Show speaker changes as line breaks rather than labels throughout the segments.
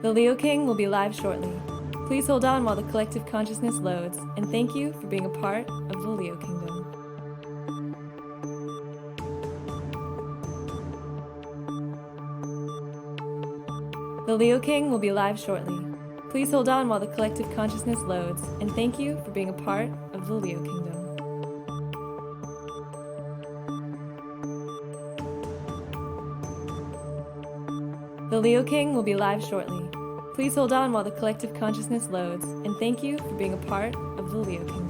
The Leo King will be live shortly. Please hold on while the collective consciousness loads, and thank you for being a part of the Leo Kingdom. The Leo King will be live shortly. Please hold on while the collective consciousness loads, and thank you for being a part of the Leo Kingdom. The Leo King will be live shortly. Please hold on while the collective consciousness loads, and thank you for being a part of the Leo Kingdom.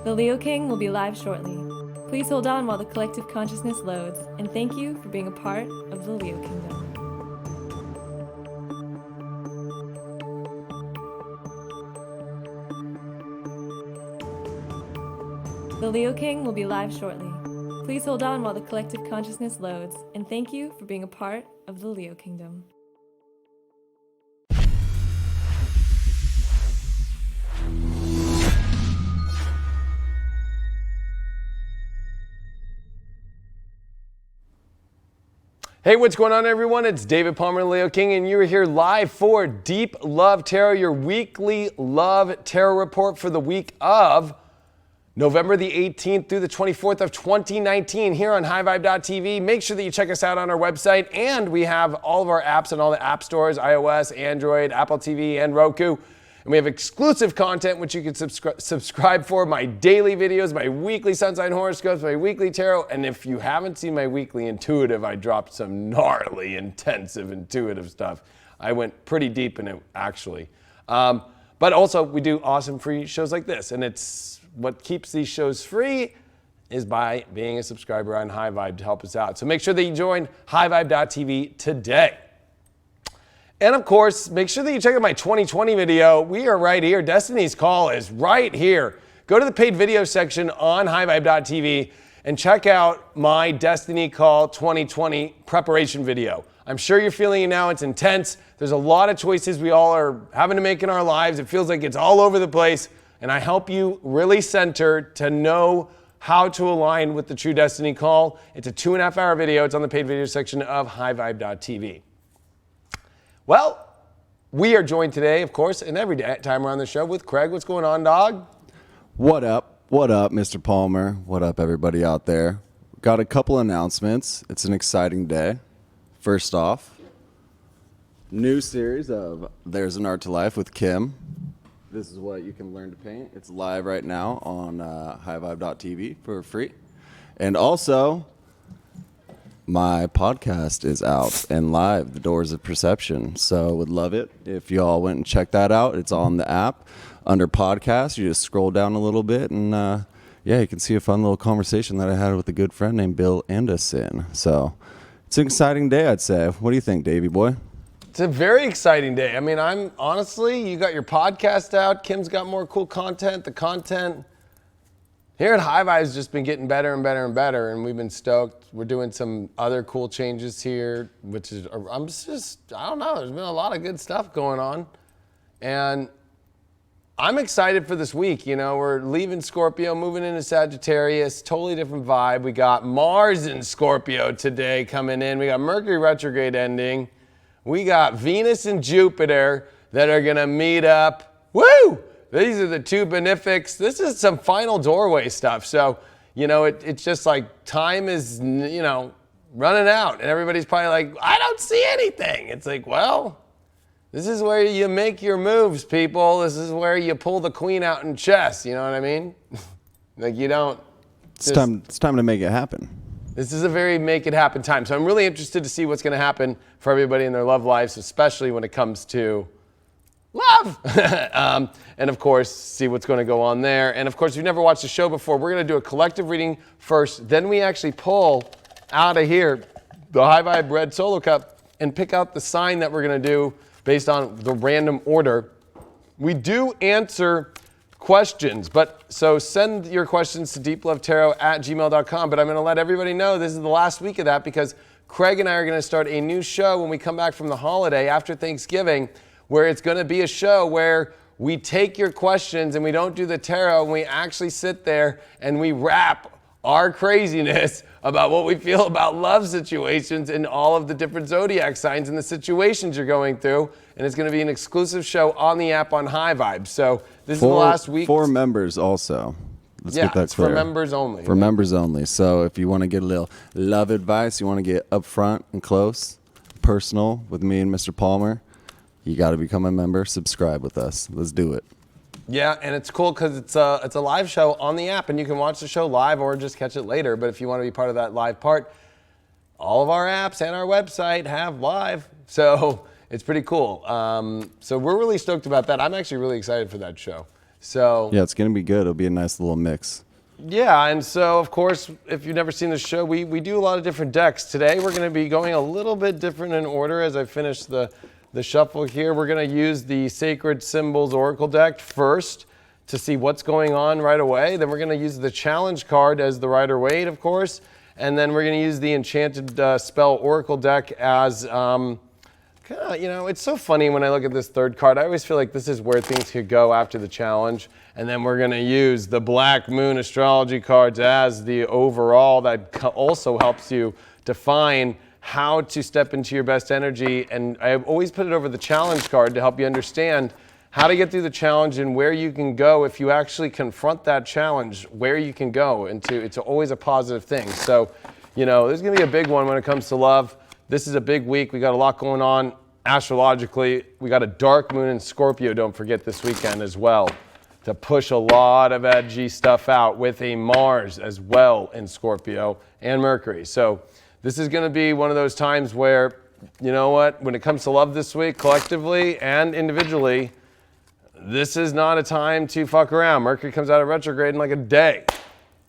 The Leo King will be live shortly. Please hold on while the collective consciousness loads, and thank you for being a part of the Leo Kingdom. The Leo King will be live shortly. Please hold on while the collective consciousness loads, and thank you for being a part of the Leo Kingdom.
Hey, what's going on, everyone? It's David Palmer, Leo King, and you're here live for Deep Love Tarot, your weekly love tarot report for the week of November the 18th through the 24th of 2019 here on highvibe.tv. Make sure that you check us out on our website, and we have all of our apps in all the app stores, iOS, Android, Apple TV, and Roku. And we have exclusive content which you can subscribe for, my daily videos, my weekly sun sign horoscopes, my weekly tarot. And if you haven't seen my weekly intuitive, I dropped some gnarly, intensive intuitive stuff. I went pretty deep in it, actually. But also, we do awesome free shows like this. And it's what keeps these shows free is by being a subscriber on High Vibe to help us out. So make sure that you join highvibe.tv today. And of course, make sure that you check out my 2020 video. We are right here. Destiny's Call is right here. Go to the paid video section on highvibe.tv and check out my Destiny Call 2020 preparation video. I'm sure you're feeling it now. It's intense. There's a lot of choices we all are having to make in our lives. It feels like it's all over the place. And I help you really center to know how to align with the true Destiny Call. It's a 2.5-hour video. It's on the paid video section of highvibe.tv. Well, we are joined today, of course, and every time we're on the show with Craig. What's going on, dog?
What up? What up, Mr. Palmer? What up, everybody out there? Got a couple announcements. It's an exciting day. First off, new series of There's an Art to Life with Kim. This is what you can learn to paint. It's live right now on highvibe.tv for free. And also, my podcast is out and live, The Doors of Perception. So would love it if you all went and checked that out. It's on the app under podcast. You just scroll down a little bit and yeah, you can see a fun little conversation that I had with a good friend named Bill Anderson. So it's an exciting day, I'd say. What do you think, Davey boy?
It's a very exciting day. I mean, I'm honestly, you got your podcast out. Kim's got more cool content. The content here at High Vibe has just been getting better and better and better, and we've been stoked. We're doing some other cool changes here, which is, I don't know, there's been a lot of good stuff going on. And I'm excited for this week. You know, we're leaving Scorpio, moving into Sagittarius, totally different vibe. We got Mars in Scorpio today coming in. We got Mercury retrograde ending. We got Venus and Jupiter that are gonna meet up. Woo! These are the two benefics. This is some final doorway stuff. So, you know, it's just like time is, you know, running out. And everybody's probably like, I don't see anything. It's like, well, this is where you make your moves, people. This is where you pull the queen out in chess. You know what I mean? Like you don't.
It's time to make it happen.
This is a very make it happen time. So I'm really interested to see what's going to happen for everybody in their love lives, especially when it comes to love. And of course, see what's going to go on there. And of course, if you've never watched the show before, we're going to do a collective reading first. Then we actually pull out of here the High Vibe Red Solo Cup and pick out the sign that we're going to do based on the random order. We do answer questions, but so send your questions to deeplovetarot@gmail.com. But I'm going to let everybody know this is the last week of that because Craig and I are going to start a new show when we come back from the holiday after Thanksgiving, where it's going to be a show where we take your questions and we don't do the tarot and we actually sit there and we wrap our craziness about what we feel about love situations in all of the different zodiac signs and the situations you're going through. And it's going to be an exclusive show on the app on High Vibes. So this is the last week.
For members also. Let's get that
it's
clear.
for members only.
For members only. So if you want to get a little love advice, you want to get up front and close, personal with me and Mr. Palmer, you got to become a member. Subscribe with us. Let's do it.
Yeah, and it's cool because it's a live show on the app, and you can watch the show live or just catch it later. But if you want to be part of that live part, all of our apps and our website have live. So it's pretty cool. So we're really stoked about that. I'm actually really excited for that show. So
yeah, it's going to be good. It'll be a nice little mix.
Yeah, and so, of course, if you've never seen the show, we do a lot of different decks. Today, we're going to be going a little bit different in order as I finish the shuffle here. We're going to use the Sacred Symbols Oracle deck first to see what's going on right away. Then we're going to use the Challenge card as the Rider-Waite, of course. And then we're going to use the Enchanted Spell Oracle deck as... it's so funny when I look at this third card. I always feel like this is where things could go after the challenge. And then we're going to use the Black Moon astrology cards as the overall that also helps you define how to step into your best energy. And I've always put it over the challenge card to help you understand how to get through the challenge and where you can go if you actually confront that challenge, where you can go into. It's always a positive thing. So, there's going to be a big one when it comes to love. This is a big week. We got a lot going on astrologically. We got a dark moon in Scorpio, don't forget, this weekend as well, to push a lot of edgy stuff out, with a Mars as well in Scorpio and Mercury. So this is going to be one of those times where, when it comes to love this week, collectively and individually, this is not a time to fuck around. Mercury comes out of retrograde in like a day.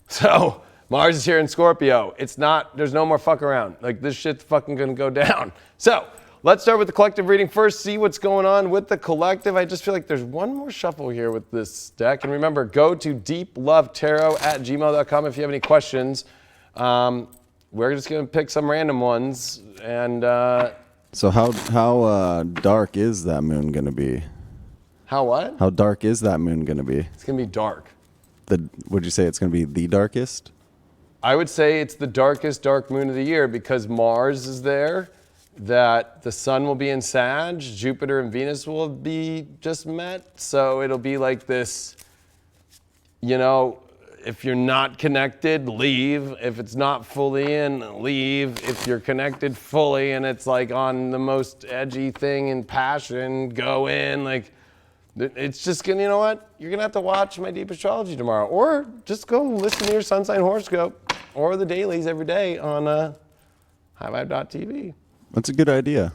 So Mars is here in Scorpio. There's no more fuck around. Like, this shit's fucking gonna go down. So let's start with the collective reading first, see what's going on with the collective. I just feel like there's one more shuffle here with this deck. And remember, go to deeplovetarot@gmail.com if you have any questions. We're just gonna pick some random ones. And
so how dark is that moon gonna be?
How what?
How dark is that moon gonna be?
It's gonna be dark.
Would you say it's gonna be the darkest?
I would say it's the darkest dark moon of the year because Mars is there, that the sun will be in Sag, Jupiter and Venus will be just met. So it'll be like this, if you're not connected, leave. If it's not fully in, leave. If you're connected fully and it's like on the most edgy thing in passion, go in. Like, it's just gonna, you know what? You're gonna have to watch my deep astrology tomorrow, or just go listen to your sun sign horoscope or the dailies every day on highvibe.tv.
That's a good idea.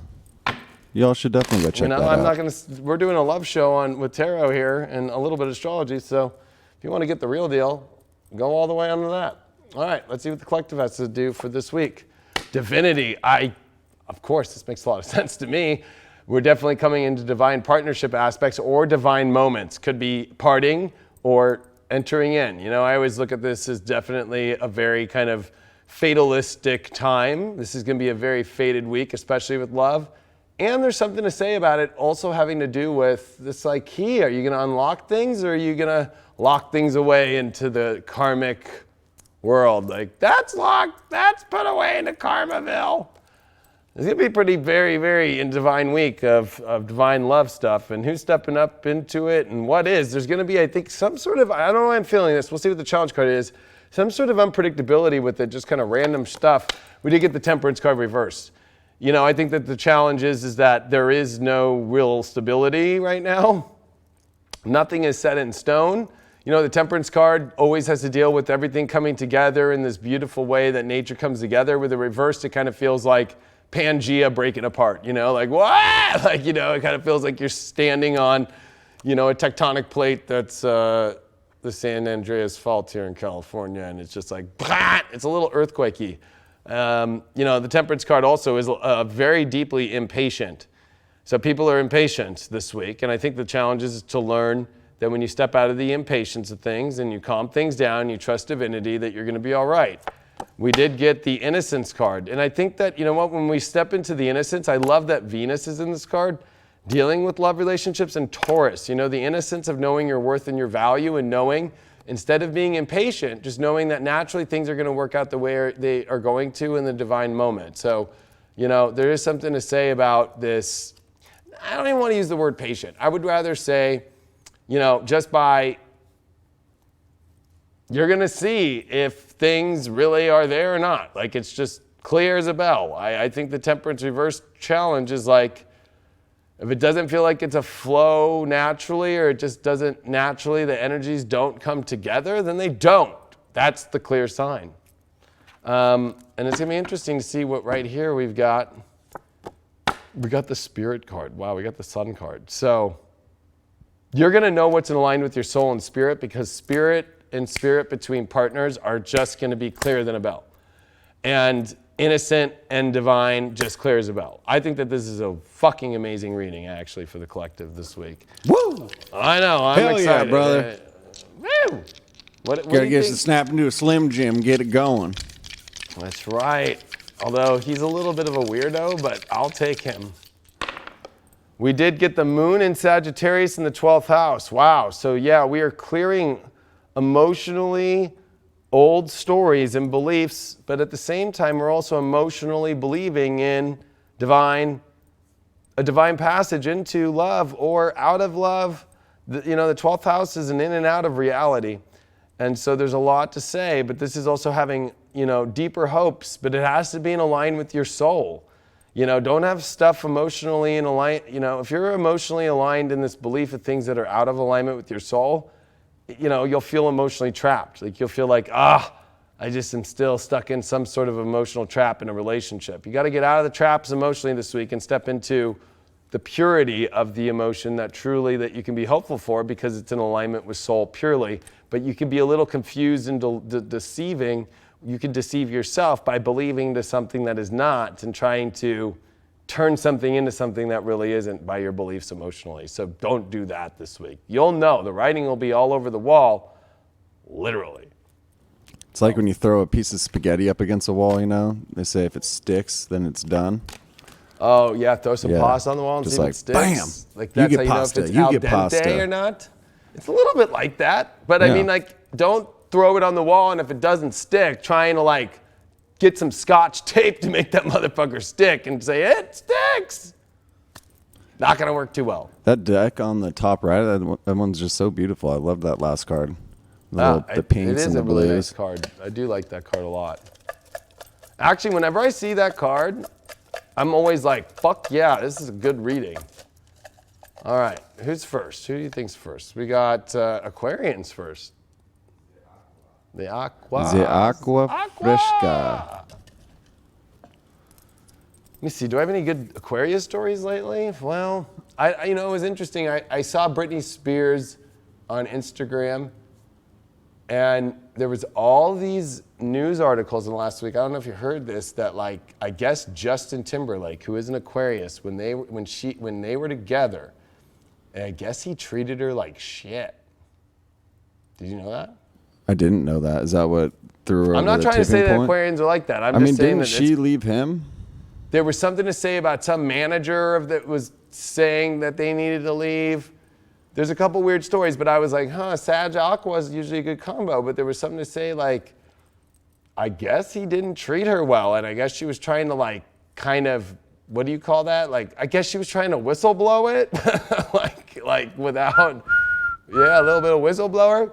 Y'all should definitely go check that out.
We're doing a love show with tarot here and a little bit of astrology. So if you want to get the real deal, go all the way onto that. All right, let's see what the collective has to do for this week. Divinity. Of course, this makes a lot of sense to me. We're definitely coming into divine partnership aspects or divine moments. Could be parting or entering in. I always look at this as definitely a very kind of fatalistic time. This is going to be a very fated week, especially with love. And there's something to say about it also having to do with this key. Are you going to unlock things, or are you going to lock things away into the karmic world? Like, that's locked, that's put away into Karmaville. It's going to be pretty, very, very in divine week of divine love stuff, and who's stepping up into it and what is. There's going to be, I think, some sort of, I don't know why I'm feeling this. We'll see what the challenge card is. Some sort of unpredictability with it, just kind of random stuff. We did get the Temperance card reversed. I think that the challenge is that there is no real stability right now. Nothing is set in stone. The Temperance card always has to deal with everything coming together in this beautiful way that nature comes together. With the reverse, it kind of feels like Pangea breaking apart, like what? It kind of feels like you're standing on, a tectonic plate that's the San Andreas Fault here in California, and it's just like, it's a little earthquakey. The Temperance card also is very deeply impatient. So people are impatient this week, and I think the challenge is to learn that when you step out of the impatience of things and you calm things down, you trust divinity, that you're going to be all right. We did get the Innocence card, and I think that, when we step into the innocence, I love that Venus is in this card, dealing with love relationships, and Taurus, the innocence of knowing your worth and your value, and knowing instead of being impatient, just knowing that naturally things are going to work out the way they are going to in the divine moment. So, there is something to say about this. I don't even want to use the word patient. I would rather say, just by, you're going to see if things really are there or not. Like, it's just clear as a bell. I think the temperance reverse challenge is like, if it doesn't feel like it's a flow naturally, or it just doesn't naturally, the energies don't come together, then they don't. That's the clear sign. And it's going to be interesting to see what right here we've got. We got the Spirit card. Wow, we got the Sun card. So you're going to know what's in line with your soul and spirit, because spirit and spirit between partners are just going to be clearer than a bell. And innocent and divine, just clear as a bell. I think that this is a fucking amazing reading, actually, for the collective this week.
Woo!
I know, I'm
Hell
excited.
yeah, brother.
Woo! What
Gotta
do you
get
think?
us snap into a Slim Jim, get it going.
That's right. Although he's a little bit of a weirdo, but I'll take him. We did get the moon in Sagittarius in the 12th house. Wow. So yeah, we are clearing emotionally old stories and beliefs, but at the same time, we're also emotionally believing in a divine passage into love or out of love. The 12th house is an in and out of reality. And so there's a lot to say, but this is also having, deeper hopes, but it has to be in line with your soul. Don't have stuff emotionally in alignment. If you're emotionally aligned in this belief of things that are out of alignment with your soul, you'll feel emotionally trapped. Like you'll feel like, I just am still stuck in some sort of emotional trap in a relationship. You got to get out of the traps emotionally this week and step into the purity of the emotion that you can be hopeful for, because it's in alignment with soul purely. But you can be a little confused and deceiving. You can deceive yourself by believing to something that is not and trying to turn something into something that really isn't by your beliefs emotionally. So don't do that this week. You'll know. The writing will be all over the wall, literally.
It's like when you throw a piece of spaghetti up against a wall, they say if it sticks, then it's done.
Oh, yeah, throw some pasta on the wall and
just
see if
like,
it sticks.
Bam!
Like that's
you
how
get pasta.
Know if it's
you
al
get
dente
pasta
or not. It's a little bit like that. But I
Yeah.
mean, don't throw it on the wall, and if it doesn't stick, trying to get some scotch tape to make that motherfucker stick and say, it sticks. Not going to work too well.
That deck on the top right, that one's just so beautiful. I love that last card. The pinks
it is
and the
a really
blues.
nice card. I do like that card a lot. Actually, whenever I see that card, I'm always like, fuck yeah, this is a good reading. All right, who's first? Who do you think's first? We got Aquarians first. The Aqua.
The Aqua Fresca.
Let me see, do I have any good Aquarius stories lately? Well, it was interesting. I saw Britney Spears on Instagram, and there was all these news articles in the last week. I don't know if you heard this, that I guess Justin Timberlake, who is an Aquarius, when they were together, I guess he treated her like shit. Did you know that?
I didn't know that. Is that what threw her over
I'm not
the
trying to say
tipping
that
point?
Aquarians are like that. I'm
I
just
mean,
saying
didn't
that
she leave him?
there was something to say about some manager that was saying that they needed to leave. There's a couple weird stories, but I was like, Sag Aqua is usually a good combo. But there was something to say I guess he didn't treat her well, and I guess she was trying to kind of, what do you call that? I guess she was trying to whistleblow it, without, a little bit of whistleblower.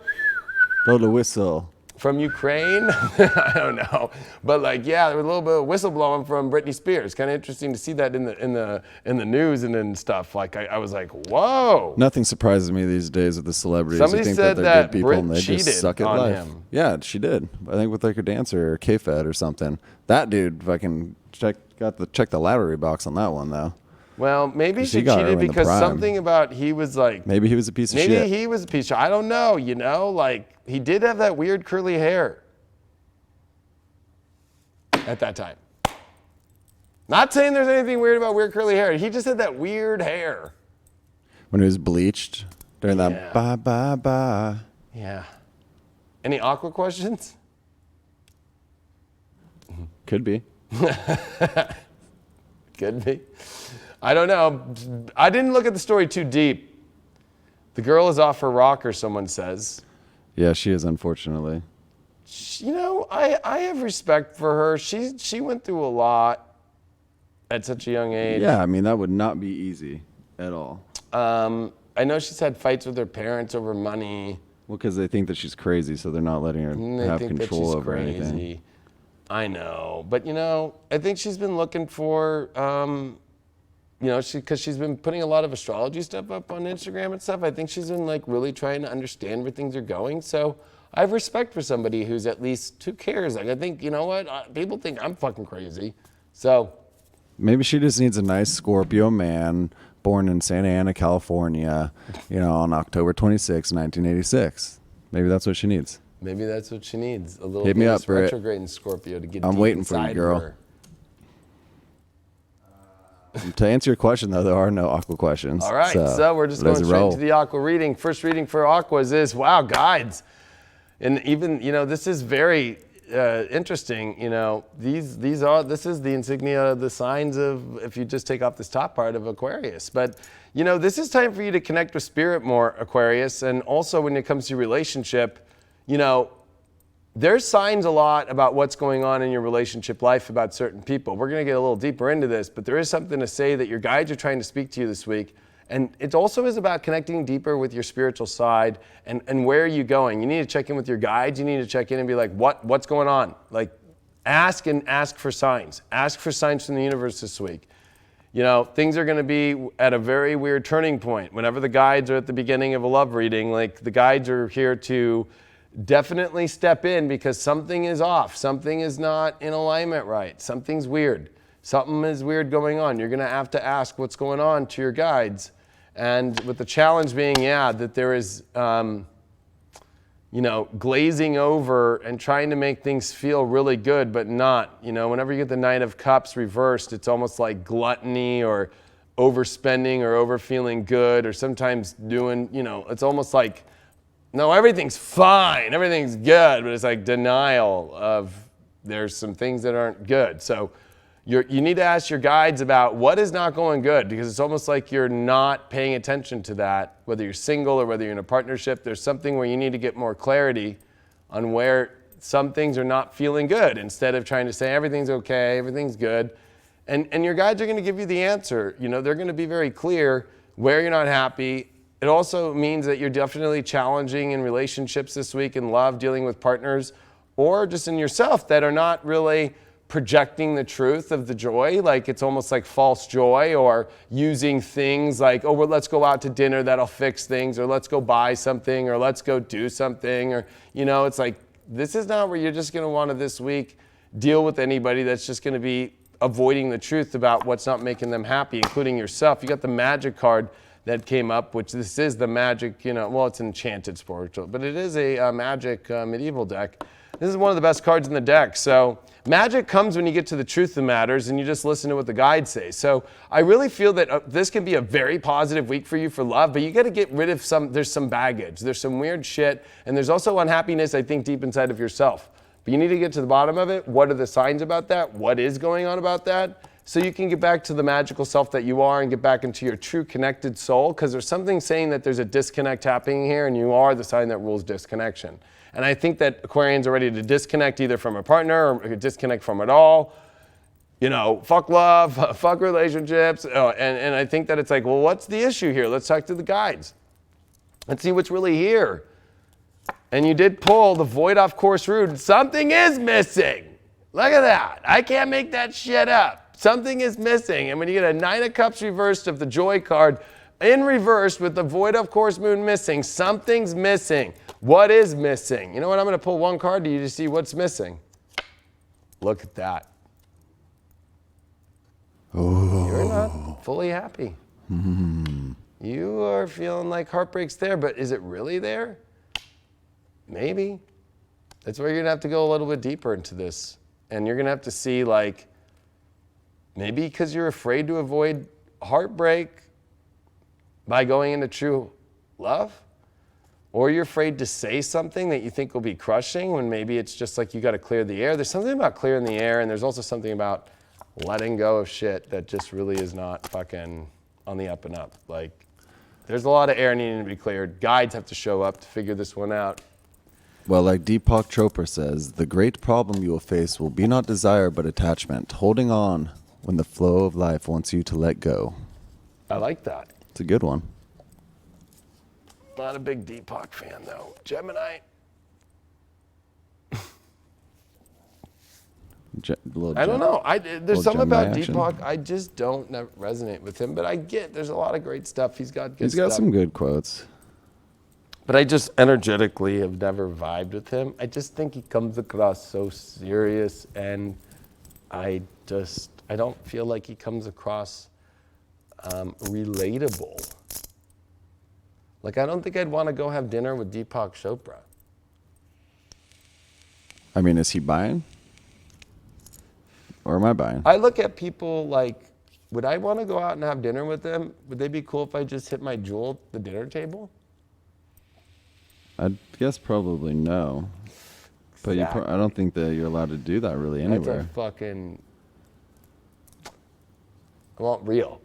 Blow the whistle.
From Ukraine? I don't know. But there was a little bit of whistleblowing from Britney Spears. Kind of interesting to see that in the news and in stuff. I was like, whoa.
Nothing surprises me these days with the celebrities.
Somebody
you think
said
that they're
that
good people
Brit
and they
cheated
just suck at
on
life.
him.
Yeah, she did. I think with a dancer or K-Fed or something. That dude fucking check the lottery box on that one though.
Well, maybe she
got her
cheated
in the
because
prime.
something about he was
Maybe he was a piece of shit.
Maybe he was a piece of shit. I don't know, he did have that weird curly hair at that time. Not saying there's anything weird about weird curly hair. He just had that weird hair.
When he was bleached during that bye bye bye.
Yeah. Any Aqua questions?
Could be.
Could be. I don't know. I didn't look at the story too deep. The girl is off her rocker, someone says.
Yeah, she is, unfortunately.
You know, I have respect for her. She went through a lot at such a young age.
Yeah, I mean, that would not be easy at all.
I know she's had fights with her parents over money.
Well, because they think that she's crazy, so they're not letting her
They
have
think
control
that she's
over
crazy.
anything.
I know, but you know, I think she's been looking for, you know, because she's been putting a lot of astrology stuff up on Instagram and stuff. I think she's been like really trying to understand where things are going. So I have respect for somebody who's at least, who cares? Like, I think, you know what? People think I'm fucking crazy. So
Maybe she just needs a nice Scorpio man born in Santa Ana, California, you know, on October 26, 1986. Maybe that's what she needs.
maybe that's what she needs. A little
Hit me
bit
up,
of
Britt.
retrograde in Scorpio to get
I'm
deep
waiting for you,
inside of
girl.
her.
To answer your question, though, there are no aqua questions.
All right, so we're just going straight to the aqua reading. First reading for aquas is, wow, guides. And even, you know, this is very interesting. You know, this is the insignia, the signs of, if you just take off this top part, of Aquarius. But, you know, this is time for you to connect with spirit more, Aquarius. And also when it comes to your relationship, you know, there's signs a lot about what's going on in your relationship life about certain people. We're going to get a little deeper into this, but there is something to say that your guides are trying to speak to you this week. And it also is about connecting deeper with your spiritual side and where are you going. You need to check in with your guides. You need to check in and be like, what's going on? Like, ask for signs. Ask for signs from the universe this week. You know, things are going to be at a very weird turning point. Whenever the guides are at the beginning of a love reading, like, the guides are here to definitely step in because something is off. Something is not in alignment right. Something's weird. Something is weird going on. You're going to have to ask what's going on to your guides. And with the challenge being, that there is, you know, glazing over and trying to make things feel really good, but not. You know, whenever you get the Knight of Cups reversed, it's almost like gluttony or overspending or over feeling good, or sometimes doing, you know, it's almost like, no, everything's fine, everything's good, but it's like denial of there's some things that aren't good. So you need to ask your guides about what is not going good, because it's almost like you're not paying attention to that, whether you're single or whether you're in a partnership. There's something where you need to get more clarity on where some things are not feeling good, instead of trying to say everything's okay, everything's good. And your guides are going to give you the answer. You know, they're going to be very clear where you're not happy. It also means that you're definitely challenging in relationships this week, in love, dealing with partners, or just in yourself that are not really projecting the truth of the joy. Like, it's almost like false joy, or using things like, oh, well, let's go out to dinner, that'll fix things, or let's go buy something, or let's go do something, or, you know, it's like, this is not where you're just going to want to this week deal with anybody that's just going to be avoiding the truth about what's not making them happy, including yourself. You got the Magic card that came up, which this is the Magic, you know, well, it's enchanted spiritual, but it is a Magic medieval deck. This is one of the best cards in the deck. So magic comes when you get to the truth of matters and you just listen to what the guides say. So I really feel that this can be a very positive week for you for love, but you got to get rid of there's some baggage, there's some weird shit, and there's also unhappiness, I think, deep inside of yourself. But you need to get to the bottom of it. What are the signs about that? What is going on about that? So you can get back to the magical self that you are and get back into your true connected soul, because there's something saying that there's a disconnect happening here, and you are the sign that rules disconnection. And I think that Aquarians are ready to disconnect either from a partner or disconnect from it all. You know, fuck love, fuck relationships. And I think that it's like, well, what's the issue here? Let's talk to the guides. Let's see what's really here. And you did pull the void off course root. Something is missing. Look at that. I can't make that shit up. Something is missing. And when you get a Nine of Cups reversed of the Joy card in reverse with the void of course moon missing, something's missing. What is missing? You know what? I'm going to pull one card to you to see what's missing. Look at that. Oh. You're not fully happy. You are feeling like heartbreak's there, but is it really there? Maybe. That's where you're going to have to go a little bit deeper into this. And you're going to have to see, like, maybe because you're afraid to avoid heartbreak by going into true love, or you're afraid to say something that you think will be crushing when maybe it's just like you got to clear the air. There's something about clearing the air, and there's also something about letting go of shit that just really is not fucking on the up and up. Like, there's a lot of air needing to be cleared. Guides have to show up to figure this one out.
Well, like Deepak Chopra says, the great problem you will face will be not desire but attachment, holding on when the flow of life wants you to let go.
I like that.
It's a good one.
Not a big Deepak fan, though. Gemini. I don't know. There's something about Deepak. I just don't resonate with him. But I get there's a lot of great stuff. He's got good stuff.
He's got some good quotes.
But I just energetically have never vibed with him. I just think he comes across so serious, and I don't feel like he comes across relatable. Like, I don't think I'd want to go have dinner with Deepak Chopra.
I mean, is he buying? Or am I buying?
I look at people like, would I want to go out and have dinner with them? Would they be cool if I just hit my jewel at the dinner table?
I guess probably no. But
Exactly.
I don't think that you're allowed to do that really anywhere.
That's a fucking... I want real.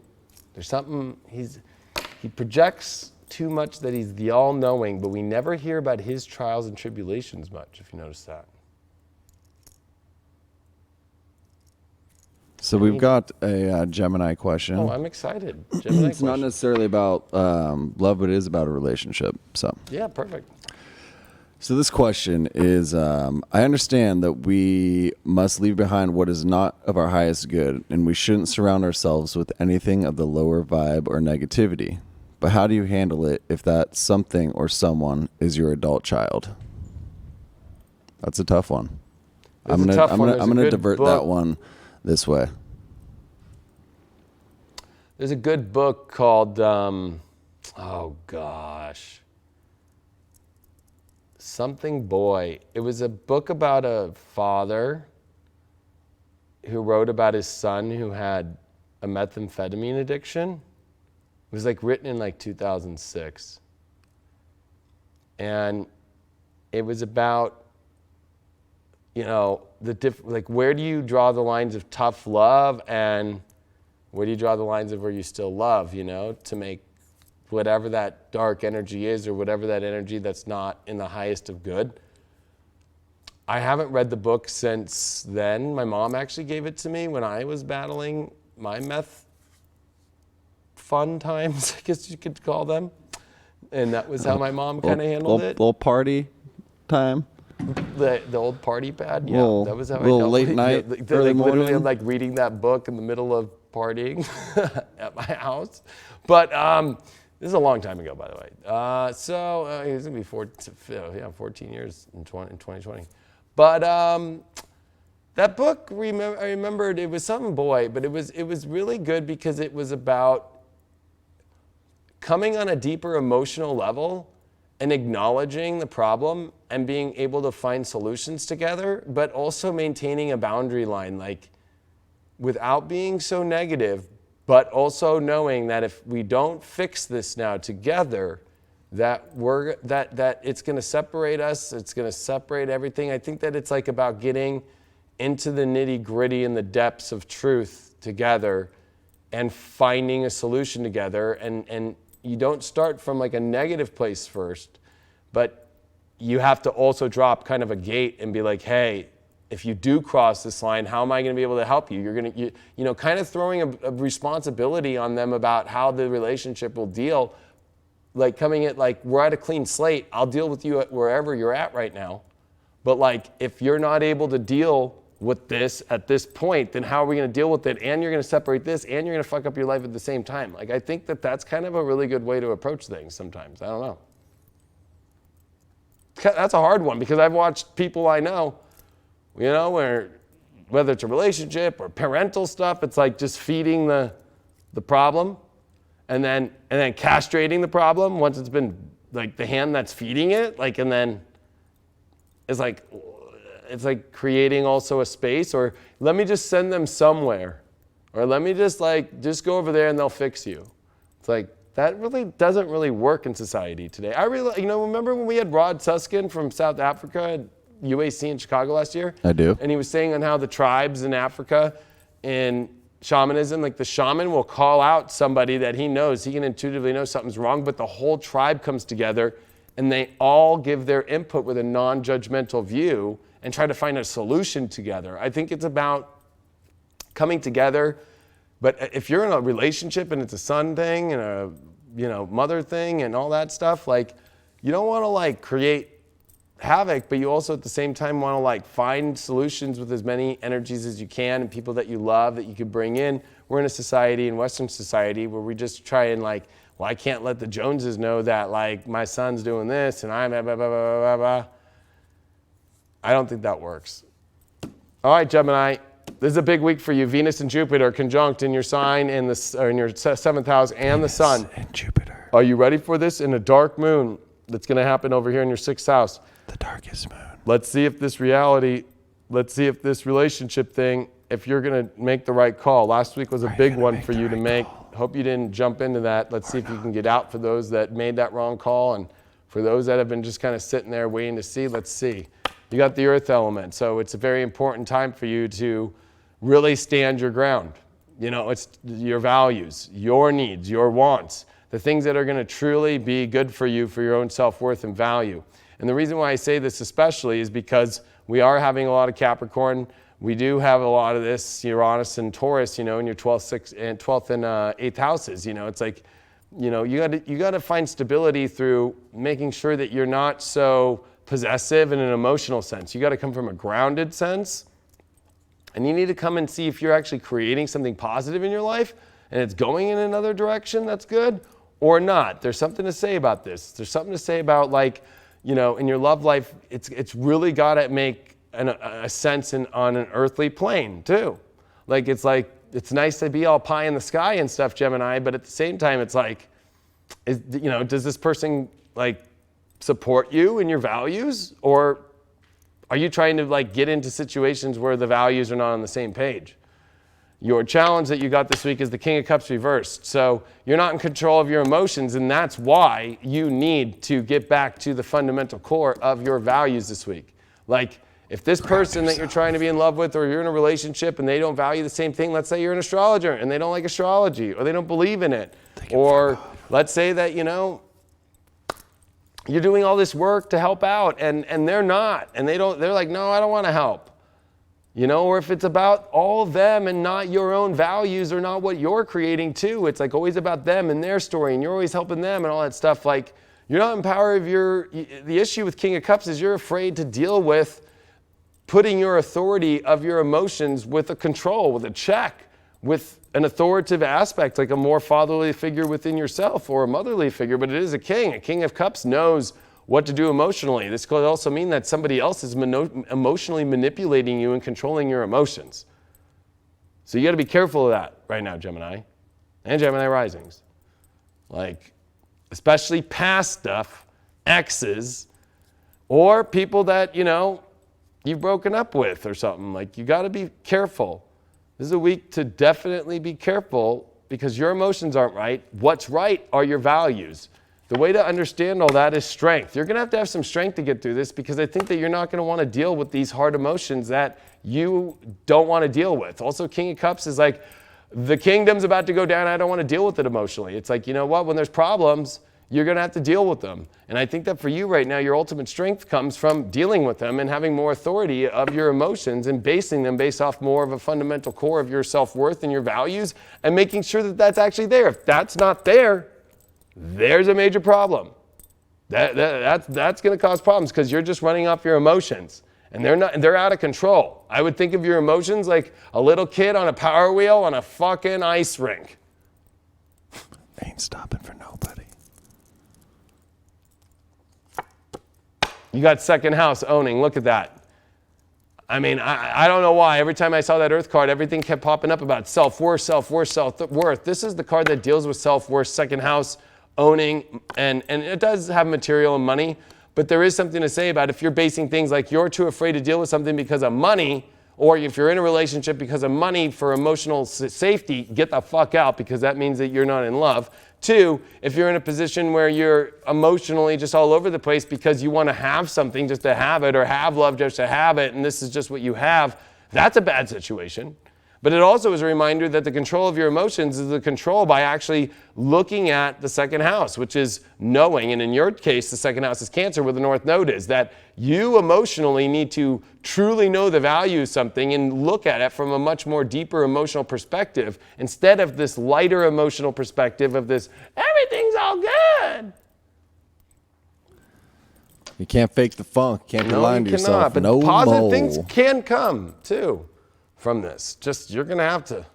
There's something... He projects too much that he's the all-knowing, but we never hear about his trials and tribulations much, if you notice that.
So we've got a Gemini question.
Oh, I'm excited. Gemini
It's not
question.
necessarily about love, but it is about a relationship. So
Yeah, perfect.
So this question is, I understand that we must leave behind what is not of our highest good, and we shouldn't surround ourselves with anything of the lower vibe or negativity. But how do you handle it if that something or someone is your adult child? That's a tough one. I'm gonna divert that one this way.
There's a good book called, oh gosh, Something Boy. It was a book about a father who wrote about his son who had a methamphetamine addiction. It was like written in like 2006. And it was about, you know, like where do you draw the lines of tough love and where do you draw the lines of where you still love, you know, to make whatever that dark energy is or whatever that energy that's not in the highest of good. I haven't read the book since then. My mom actually gave it to me when I was battling my meth fun times, I guess you could call them. And that was how my mom kind of handled it.
Little party time.
The old party pad, yeah, that was how I
little
dealt
late
with it.
night,
Like,
early
literally,
morning.
I'm like reading that book in the middle of partying at my house. But this is a long time ago, by the way. So it's gonna be 14 years in 2020. But that book, I remembered it was Something Boy, but it was really good because it was about coming on a deeper emotional level and acknowledging the problem and being able to find solutions together, but also maintaining a boundary line, like without being so negative, but also knowing that if we don't fix this now together, that it's going to separate us, it's going to separate everything. I think that it's like about getting into the nitty-gritty and the depths of truth together and finding a solution together. And you don't start from like a negative place first, but you have to also drop kind of a gate and be like, hey, if you do cross this line, how am I going to be able to help you? You're going to, you know, kind of throwing a responsibility on them about how the relationship will deal. Like coming at like, we're at a clean slate. I'll deal with you at wherever you're at right now. But like, if you're not able to deal with this at this point, then how are we going to deal with it? And you're going to separate this and you're going to fuck up your life at the same time. Like, I think that that's kind of a really good way to approach things sometimes. I don't know. That's a hard one because I've watched people I know, you know, whether it's a relationship or parental stuff, it's like just feeding the problem and then castrating the problem once it's been like the hand that's feeding it, like, and then it's like creating also a space, or let me just send them somewhere, or let me just go over there and they'll fix you. It's like, that really doesn't really work in society today. I really, remember when we had Rod Suskin from South Africa at UAC in Chicago last year?
I do.
And he was saying on how the tribes in Africa in shamanism, like the shaman will call out somebody that he knows, he can intuitively know something's wrong, but the whole tribe comes together and they all give their input with a non-judgmental view and try to find a solution together. I think it's about coming together. But if you're in a relationship and it's a son thing and a mother thing and all that stuff, like, you don't want to like create havoc, but you also at the same time want to like find solutions with as many energies as you can and people that you love that you can bring in. We're in a society, in Western society, where we just try and like, well, I can't let the Joneses know that like my son's doing this and I'm blah, blah, blah, blah, blah, blah. I don't think that works. All right, Gemini. This is a big week for you. Venus and Jupiter conjunct in your sign in your 7th house and the sun.
Venus and Jupiter.
Are you ready for this? In a dark moon that's going to happen over here in your 6th house.
The darkest moon.
Let's see if this relationship thing, if you're going to make the right call. Last week was a big one for you to make. Hope you didn't jump into that. Let's see if you can get out for those that made that wrong call. And for those that have been just kind of sitting there waiting to see, let's see. You got the earth element. So it's a very important time for you to really stand your ground. You know, it's your values, your needs, your wants, the things that are going to truly be good for you for your own self-worth and value. And the reason why I say this especially is because we are having a lot of Capricorn. We do have a lot of this Uranus and Taurus, in your 12th and 8th houses. It's like, you got to find stability through making sure that you're not so possessive in an emotional sense. You got to come from a grounded sense. And you need to come and see if you're actually creating something positive in your life and it's going in another direction that's good or not. There's something to say about this. There's something to say about like, in your love life, it's really got to make a sense on an earthly plane too. It's nice to be all pie in the sky and stuff, Gemini, but at the same time, it's like, does this person like support you in your values, or are you trying to like get into situations where the values are not on the same page? Your challenge that you got this week is the King of Cups reversed. So you're not in control of your emotions, and that's why you need to get back to the fundamental core of your values this week. Like, if this person that you're trying to be in love with, or you're in a relationship and they don't value the same thing, let's say you're an astrologer and they don't like astrology or they don't believe in it. Or let's say that, you're doing all this work to help out and they're not, and they're like, no, I don't want to help. Or if it's about all of them and not your own values or not what you're creating too, it's like always about them and their story and you're always helping them and all that stuff. Like, you're not in power of the issue with King of Cups is you're afraid to deal with putting your authority of your emotions with a control, with a check, with an authoritative aspect, like a more fatherly figure within yourself or a motherly figure, but it is a king. A King of Cups knows what to do emotionally. This could also mean that somebody else is emotionally manipulating you and controlling your emotions. So you got to be careful of that right now, Gemini and Gemini risings. Like, especially past stuff, exes, or people that, you've broken up with or something. Like, you got to be careful. This is a week to definitely be careful because your emotions aren't right. What's right are your values. The way to understand all that is strength. You're going to have some strength to get through this because I think that you're not going to want to deal with these hard emotions that you don't want to deal with. Also, King of Cups is like, the kingdom's about to go down. I don't want to deal with it emotionally. It's like, you know what? When there's problems, you're going to have to deal with them. And I think that for you right now, your ultimate strength comes from dealing with them and having more authority of your emotions and basing them based off more of a fundamental core of your self-worth and your values and making sure that that's actually there. If that's not there, there's a major problem. That's going to cause problems because you're just running off your emotions and they're out of control. I would think of your emotions like a little kid on a Power Wheel on a fucking ice rink.
Ain't stopping for nobody.
You got second house owning. Look at that. I mean, I don't know why. Every time I saw that Earth card, everything kept popping up about self-worth, self-worth, self-worth. This is the card that deals with self-worth, second house, owning, and it does have material and money, but there is something to say about if you're basing things like you're too afraid to deal with something because of money, or if you're in a relationship because of money for emotional safety, get the fuck out because that means that you're not in love. 2, if you're in a position where you're emotionally just all over the place because you want to have something just to have it or have love just to have it and this is just what you have, that's a bad situation. But it also is a reminder that the control of your emotions is the control by actually looking at the second house, which is knowing. And in your case, the second house is Cancer, where the North Node is. That you emotionally need to truly know the value of something and look at it from a much more deeper emotional perspective instead of this lighter emotional perspective of this, everything's all good.
You can't fake the funk. Can't be lying to yourself.
But
no
positive
more.
things can come too from this. Just you're gonna have to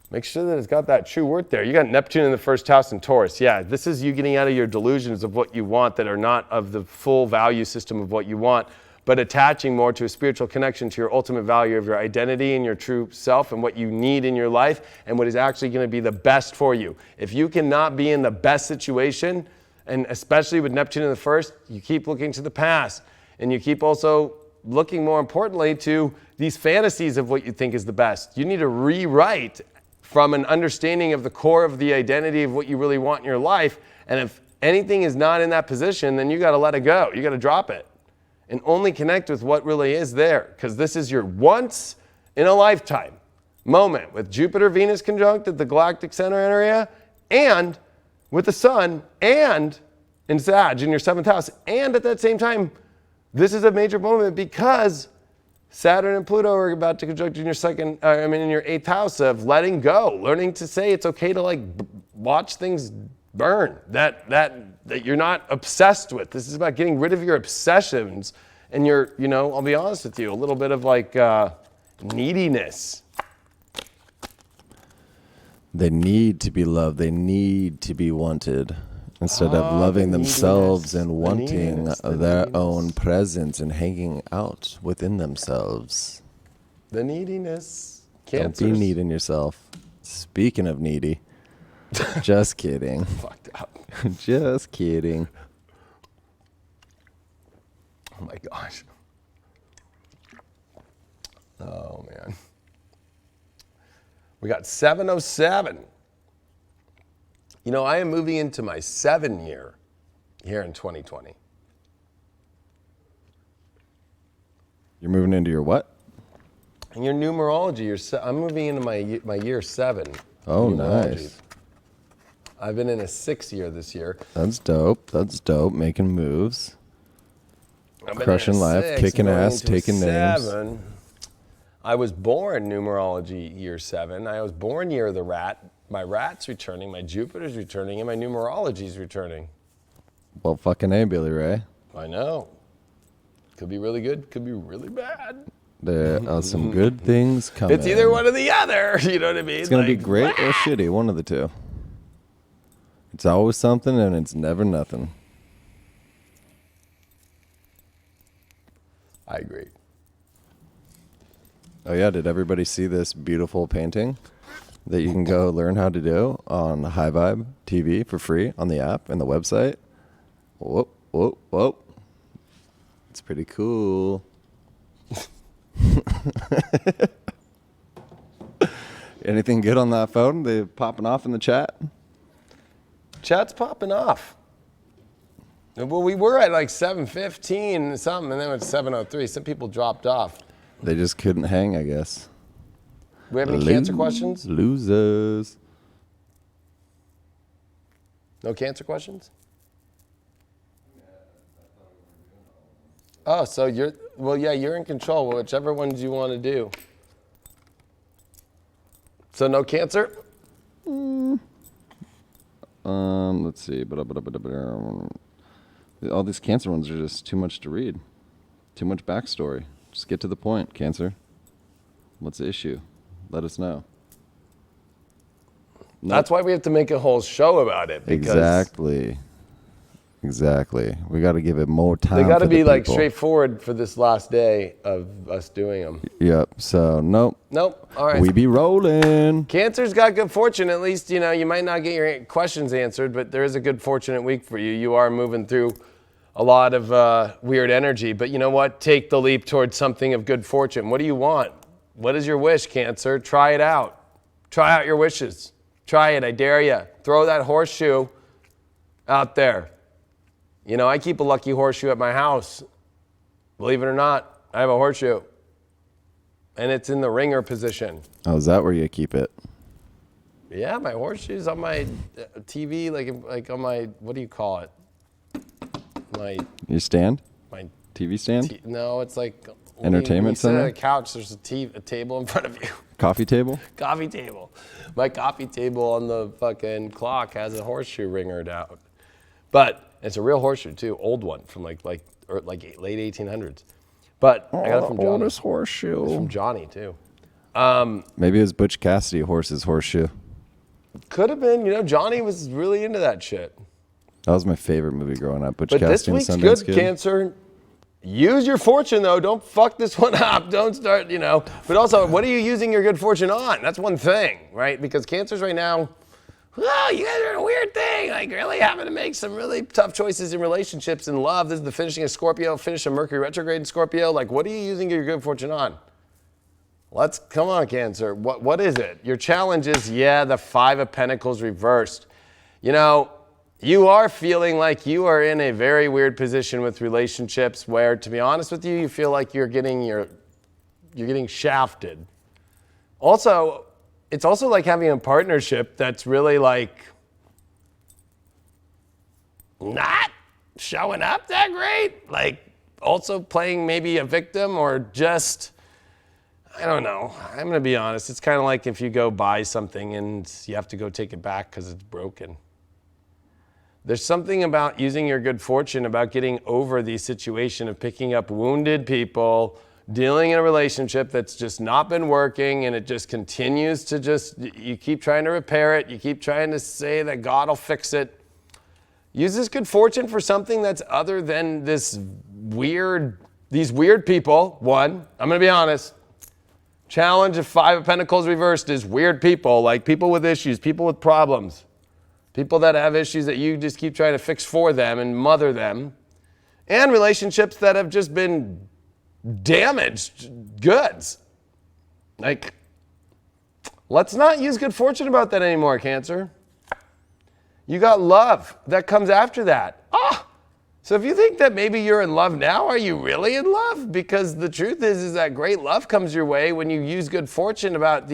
make sure that it's got that true worth there. You got Neptune in the first house in Taurus. Yeah, this is you getting out of your delusions of what you want that are not of the full value system of what you want, but attaching more to a spiritual connection to your ultimate value of your identity and your true self and what you need in your life and what is actually going to be the best for you. If you cannot be in the best situation, and especially with Neptune in the first, you keep looking to the past and you keep also looking more importantly to these fantasies of what you think is the best. You need to rewrite from an understanding of the core of the identity of what you really want in your life. And if anything is not in that position, then you got to let it go. You got to drop it and only connect with what really is there. Because this is your once in a lifetime moment with Jupiter, Venus conjunct at the galactic center area and with the sun and in Sag in your 7th house. And at that same time, this is a major moment because Saturn and Pluto are about to conjunct in your in your 8th house of letting go, learning to say it's okay to watch things burn, that you're not obsessed with. This is about getting rid of your obsessions and your, I'll be honest with you, a little bit of neediness.
They need to be loved. They need to be wanted. Instead of loving themselves and wanting their own presence and hanging out within themselves.
The neediness.
Don't be needing yourself. Speaking of needy, just kidding.
Fucked up.
Just kidding.
Oh my gosh. Oh man. We got 707. I am moving into my 7 year here in 2020.
You're moving into your what?
In your numerology, I'm moving into my year 7.
Oh,
numerology.
nice.
I've been in a 6 year this year.
That's dope. That's dope. Making moves. Crushing life,
6,
kicking
going
ass,
into
taking names.
7. I was born numerology year 7. I was born year of the rat. My rat's returning, my Jupiter's returning, and my numerology's returning.
Well, fucking A, Billy Ray.
I know. Could be really good, could be really bad.
There are some good things coming.
It's either one or the other, you know what I mean?
It's going to be great or shitty, one of the two. It's always something and it's never nothing.
I agree.
Oh yeah, did everybody see this beautiful painting that you can go learn how to do on High Vibe TV for free on the app and the website? Whoop, whoop, whoop. It's pretty cool. Anything good on that phone? They popping off in the chat?
Chat's popping off. Well, we were at 7:15 something, and then it's 7:03. Some people dropped off.
They just couldn't hang, I guess.
Do we have any cancer questions?
Losers.
No cancer questions? Oh, so you're in control. Whichever ones you want to do. So no cancer?
Let's see. All these cancer ones are just too much to read. Too much backstory. Just get to the point, Cancer. What's the issue? Let us know.
That's why we have to make a whole show about it.
Exactly. We got to give it more time.
They got to be
people.
straightforward for this last day of us doing them.
Yep. So nope.
All right.
We be rolling.
Cancer's got good fortune. At least you might not get your questions answered, but there is a good fortunate week for you. You are moving through a lot of weird energy, but you know what? Take the leap towards something of good fortune. What do you want? What is your wish, Cancer? Try it out. Try out your wishes. Try it. I dare you. Throw that horseshoe out there. I keep a lucky horseshoe at my house. Believe it or not, I have a horseshoe. and it's in the ringer position.
Oh, is that where you keep it?
Yeah, my horseshoe's on my TV, like on my, what do you call it?
Your stand?
My
TV stand?
no, it's like
Entertainment
center.
center?
On a couch. There's a table in front of you.
Coffee table?
Coffee table. My coffee table on the fucking clock has a horseshoe ringered out, but it's a real horseshoe too, old one from like late 1800s. But I got it from Johnny.
Oldest horseshoe.
It's from Johnny too.
Maybe it was Butch Cassidy horse's horseshoe.
Could have been. You know, Johnny was really into that shit.
That was my favorite movie growing up. Butch
But this
Cassidy and the
week's
Sundance
good,
Kid.
Cancer. Use your fortune, though. Don't fuck this one up. Don't start, But also, what are you using your good fortune on? That's one thing, right? Because Cancers right now, well, you guys are in a weird thing. Like, really having to make some really tough choices in relationships and love. This is the finishing of Scorpio, finish of Mercury retrograde in Scorpio. Like, what are you using your good fortune on? Come on, Cancer. What is it? Your challenge is, the Five of Pentacles reversed. You are feeling like you are in a very weird position with relationships where, to be honest with you, you feel like you're getting shafted. Also, it's also like having a partnership that's really like not showing up that great. Like also playing maybe a victim or just, I don't know. I'm going to be honest. It's kind of like if you go buy something and you have to go take it back because it's broken. There's something about using your good fortune, about getting over the situation of picking up wounded people, dealing in a relationship that's just not been working, and it just continues to you keep trying to repair it. You keep trying to say that God will fix it. Use this good fortune for something that's other than these weird people. One, I'm going to be honest. Challenge of Five of Pentacles reversed is weird people, like people with issues, people with problems. People that have issues that you just keep trying to fix for them and mother them. And relationships that have just been damaged goods. Like, let's not use good fortune about that anymore, Cancer. You got love that comes after that. So if you think that maybe you're in love now, are you really in love? Because the truth is that great love comes your way when you use good fortune about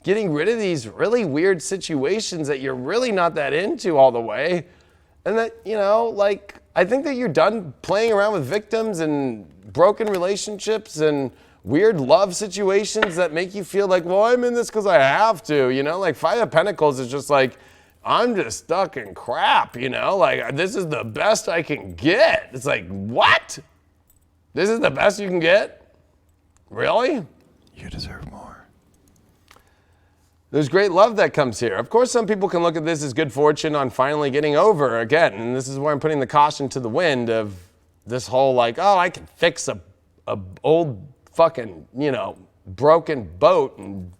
getting rid of these really weird situations that you're really not that into all the way. And that, I think that you're done playing around with victims and broken relationships and weird love situations that make you feel like, well, I'm in this because I have to, like Five of Pentacles is just like, I'm just stuck in crap, like this is the best I can get. It's like, what? This is the best you can get? Really?
You deserve more.
There's great love that comes here. Of course, some people can look at this as good fortune on finally getting over again. And this is where I'm putting the caution to the wind of this whole like, oh, I can fix a old fucking, broken boat and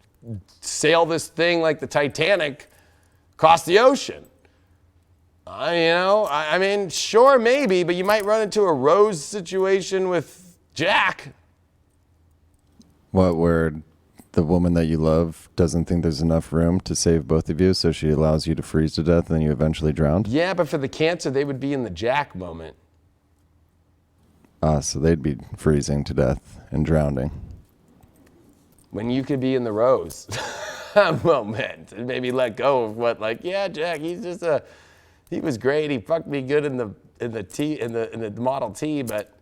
sail this thing like the Titanic across the ocean. I mean, sure, maybe, but you might run into a Rose situation with Jack.
What word? The woman that you love doesn't think there's enough room to save both of you, so she allows you to freeze to death and then you eventually drown?
Yeah, but for the Cancer, they would be in the Jack moment.
So they'd be freezing to death and drowning.
When you could be in the Rose moment and maybe let go of what, like, yeah, Jack, he was great. He fucked me good in the Model T, but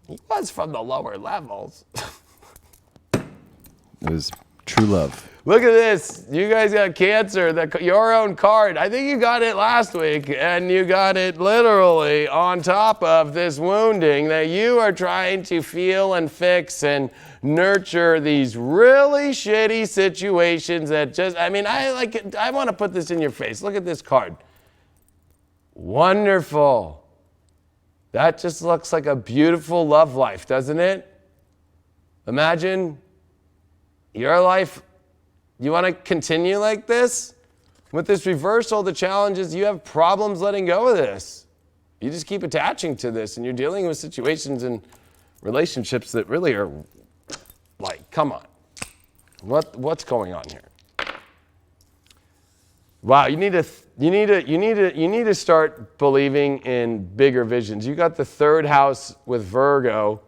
he was from the lower levels.
It was true love.
Look at this. You guys got Cancer, your own card. I think you got it last week, and you got it literally on top of this wounding that you are trying to feel and fix and nurture these really shitty situations that I want to put this in your face. Look at this card. Wonderful. That just looks like a beautiful love life, doesn't it? Imagine your life, you want to continue like this? With this reversal, the challenge is you have problems letting go of this. You just keep attaching to this, and you're dealing with situations and relationships that really are like, come on. What's going on here? Wow, you need to start believing in bigger visions. You got the third house with Virgo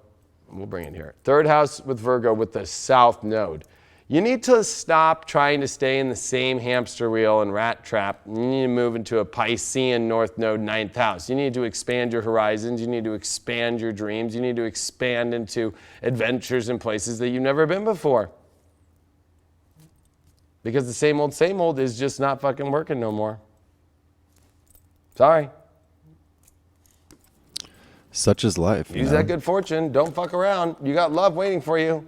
We'll bring it here. Third house with Virgo with the south node. You need to stop trying to stay in the same hamster wheel and rat trap. You need to move into a Piscean north node, ninth house. You need to expand your horizons. You need to expand your dreams. You need to expand into adventures and places that you've never been before. Because the same old is just not fucking working no more. Sorry.
Such is life.
Use that good fortune. Don't fuck around. You got love waiting for you.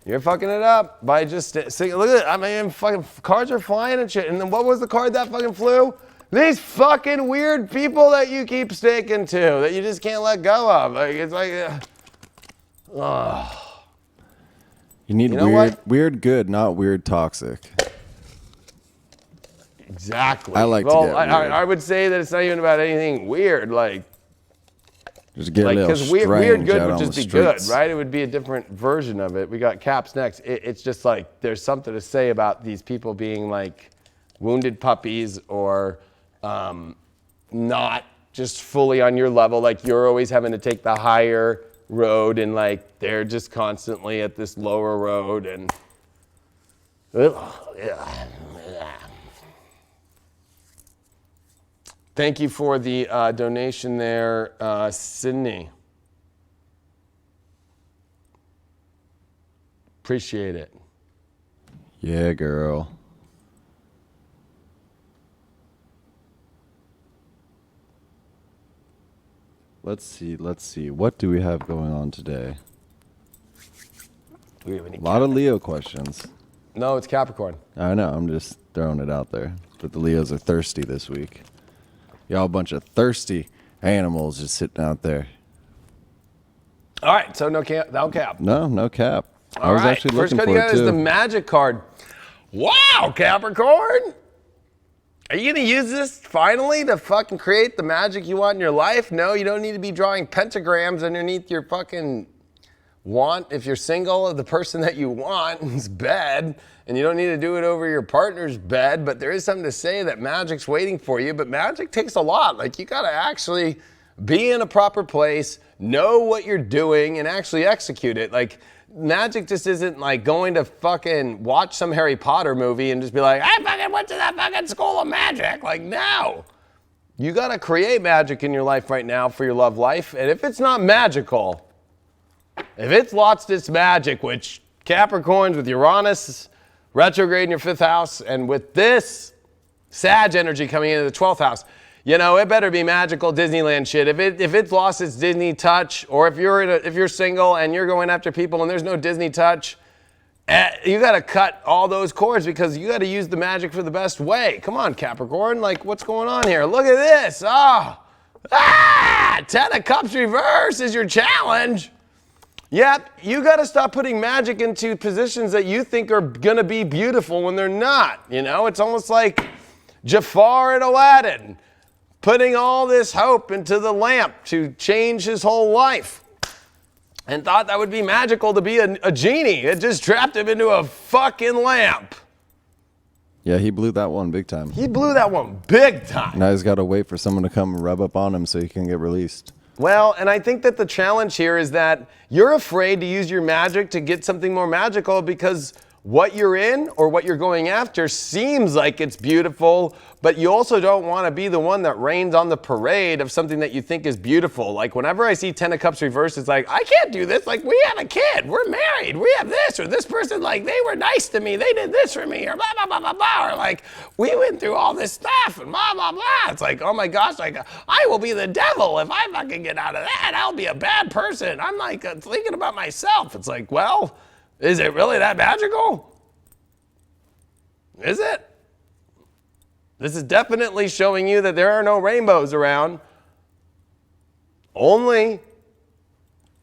You're fucking it up by just saying, look at it. I mean, fucking cards are flying and shit. And then what was the card that fucking flew? These fucking weird people that you keep sticking to, that you just can't let go of. Like, it's like,
You need weird good, not weird toxic.
Exactly.
I like to get weird.
I would say that it's not even about anything weird. Like,
just get a little strange
weird good
out
would
on
just
the
be good,
streets.
right? It would be a different version of it. We got Caps next. It's just like there's something to say about these people being like wounded puppies or not just fully on your level. Like you're always having to take the higher road and like they're just constantly at this lower road and Thank you for the donation there, Sydney. Appreciate it.
Yeah, girl. Let's see. What do we have going on today?
Do we have any
A lot of Leo questions.
No, it's Capricorn.
I know, I'm just throwing it out there. But the Leos are thirsty this week. Y'all a bunch of thirsty animals just sitting out there.
All right, so no cap.
No cap. I was actually
First
looking
card
for
you
it
got is the
too.
magic card. Wow, Capricorn. Are you going to use this finally to fucking create the magic you want in your life? No, you don't need to be drawing pentagrams underneath your fucking want. If you're single, the person that you want is bed, and you don't need to do it over your partner's bed, but there is something to say that magic's waiting for you, but magic takes a lot. Like, you got to actually be in a proper place, know what you're doing, and actually execute it. Like, magic just isn't like going to fucking watch some Harry Potter movie and just be like, I fucking went to that fucking school of magic. Like, no. You got to create magic in your life right now for your love life, and if it's not magical, if it's lost its magic, which Capricorns with Uranus retrograde in your 5th house, and with this Sag energy coming into the 12th house, you know, it better be magical Disneyland shit. If it's lost its Disney touch, or if you're single and you're going after people and there's no Disney touch, you got to cut all those cords because you got to use the magic for the best way. Come on, Capricorn. Like, what's going on here? Look at this. Ten of Cups reverse is your challenge. Yep, you got to stop putting magic into positions that you think are going to be beautiful when they're not. You know, it's almost like Jafar and Aladdin putting all this hope into the lamp to change his whole life and thought that would be magical to be a genie. It just trapped him into a fucking lamp.
Yeah, he blew that one big time.
He blew that one big time.
Now he's got to wait for someone to come rub up on him so he can get released.
Well, and I think that the challenge here is that you're afraid to use your magic to get something more magical because what you're in or what you're going after seems like it's beautiful, but you also don't want to be the one that rains on the parade of something that you think is beautiful. Like whenever I see 10 of Cups reversed, it's like, I can't do this. Like, we have a kid, we're married, we have this, or this person, like, they were nice to me, they did this for me, or blah, blah, blah, blah, blah, or like, we went through all this stuff, and blah, blah, blah. It's like, oh my gosh, like, I will be the devil if I fucking get out of that. I'll be a bad person. I'm like thinking about myself. It's like, well, is it really that magical? Is it? This is definitely showing you that there are no rainbows around. Only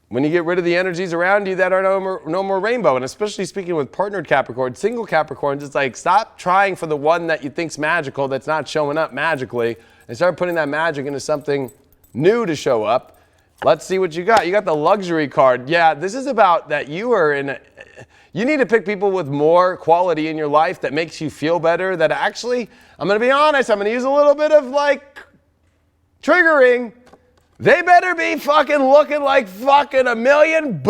when you get rid of the energies around you that are no more rainbow. And especially speaking with partnered Capricorns, single Capricorns, it's like stop trying for the one that you think's magical that's not showing up magically and start putting that magic into something new to show up. Let's see what you got. You got the luxury card. Yeah, this is about that you are in you need to pick people with more quality in your life that makes you feel better, that actually, I'm going to be honest, I'm going to use a little bit of like triggering, they better be fucking looking like fucking $1 million,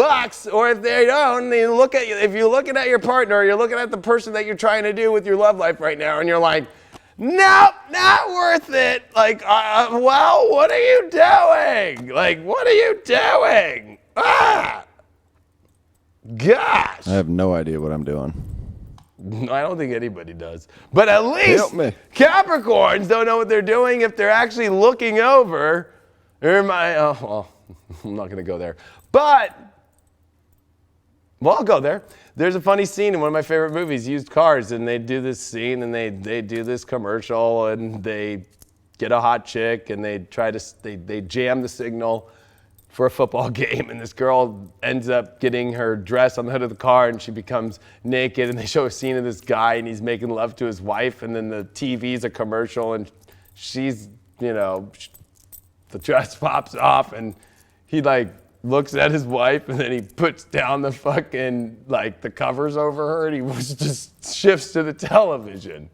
or if they don't, they look at you. If you're looking at your partner, or you're looking at the person that you're trying to do with your love life right now, and you're like, nope, not worth it. Like, well, what are you doing? Like, what are you doing? Ah, gosh.
I have no idea what I'm doing.
I don't think anybody does. But at least
Help me.
Capricorns don't know what they're doing if they're actually looking over. I'm not going to go there. But, well, I'll go there. There's a funny scene in one of my favorite movies, Used Cars, and they do this scene and they do this commercial and they get a hot chick and they jam the signal for a football game, and this girl ends up getting her dress on the hood of the car and she becomes naked, and they show a scene of this guy and he's making love to his wife, and then the TV's a commercial and she's, the dress pops off and he like looks at his wife and then he puts down the fucking the covers over her and he just shifts to the television.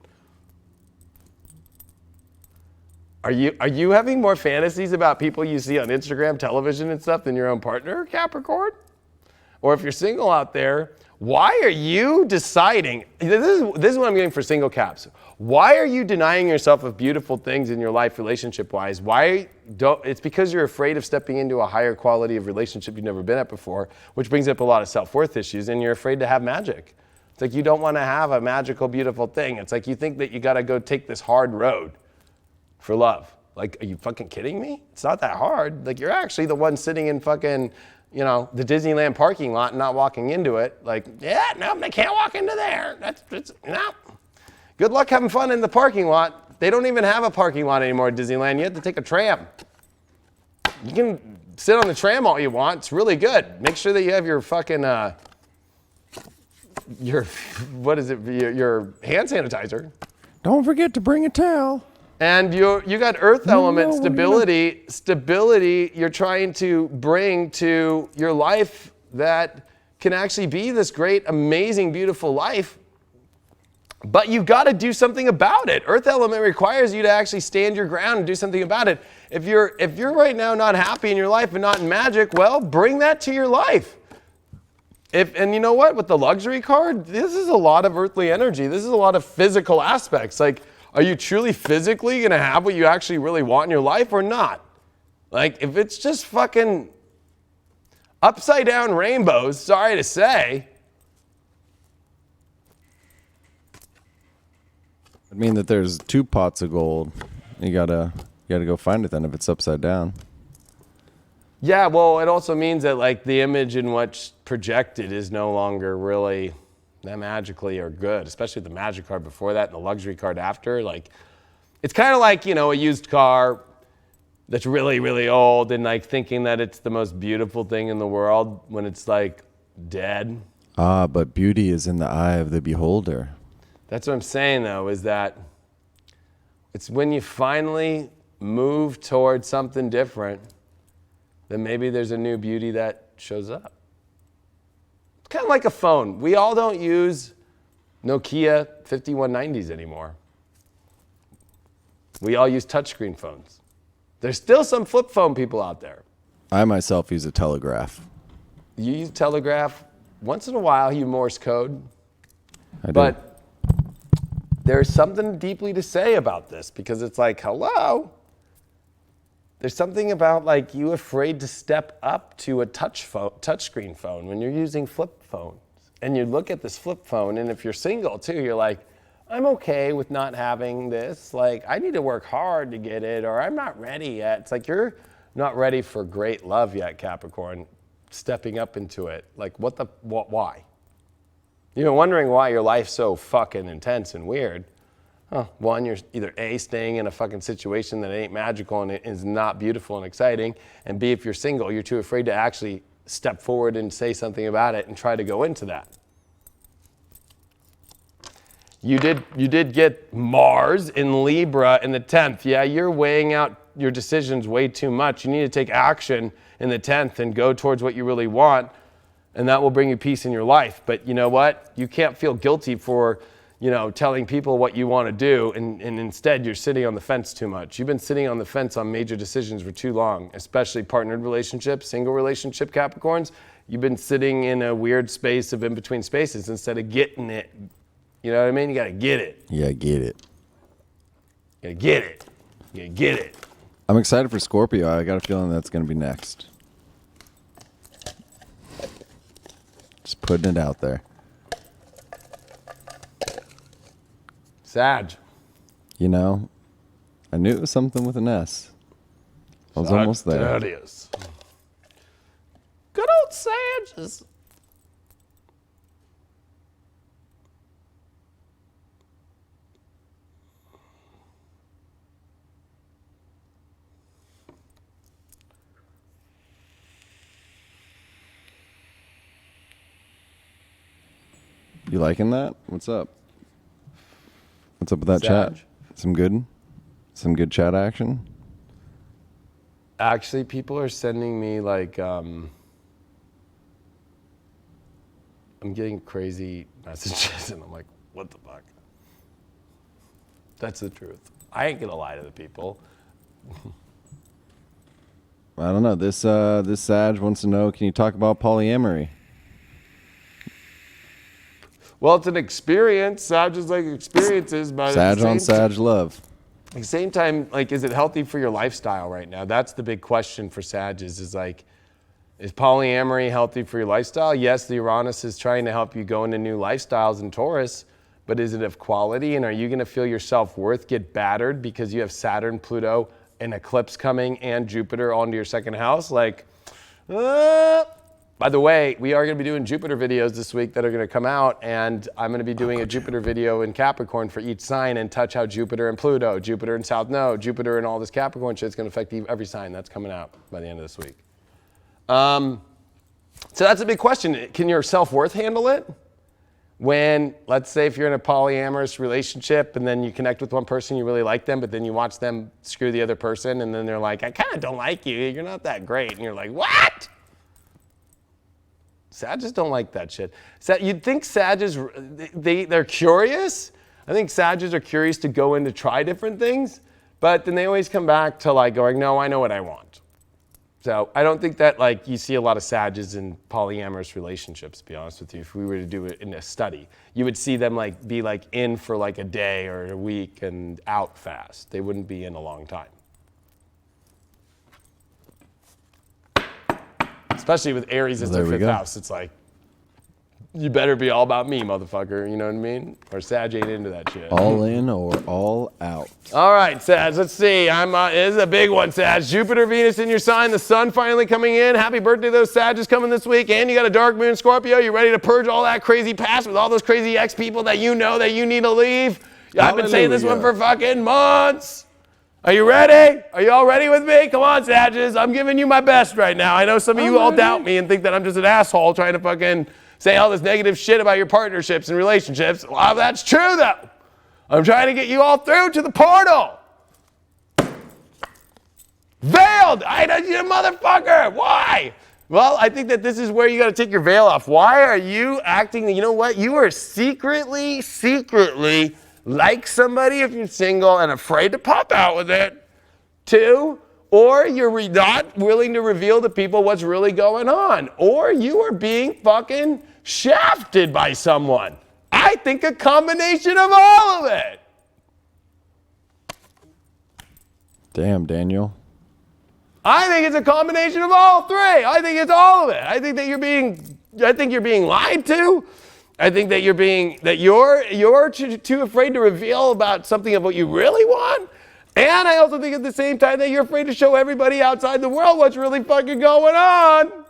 Are you having more fantasies about people you see on Instagram, television, and stuff than your own partner, Capricorn? Or if you're single out there, why are you deciding? This is what I'm getting for single Caps. Why are you denying yourself of beautiful things in your life, relationship-wise? It's because you're afraid of stepping into a higher quality of relationship you've never been at before, which brings up a lot of self-worth issues, and you're afraid to have magic. It's like you don't want to have a magical, beautiful thing. It's like you think that you got to go take this hard road for love. Like, are you fucking kidding me? It's not that hard. Like, you're actually the one sitting in fucking, the Disneyland parking lot and not walking into it. Like, yeah, no, they can't walk into there. No. Good luck having fun in the parking lot. They don't even have a parking lot anymore at Disneyland. You have to take a tram. You can sit on the tram all you want. It's really good. Make sure that you have your fucking, your hand sanitizer.
Don't forget to bring a towel.
And you got earth element stability you're trying to bring to your life that can actually be this great, amazing, beautiful life. But you've got to do something about it. Earth element requires you to actually stand your ground and do something about it. If you're right now not happy in your life and not in magic, well, bring that to your life. And you know what? With the luxury card, this is a lot of earthly energy. This is a lot of physical aspects. Like, are you truly physically going to have what you actually really want in your life or not? Like, if it's just fucking upside down rainbows, sorry to say.
I mean that there's 2 pots of gold. You gotta go find it then if it's upside down.
Yeah, well, it also means that the image in what's projected is no longer really that magically or good, especially the magic card before that and the luxury card after. It's kind of like, a used car that's really, really old and thinking that it's the most beautiful thing in the world when it's dead.
Ah, but beauty is in the eye of the beholder.
That's what I'm saying though, is that it's when you finally move towards something different, then maybe there's a new beauty that shows up. Kind of like a phone. We all don't use Nokia 5190s anymore. We all use touchscreen phones. There's still some flip phone people out there.
I myself use a telegraph.
You use telegraph. Once in a while, you Morse code.
I do.
But there's something deeply to say about this because it's hello? There's something about you afraid to step up to a touchscreen phone when you're using flip phones. And you look at this flip phone, and if you're single too, you're like, I'm okay with not having this. I need to work hard to get it, or I'm not ready yet. It's you're not ready for great love yet, Capricorn, stepping up into it. Why? You've been wondering why your life's so fucking intense and weird. One, you're either A, staying in a fucking situation that ain't magical and is not beautiful and exciting, and B, if you're single, you're too afraid to actually step forward and say something about it and try to go into that. You did get Mars in Libra in the 10th. Yeah, you're weighing out your decisions way too much. You need to take action in the 10th and go towards what you really want, and that will bring you peace in your life. But you know what? You can't feel guilty for you know, telling people what you want to do, and instead you're sitting on the fence too much. You've been sitting on the fence on major decisions for too long, especially partnered relationships, single relationship Capricorns. You've been sitting in a weird space of in-between spaces instead of getting it. You know what I mean? You got to get it.
Yeah, get it.
You got to get it. You got to get it.
I'm excited for Scorpio. I got a feeling that's going to be next. Just putting it out there.
Sag.
You know, I knew it was something with an S. I was almost there.
Sagittarius. Good old Sagittarius.
You liking that? What's up? What's up with that
Sag.
chat? Some good chat action?
Actually, people are sending me like, I'm getting crazy messages and I'm like, what the fuck? That's the truth. I ain't gonna lie to the people.
I don't know. This Sag wants to know, can you talk about polyamory?
Well, it's an experience. Sag is like experiences, but
Sag on Sag love.
At the same time, like, is it healthy for your lifestyle right now? That's the big question for Sag is like, is polyamory healthy for your lifestyle? Yes, the Uranus is trying to help you go into new lifestyles in Taurus, but is it of quality? And are you going to feel your self-worth get battered because you have Saturn, Pluto, an eclipse coming, and Jupiter onto your second house? Like, by the way, we are going to be doing Jupiter videos this week that are going to come out, and I'm going to be doing a Jupiter video in Capricorn for each sign and touch how Jupiter and Pluto, Jupiter and South Node, Jupiter and all this Capricorn shit is going to affect every sign. That's coming out by the end of this week. So that's a big question. Can your self-worth handle it? When, let's say if you're in a polyamorous relationship and then you connect with one person, you really like them, but then you watch them screw the other person, and then they're like, I kind of don't like you. You're not that great. And you're like, what? Sagittarius don't like that shit. You'd think Sagittarius, they're curious. I think Sagittarius are curious to go in to try different things, but then they always come back to like going, no, I know what I want. So I don't think that like you see a lot of Sagittarius in polyamorous relationships, to be honest with you. If we were to do it in a study, you would see them like be like in for like a day or a week and out fast. They wouldn't be in a long time. Especially with Aries as their fifth house. It's like, you better be all about me, motherfucker. You know what I mean? Or Sag ain't into that shit.
All in or all out?
All right, Sag, let's see. This is a big one, Sag. Jupiter, Venus in your sign, the sun finally coming in. Happy birthday to those Sagittarius coming this week. And you got a dark moon, Scorpio. You ready to purge all that crazy past with all those crazy ex-people that you know that you need to leave? I've been saying this one for fucking months. Are you ready? Are you all ready with me? Come on, Sagittarius. I'm giving you my best right now. I know some of you all doubt me and think that I'm just an asshole trying to fucking say all this negative shit about your partnerships and relationships. A lot of that's true, though. I'm trying to get you all through to the portal. Veiled. You motherfucker. Why? Well, I think that this is where you got to take your veil off. Why are you acting? You know what? You are secretly like somebody if you're single and afraid to pop out with it. 2, or you're not willing to reveal to people what's really going on. Or you are being fucking shafted by someone. I think a combination of all of it.
Damn, Daniel.
I think it's a combination of all 3. I think it's all of it. I think you're being lied to. I think that you're too afraid to reveal about something of what you really want. And I also think at the same time that you're afraid to show everybody outside the world what's really fucking going on.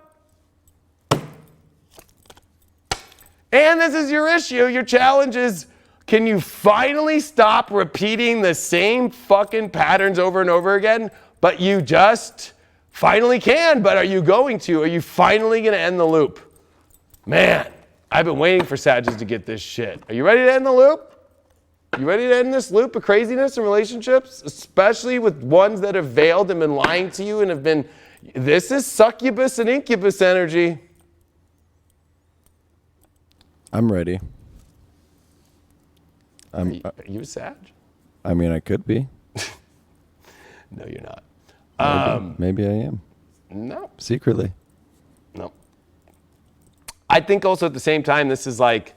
And this is your issue. Your challenge is, can you finally stop repeating the same fucking patterns over and over again? But you just finally can. But are you going to? Are you finally going to end the loop? Man. I've been waiting for Sagittarius to get this shit. Are you ready to end the loop? You ready to end this loop of craziness in relationships? Especially with ones that have veiled and been lying to you and have been, this is succubus and incubus energy.
I'm ready.
Are you a Sag?
I mean, I could be.
No, you're not.
Maybe I am.
No.
Secretly.
No. I think also at the same time, this is like,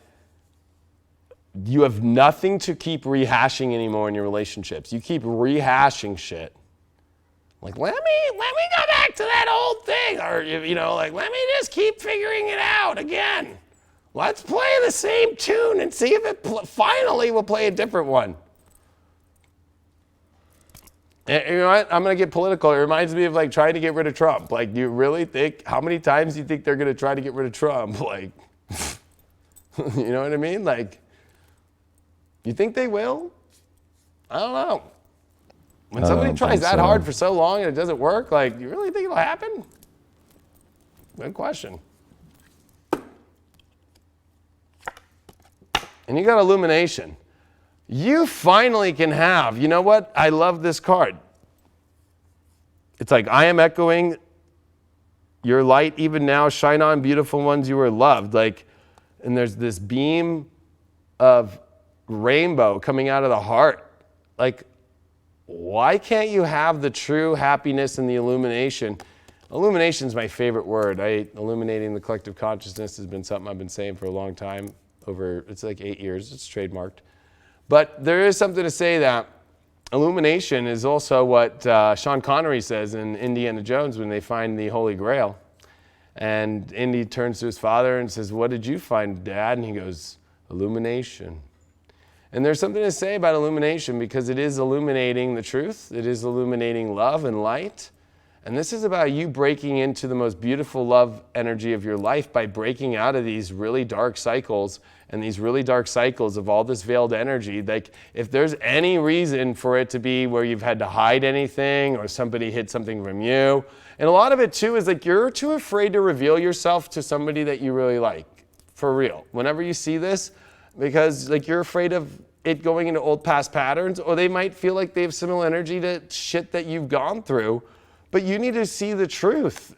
you have nothing to keep rehashing anymore in your relationships. You keep rehashing shit. Like, let me go back to that old thing. Or, you know, like, let me just keep figuring it out again. Let's play the same tune and see if it finally will play a different one. And you know what? I'm going to get political. It reminds me of like trying to get rid of Trump. Like, do you really think, how many times do you think they're going to try to get rid of Trump? Like, you know what I mean? Like, you think they will? I don't know. When somebody tries that hard for so long and it doesn't work, like, you really think it'll happen? Good question. And you got illumination. You finally can have, you know what? I love this card. It's like, I am echoing your light even now. Shine on, beautiful ones, you are loved. Like, and there's this beam of rainbow coming out of the heart. Like, why can't you have the true happiness and the illumination? Illumination is my favorite word. Illuminating the collective consciousness has been something I've been saying for a long time. It's like 8 years. It's trademarked. But there is something to say that illumination is also what Sean Connery says in Indiana Jones when they find the Holy Grail. And Indy turns to his father and says, "What did you find, Dad?" And he goes, "Illumination." And there's something to say about illumination because it is illuminating the truth. It is illuminating love and light. And this is about you breaking into the most beautiful love energy of your life by breaking out of these really dark cycles and these really dark cycles of all this veiled energy. Like, if there's any reason for it to be where you've had to hide anything or somebody hid something from you, and a lot of it too is like you're too afraid to reveal yourself to somebody that you really like, for real. Whenever you see this, because like you're afraid of it going into old past patterns, or they might feel like they have similar energy to shit that you've gone through. But you need to see the truth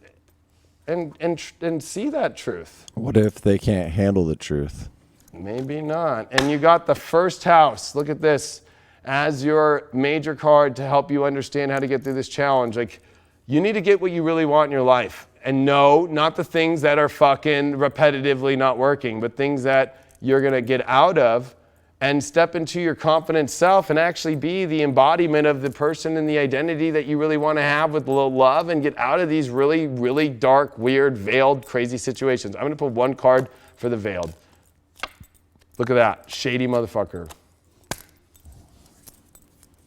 and see that truth.
What if they can't handle the truth?
Maybe not. And you got the first house. Look at this as your major card to help you understand how to get through this challenge. Like, you need to get what you really want in your life. And no, not the things that are fucking repetitively not working, but things that you're going to get out of and step into your confident self and actually be the embodiment of the person and the identity that you really want to have with a little love and get out of these really, really dark, weird, veiled, crazy situations. I'm going to put one card for the veiled. Look at that. Shady motherfucker.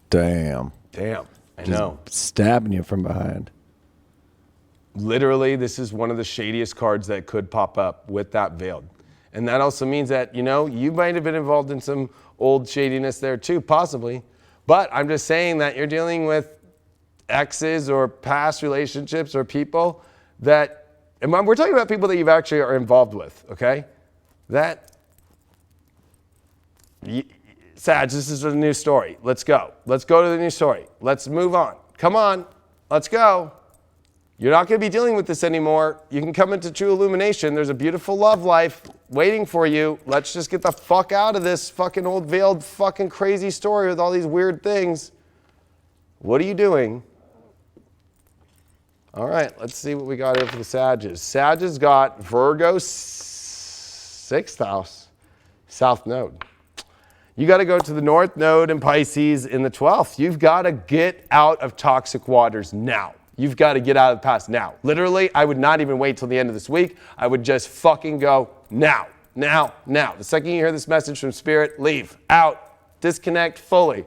Damn.
I know.
Stabbing you from behind.
Literally, this is one of the shadiest cards that could pop up with that veiled. And that also means that, you know, you might have been involved in some old shadiness there too, possibly. But I'm just saying that you're dealing with exes or past relationships or people that, and we're talking about people that you've actually are involved with, okay? Sag, this is a new story. Let's go. Let's go to the new story. Let's move on. Come on. Let's go. You're not going to be dealing with this anymore. You can come into true illumination. There's a beautiful love life waiting for you. Let's just get the fuck out of this fucking old veiled fucking crazy story with all these weird things. What are you doing? All right, let's see what we got here for the Sages. Sages got Virgo 6th house, South Node. You got to go to the North Node and Pisces in the 12th. You've got to get out of toxic waters now. You've got to get out of the past now. Literally, I would not even wait till the end of this week. I would just fucking go now. The second you hear this message from Spirit, leave, out, disconnect fully.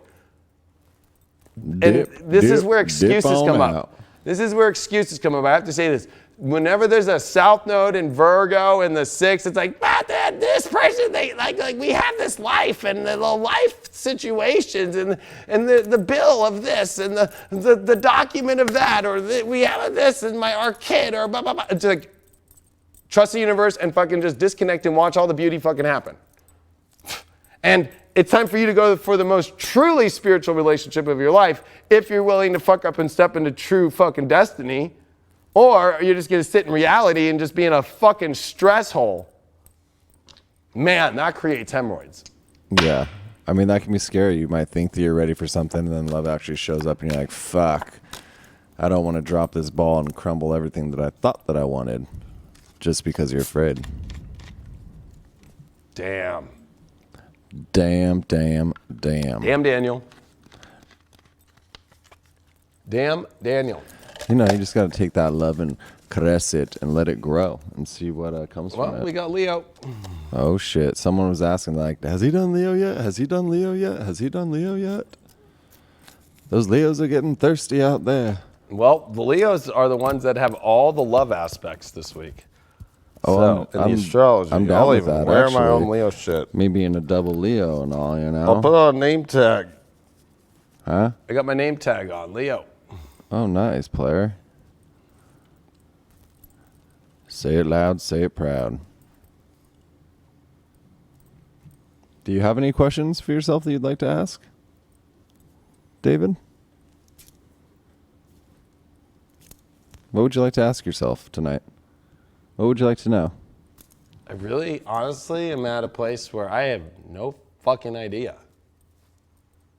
This is where excuses come up. This is where excuses come up. I have to say this. Whenever there's a South Node in Virgo and the 6th, it's like, but this person, they like we have this life and the life situations and the bill of this and the document of that, or we have this and our kid, or blah, blah, blah. It's like, trust the universe and fucking just disconnect and watch all the beauty fucking happen. And it's time for you to go for the most truly spiritual relationship of your life if you're willing to fuck up and step into true fucking destiny. Or you're just going to sit in reality and just be in a fucking stress hole. Man, that creates hemorrhoids.
Yeah. I mean, that can be scary. You might think that you're ready for something, and then love actually shows up, and you're like, fuck, I don't want to drop this ball and crumble everything that I thought that I wanted just because you're afraid.
Damn.
Damn.
Damn, Daniel. Damn, Daniel.
You know, you just got to take that love and caress it and let it grow and see what comes from it.
Well, we got Leo.
Oh, shit. Someone was asking, like, has he done Leo yet? Has he done Leo yet? Has he done Leo yet? Those Leos are getting thirsty out there.
Well, the Leos are the ones that have all the love aspects this week.
Oh,
So,
I'm
the astrology.
I'm down
I'll
with
even
that,
wear
actually.
my own Leo shit.
Me being a double Leo and all, you know?
I'll put on a name tag.
Huh?
I got my name tag on, Leo.
Oh, nice, player. Say it loud, say it proud. Do you have any questions for yourself that you'd like to ask, David? What would you like to ask yourself tonight? What would you like to know?
I really, honestly, am at a place where I have no fucking idea.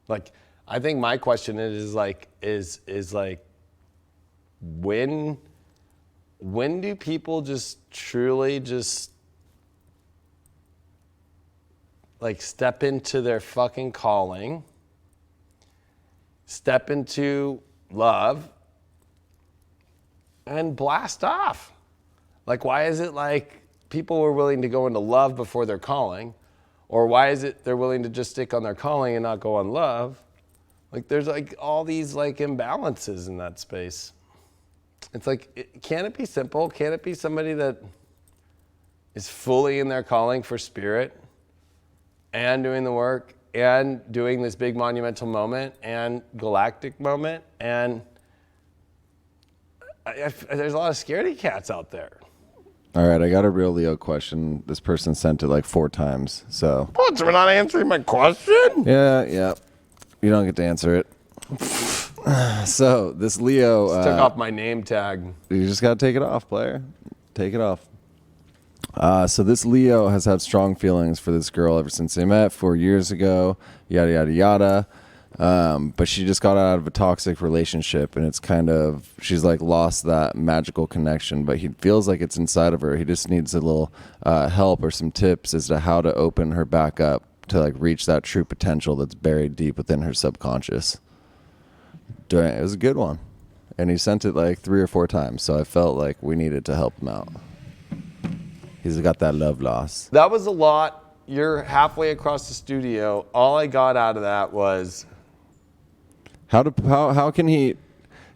Like, I think my question is like, when do people just truly just like step into their fucking calling, step into love, and blast off? Like, why is it like people were willing to go into love before their calling? Or why is it they're willing to just stick on their calling and not go on love? Like, there's like all these like imbalances in that space. It's like, can it be simple? Can it be somebody that is fully in their calling for spirit and doing the work and doing this big monumental moment and galactic moment? And there's a lot of scaredy cats out there.
All right, I got a real Leo question. This person sent it like 4 times, so.
What? So we're not answering my question?
Yeah. You don't get to answer it. So, this Leo.
Just took off my name tag.
You just got to take it off, player. Take it off. So, this Leo has had strong feelings for this girl ever since they met 4 years ago, yada, yada, yada. But she just got out of a toxic relationship, and it's kind of, she's like lost that magical connection, but he feels like it's inside of her. He just needs a little help or some tips as to how to open her back up to like reach that true potential that's buried deep within her subconscious. It was a good one. And he sent it like 3 or 4 times, so I felt like we needed to help him out. He's got that love loss.
That was a lot. You're halfway across the studio. All I got out of that was,
how can he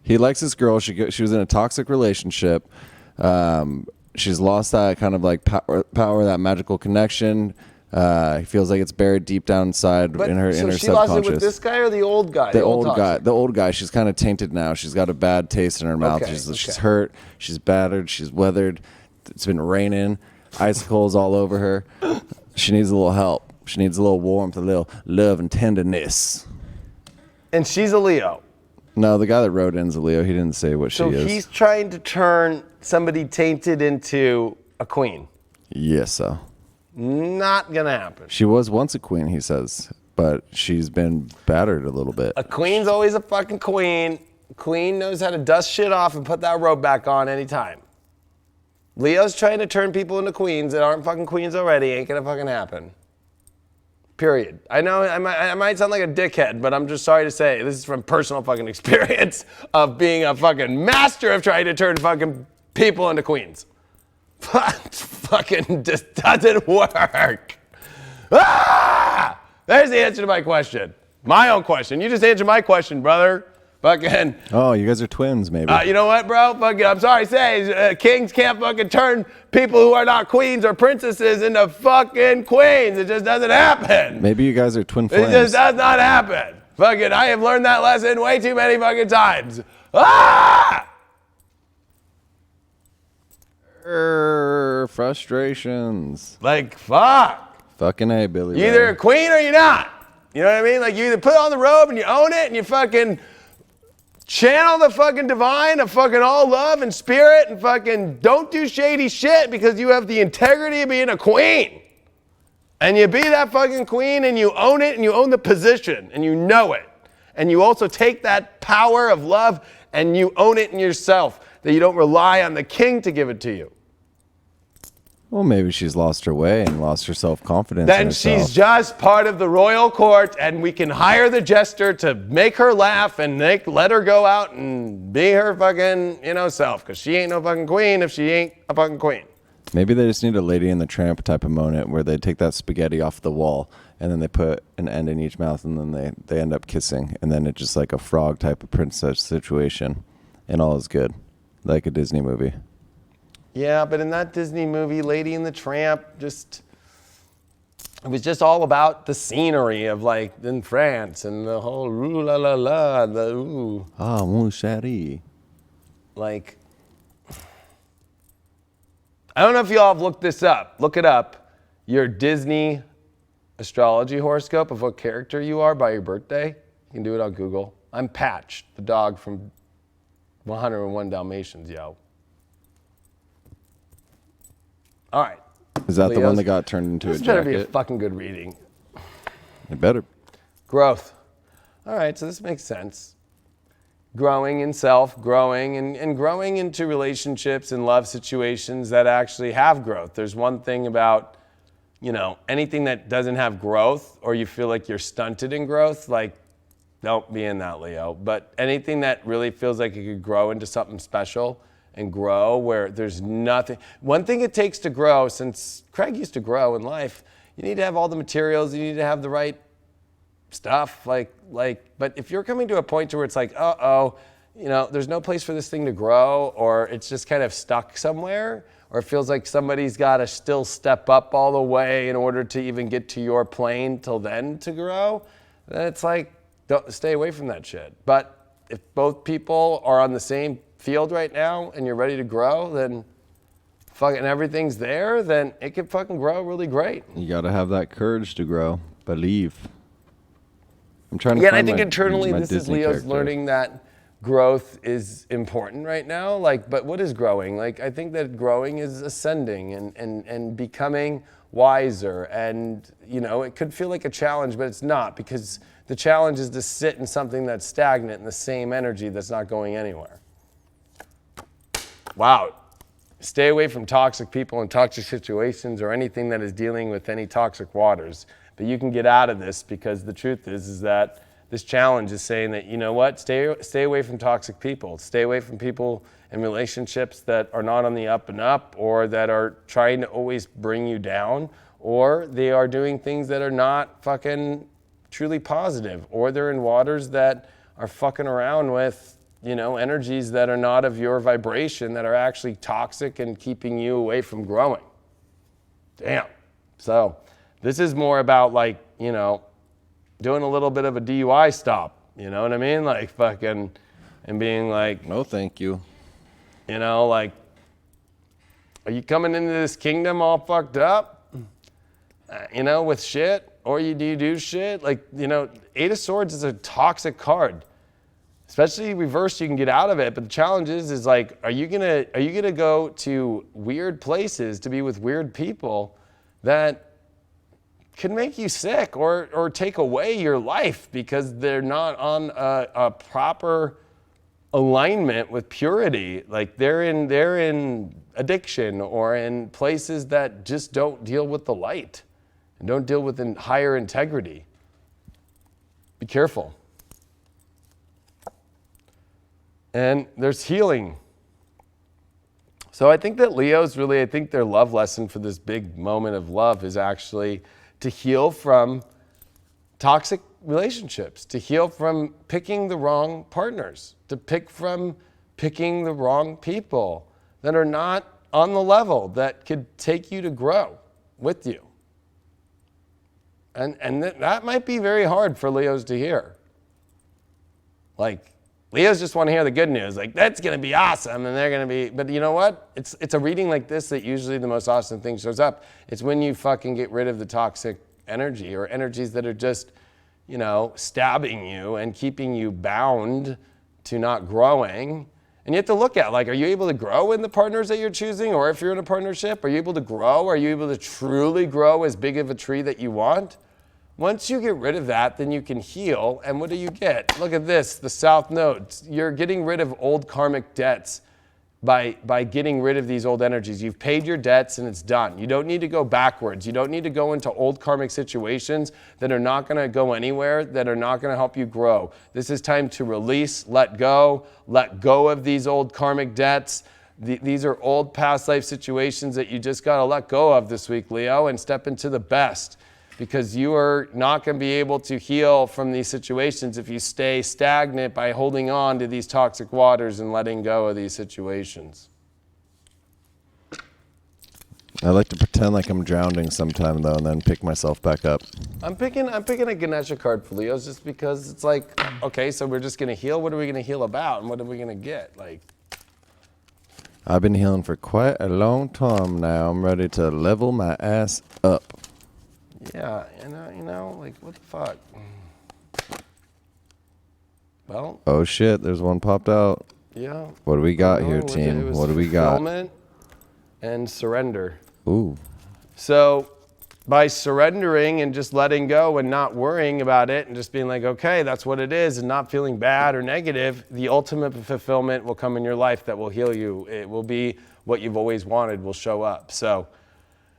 likes this girl. She was in a toxic relationship. She's lost that kind of like power, that magical connection. He feels like it's buried deep down inside in her
so
inner
she
subconscious.
lost it with this guy or the old guy?
The old guy. She's kind of tainted now. She's got a bad taste in her mouth.
Okay,
She's hurt. She's battered. She's weathered. It's been raining. Icicles all over her. She needs a little help. She needs a little warmth, a little love and tenderness.
And she's a Leo.
No, the guy that wrote in's a Leo. He didn't say what
So
she is.
he's trying to turn somebody tainted into a queen.
Yes, so.
Not gonna happen.
She was once a queen, he says, but she's been battered a little bit.
A queen's always a fucking queen. Queen knows how to dust shit off and put that robe back on anytime. Leo's trying to turn people into queens that aren't fucking queens already. Ain't gonna fucking happen. Period. I know I might sound like a dickhead, but I'm just sorry to say, this is from personal fucking experience of being a fucking master of trying to turn fucking people into queens. Fucking just doesn't work. Ah! There's the answer to my question. My own question. You just answered my question, brother. Fucking.
Oh, you guys are twins, maybe.
You know what, bro? Fucking, I'm sorry to say, kings can't fucking turn people who are not queens or princesses into fucking queens. It just doesn't happen.
Maybe you guys are twin flames.
It just does not happen. Fucking, I have learned that lesson way too many fucking times. Ah!
Frustrations.
Like, fuck.
Fucking A, Billy.
You're either
Ray.
a queen or you're not. You know what I mean? Like, you either put on the robe and you own it and you fucking channel the fucking divine of fucking all love and spirit and fucking don't do shady shit because you have the integrity of being a queen. And you be that fucking queen and you own it and you own the position and you know it. And you also take that power of love and you own it in yourself, that you don't rely on the king to give it to you.
Well, maybe she's lost her way and lost her self-confidence.
Then she's just part of the royal court and we can hire the jester to make her laugh and let her go out and be her fucking, self. Because she ain't no fucking queen if she ain't a fucking queen.
Maybe they just need a Lady and the Tramp type of moment where they take that spaghetti off the wall and then they put an end in each mouth and then they end up kissing. And then it's just like a frog type of princess situation. And all is good. Like a Disney movie.
Yeah, but in that Disney movie, Lady and the Tramp, it was just all about the scenery of like in France and the whole ooh la la la, the ooh.
Ah, mon chéri.
Like, I don't know if y'all have looked this up. Look it up. Your Disney astrology horoscope of what character you are by your birthday. You can do it on Google. I'm Patch, the dog from 101 Dalmatians, yo. All right.
Is that
Leos,
the one that got turned into a
this better
jacket?
be a fucking good reading.
It better.
Growth. All right, so this makes sense. Growing in self, growing and growing into relationships and love situations that actually have growth. There's one thing about, anything that doesn't have growth or you feel like you're stunted in growth, like don't be in that, Leo. But anything that really feels like it could grow into something special and grow where there's nothing. One thing it takes to grow, since Craig used to grow in life, you need to have all the materials, you need to have the right stuff, but if you're coming to a point to where it's like, there's no place for this thing to grow, or it's just kind of stuck somewhere, or it feels like somebody's got to still step up all the way in order to even get to your plane till then to grow, then it's like, don't stay away from that shit. But if both people are on the same field right now and you're ready to grow, then fucking everything's there, then it can fucking grow really great.
You got to have that courage to grow. Believe. I'm trying to
Yeah,
find
and I think
my
internally this is
Disney
Leo's
character.
learning that growth is important right now. But what is growing? I think that growing is ascending and becoming wiser. And, it could feel like a challenge, but it's not, because the challenge is to sit in something that's stagnant in the same energy that's not going anywhere. Wow. Stay away from toxic people and toxic situations or anything that is dealing with any toxic waters. But you can get out of this, because the truth is that this challenge is saying that, stay away from toxic people. Stay away from people in relationships that are not on the up and up, or that are trying to always bring you down, or they are doing things that are not fucking truly positive, or they're in waters that are fucking around with energies that are not of your vibration, that are actually toxic and keeping you away from growing. Damn. So this is more about doing a little bit of a DUI stop. You know what I mean? And being like,
No, thank you.
are you coming into this kingdom all fucked up? With shit? Or do you do shit? Eight of Swords is a toxic card. Especially reversed, you can get out of it. But the challenge is are you gonna go to weird places to be with weird people that could make you sick or take away your life because they're not on a proper alignment with purity? They're in addiction or in places that just don't deal with the light and don't deal with higher integrity. Be careful. And there's healing. So I think that Leo's really, their love lesson for this big moment of love is actually to heal from toxic relationships, to heal from picking the wrong partners, to from picking the wrong people that are not on the level that could take you to grow with you. And that might be very hard for Leos to hear. Leos just want to hear the good news. That's going to be awesome, and they're going to be... But you know what? It's a reading like this that usually the most awesome thing shows up. It's when you fucking get rid of the toxic energy or energies that are just, stabbing you and keeping you bound to not growing. And you have to look at, like, are you able to grow in the partners that you're choosing? Or if you're in a partnership, are you able to grow? Are you able to truly grow as big of a tree that you want? Once you get rid of that, then you can heal. And what do you get? Look at this, the South Node. You're getting rid of old karmic debts by getting rid of these old energies. You've paid your debts and it's done. You don't need to go backwards. You don't need to go into old karmic situations that are not going to go anywhere, that are not going to help you grow. This is time to release, let go of these old karmic debts. These are old past life situations that you just got to let go of this week, Leo, and step into the best. Because you are not going to be able to heal from these situations if you stay stagnant by holding on to these toxic waters and letting go of these situations.
I like to pretend like I'm drowning sometime though, and then pick myself back up.
I'm picking a Ganesha card for Leos just because it's like, okay, so we're just going to heal. What are we going to heal about, and what are we going to get? Like,
I've been healing for quite a long time now. I'm ready to level my ass up.
yeah, you know, like, what the fuck? Well,
Oh shit, there's one popped out.
yeah.
What do we got
No,
here,
it was-
team?
it was
What do we got?
fulfillment and surrender.
Ooh.
So by surrendering and just letting go and not worrying about it and just being like, okay, that's what it is, and not feeling bad or negative, the ultimate fulfillment will come in your life that will heal you. It will be what you've always wanted will show up. So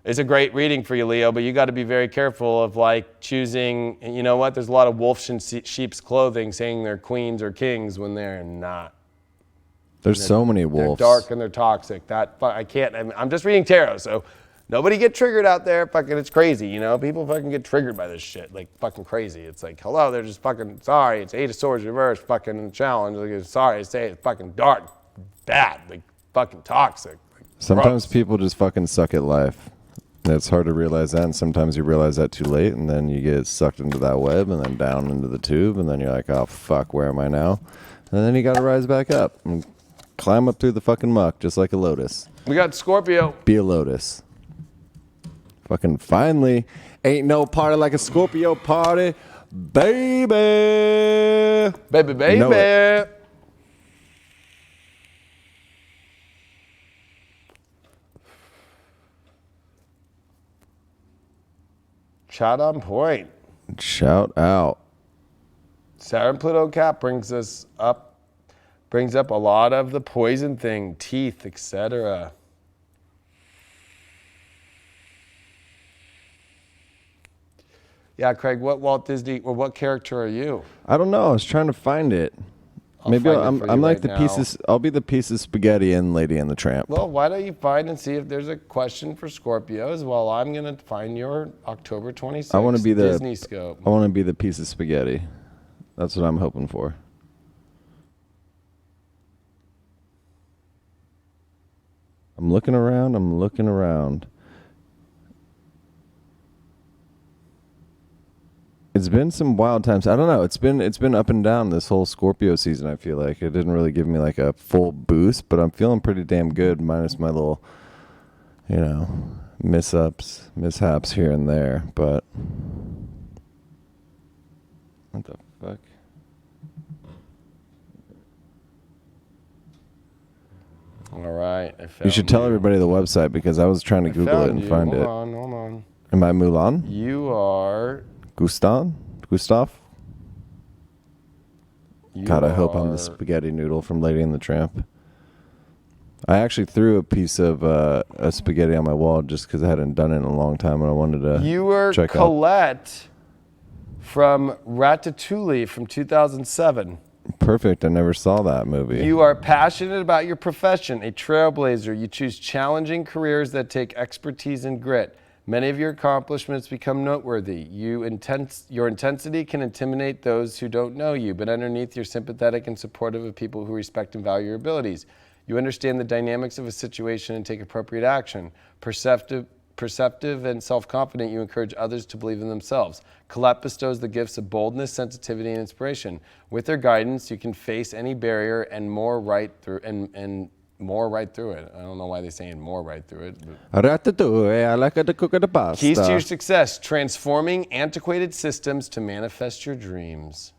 it's a great reading for you, Leo, but you got to be very careful of like choosing, you know what, there's a lot of wolves in sheep's clothing saying they're queens or kings when they're not.
There's so many wolves.
They're dark and they're toxic. I can't, I'm just reading tarot, so nobody get triggered out there. Fucking, it's crazy, you know? People fucking get triggered by this shit, like fucking crazy. It's like, hello, they're just fucking, sorry, it's 8 of Swords reversed, fucking challenge. Like, sorry, I say it's fucking dark, bad, like fucking toxic. Like,
Sometimes
gross.
people just fucking suck at life. And it's hard to realize that, and sometimes you realize that too late, and then you get sucked into that web and then down into the tube, and then you're like, oh, fuck, where am I now? And then you got to rise back up and climb up through the fucking muck just like a lotus.
We got Scorpio.
Be a lotus. Fucking finally, ain't no party like a Scorpio party, baby.
Baby, baby.
You know it.
Chat on point.
Shout out.
Saturn Pluto Cap brings up a lot of the poison thing, teeth, etc. Yeah, Craig, what Walt Disney or what character are you?
I don't know. I was trying to find it. Maybe
find it
I'm
for
I'm
you
like
right
the
now.
pieces. I'll be the piece of spaghetti in Lady and the Tramp.
Well, why don't you find and see if there's a question for Scorpios while I'm going to find your October 26th
I want to be the
Disney scope.
I want to be the piece of spaghetti. That's what I'm hoping for. I'm looking around. I'm looking around. It's been some wild times. I don't know. It's been up and down this whole Scorpio season. I feel like it didn't really give me like a full boost, but I'm feeling pretty damn good, minus my little, you know, mishaps here and there. But what the fuck?
All right.
You should tell everybody the website because I was trying to Google it and find it.
Hold on.
Am I Mulan?
You are.
Gustav?
You
God, I hope I'm
are-
the spaghetti noodle from Lady and the Tramp. I actually threw a piece of a spaghetti on my wall just because I hadn't done it in a long time and I wanted to
You were
check out.
Colette from Ratatouille from 2007.
Perfect. I never saw that movie.
You are passionate about your profession, a trailblazer. You choose challenging careers that take expertise and grit. Many of your accomplishments become noteworthy. Your intensity can intimidate those who don't know you, but underneath you're sympathetic and supportive of people who respect and value your abilities. You understand the dynamics of a situation and take appropriate action. Perceptive and self-confident, you encourage others to believe in themselves. Colette bestows the gifts of boldness, sensitivity, and inspiration. With her guidance, you can face any barrier and more right through it. I don't know why they're saying more right through it. But.
Ratatouille, I like to cook the pasta.
Keys to your success: transforming antiquated systems to manifest your dreams.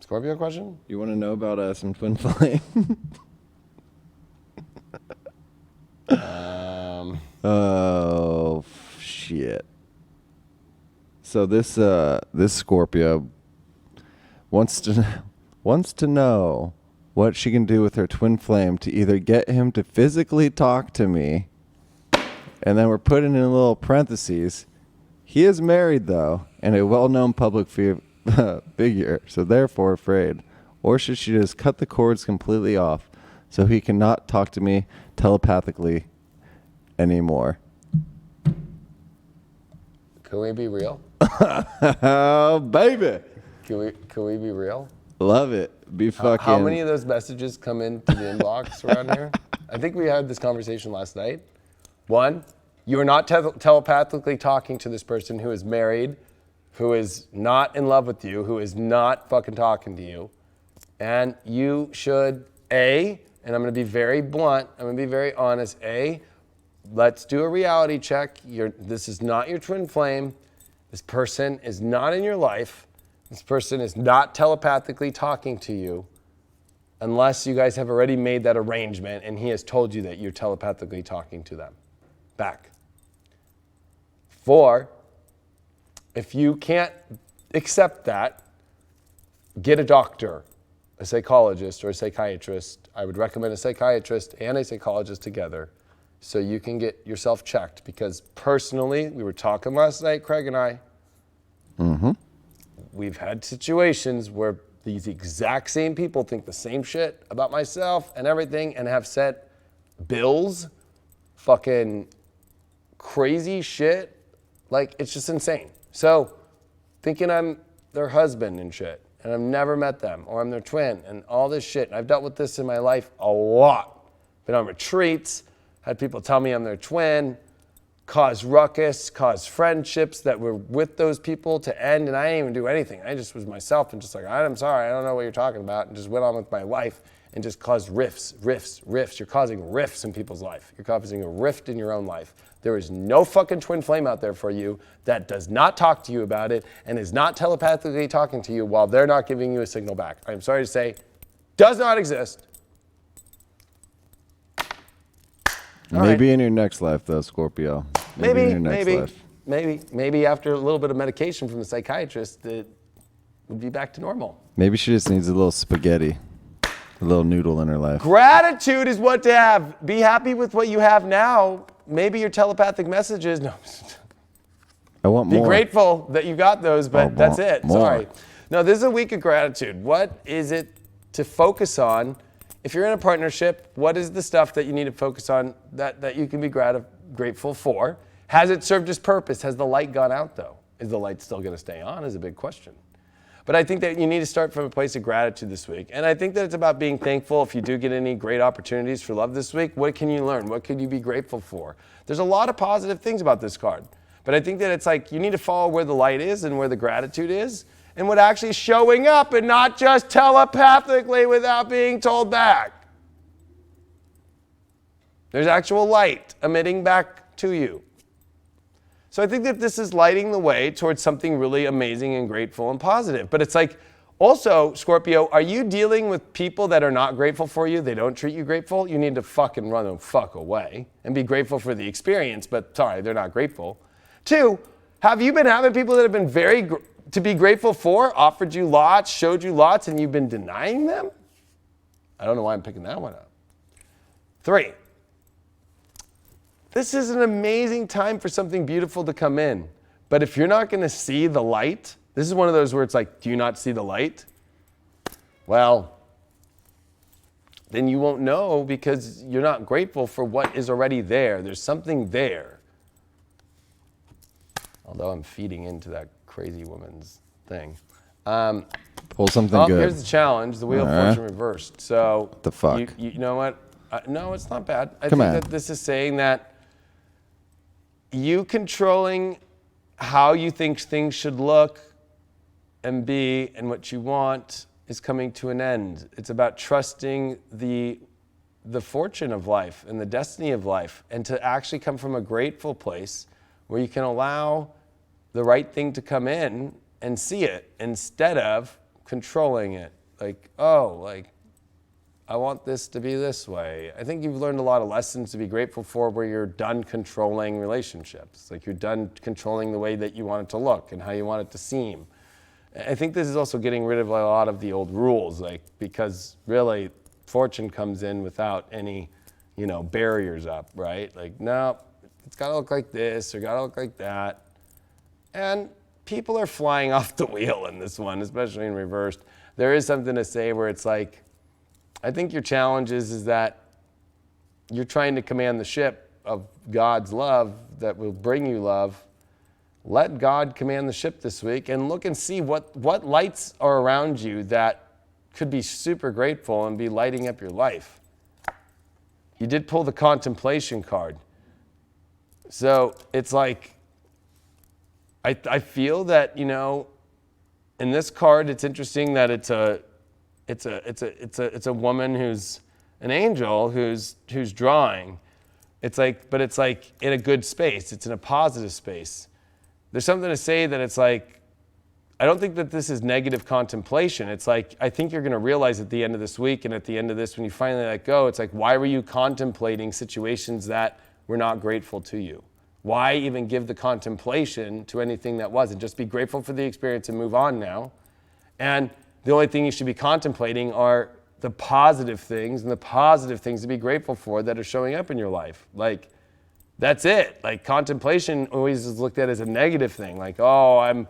Scorpio question?
You want to know about some twin flame? Oh, shit. So this Scorpio wants to know what she can do with her twin flame to either get him to physically talk to me, and then we're putting in little parentheses. He is married, though, and a well-known public figure, so therefore afraid. Or should she just cut the cords completely off so he cannot talk to me telepathically anymore?
Can we be real?
Oh, baby.
Can we be real?
Love it. Be fucking...
How many of those messages come into the inbox around here? I think we had this conversation last night. 1, you are not telepathically talking to this person who is married, who is not in love with you, who is not fucking talking to you. And you should, A, and I'm going to be very blunt, I'm going to be very honest, A, let's do a reality check. This is not your twin flame. This person is not in your life. This person is not telepathically talking to you unless you guys have already made that arrangement and he has told you that you're telepathically talking to them. Back. 4, if you can't accept that, get a doctor, a psychologist or a psychiatrist. I would recommend a psychiatrist and a psychologist together so you can get yourself checked, because personally, we were talking last night, Craig and I, we've had situations where these exact same people think the same shit about myself and everything and have set bills, fucking crazy shit. Like, it's just insane. So, thinking I'm their husband and shit, and I've never met them, or I'm their twin, and all this shit. And I've dealt with this in my life a lot. Been on retreats, had people tell me I'm their twin, cause ruckus, cause friendships that were with those people to end, and I didn't even do anything. I just was myself and just like, I'm sorry, I don't know what you're talking about, and just went on with my life and just caused rifts. You're causing rifts in people's life. You're causing a rift in your own life. There is no fucking twin flame out there for you that does not talk to you about it and is not telepathically talking to you while they're not giving you a signal back. I'm sorry to say, does not exist.
Maybe in your next life, though, Scorpio. Maybe in your next life.
Maybe after a little bit of medication from the psychiatrist, it would be back to normal.
Maybe she just needs a little spaghetti, a little noodle in her life.
Gratitude is what to have. Be happy with what you have now. Maybe your telepathic messages. No.
I want more.
Be grateful that you got those, but that's it.
More.
Sorry. No, this is a week of gratitude. What is it to focus on? If you're in a partnership, what is the stuff that you need to focus on that you can be grateful for? Has it served its purpose? Has the light gone out, though? Is the light still going to stay on is a big question. But I think that you need to start from a place of gratitude this week. And I think that it's about being thankful. If you do get any great opportunities for love this week, what can you learn? What could you be grateful for? There's a lot of positive things about this card. But I think that it's like you need to follow where the light is and where the gratitude is and what actually is showing up and not just telepathically without being told back. There's actual light emitting back to you. So I think that this is lighting the way towards something really amazing and grateful and positive. But it's like, also, Scorpio, are you dealing with people that are not grateful for you? They don't treat you grateful? You need to fucking run them fuck away and be grateful for the experience, but sorry, they're not grateful. 2, have you been having people that have been to be grateful for, offered you lots, showed you lots, and you've been denying them? I don't know why I'm picking that one up. 3, this is an amazing time for something beautiful to come in. But if you're not going to see the light, this is one of those where it's like, do you not see the light? Well, then you won't know because you're not grateful for what is already there. There's something there. Although I'm feeding into that crazy woman's thing.
Pull something good.
Here's the challenge. The Wheel of Fortune reversed. So
what the fuck?
You know what? No, it's not bad. I
Come
think
on.
that this is saying that you controlling how you think things should look and be and what you want is coming to an end. It's about trusting the fortune of life and the destiny of life, and to actually come from a grateful place where you can allow the right thing to come in and see it instead of controlling it. Like, oh, like, I want this to be this way. I think you've learned a lot of lessons to be grateful for where you're done controlling relationships. Like you're done controlling the way that you want it to look and how you want it to seem. I think this is also getting rid of a lot of the old rules, like, because really fortune comes in without any, barriers up, right? Like, no, it's gotta look like this or gotta look like that. And people are flying off the wheel in this one, especially in reversed. There is something to say where it's like, I think your challenge is that you're trying to command the ship of God's love that will bring you love. Let God command the ship this week and look and see what lights are around you that could be super grateful and be lighting up your life. You did pull the contemplation card. So it's like, I feel that, in this card, it's interesting that it's a woman who's an angel who's drawing. But it's like in a good space. It's in a positive space. There's something to say that it's like, I don't think that this is negative contemplation. It's like, I think you're going to realize at the end of this week and at the end of this, when you finally let go, it's like, why were you contemplating situations that were not grateful to you? Why even give the contemplation to anything that wasn't? Just be grateful for the experience and move on now. And the only thing you should be contemplating are the positive things and the positive things to be grateful for that are showing up in your life. Like, that's it. Like, contemplation always is looked at as a negative thing. Like, oh, I'm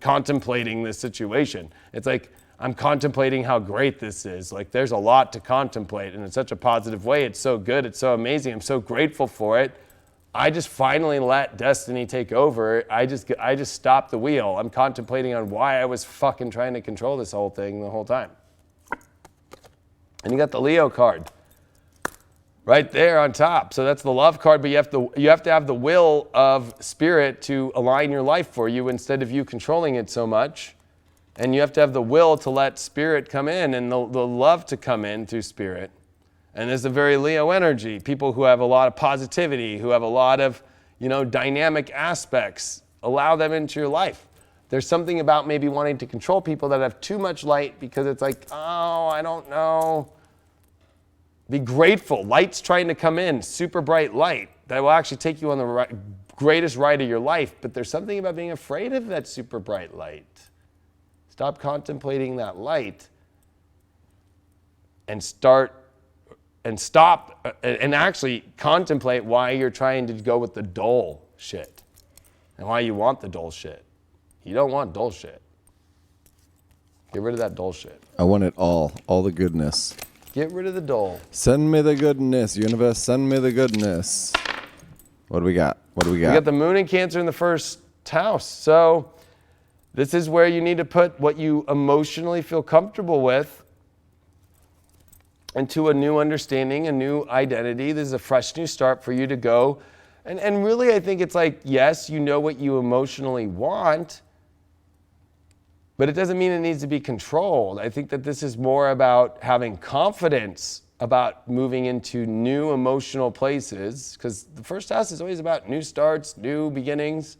contemplating this situation. It's like, I'm contemplating how great this is. Like, there's a lot to contemplate, and in such a positive way. It's so good. It's so amazing. I'm so grateful for it. I just finally let destiny take over. I just stopped the wheel. I'm contemplating on why I was fucking trying to control this whole thing the whole time. And you got the Leo card right there on top. So that's the love card, but you have to have the will of spirit to align your life for you instead of you controlling it so much. And you have to have the will to let spirit come in and the love to come in through spirit. And there's a very Leo energy. People who have a lot of positivity, who have a lot of, dynamic aspects, allow them into your life. There's something about maybe wanting to control people that have too much light because it's like, oh, I don't know. Be grateful. Light's trying to come in, super bright light that will actually take you on the greatest ride of your life. But there's something about being afraid of that super bright light. Stop contemplating that light and stop and actually contemplate why you're trying to go with the dull shit and why you want the dull shit. You don't want dull shit. Get rid of that dull shit.
I want it all the goodness.
Get rid of the dull.
Send me the goodness, universe, send me the goodness. What do we got?
We got the moon in Cancer in the first house. So this is where you need to put what you emotionally feel comfortable with into a new understanding, a new identity. This is a fresh new start for you to go. And really, I think it's like, yes, you know what you emotionally want, but it doesn't mean it needs to be controlled. I think that this is more about having confidence about moving into new emotional places, because the first house is always about new starts, new beginnings.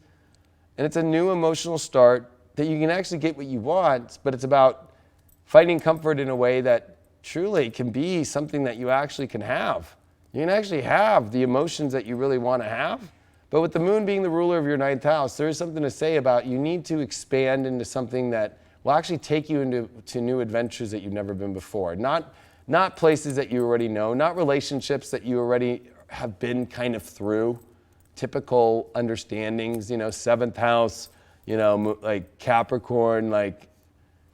And it's a new emotional start that you can actually get what you want, but it's about finding comfort in a way that truly can be something that you actually can have. You can actually have the emotions that you really want to have. But with the moon being the ruler of your ninth house, there is something to say about you need to expand into something that will actually take you into new adventures that you've never been before. Not places that you already know, not relationships that you already have been kind of through, typical understandings, seventh house, like Capricorn, like,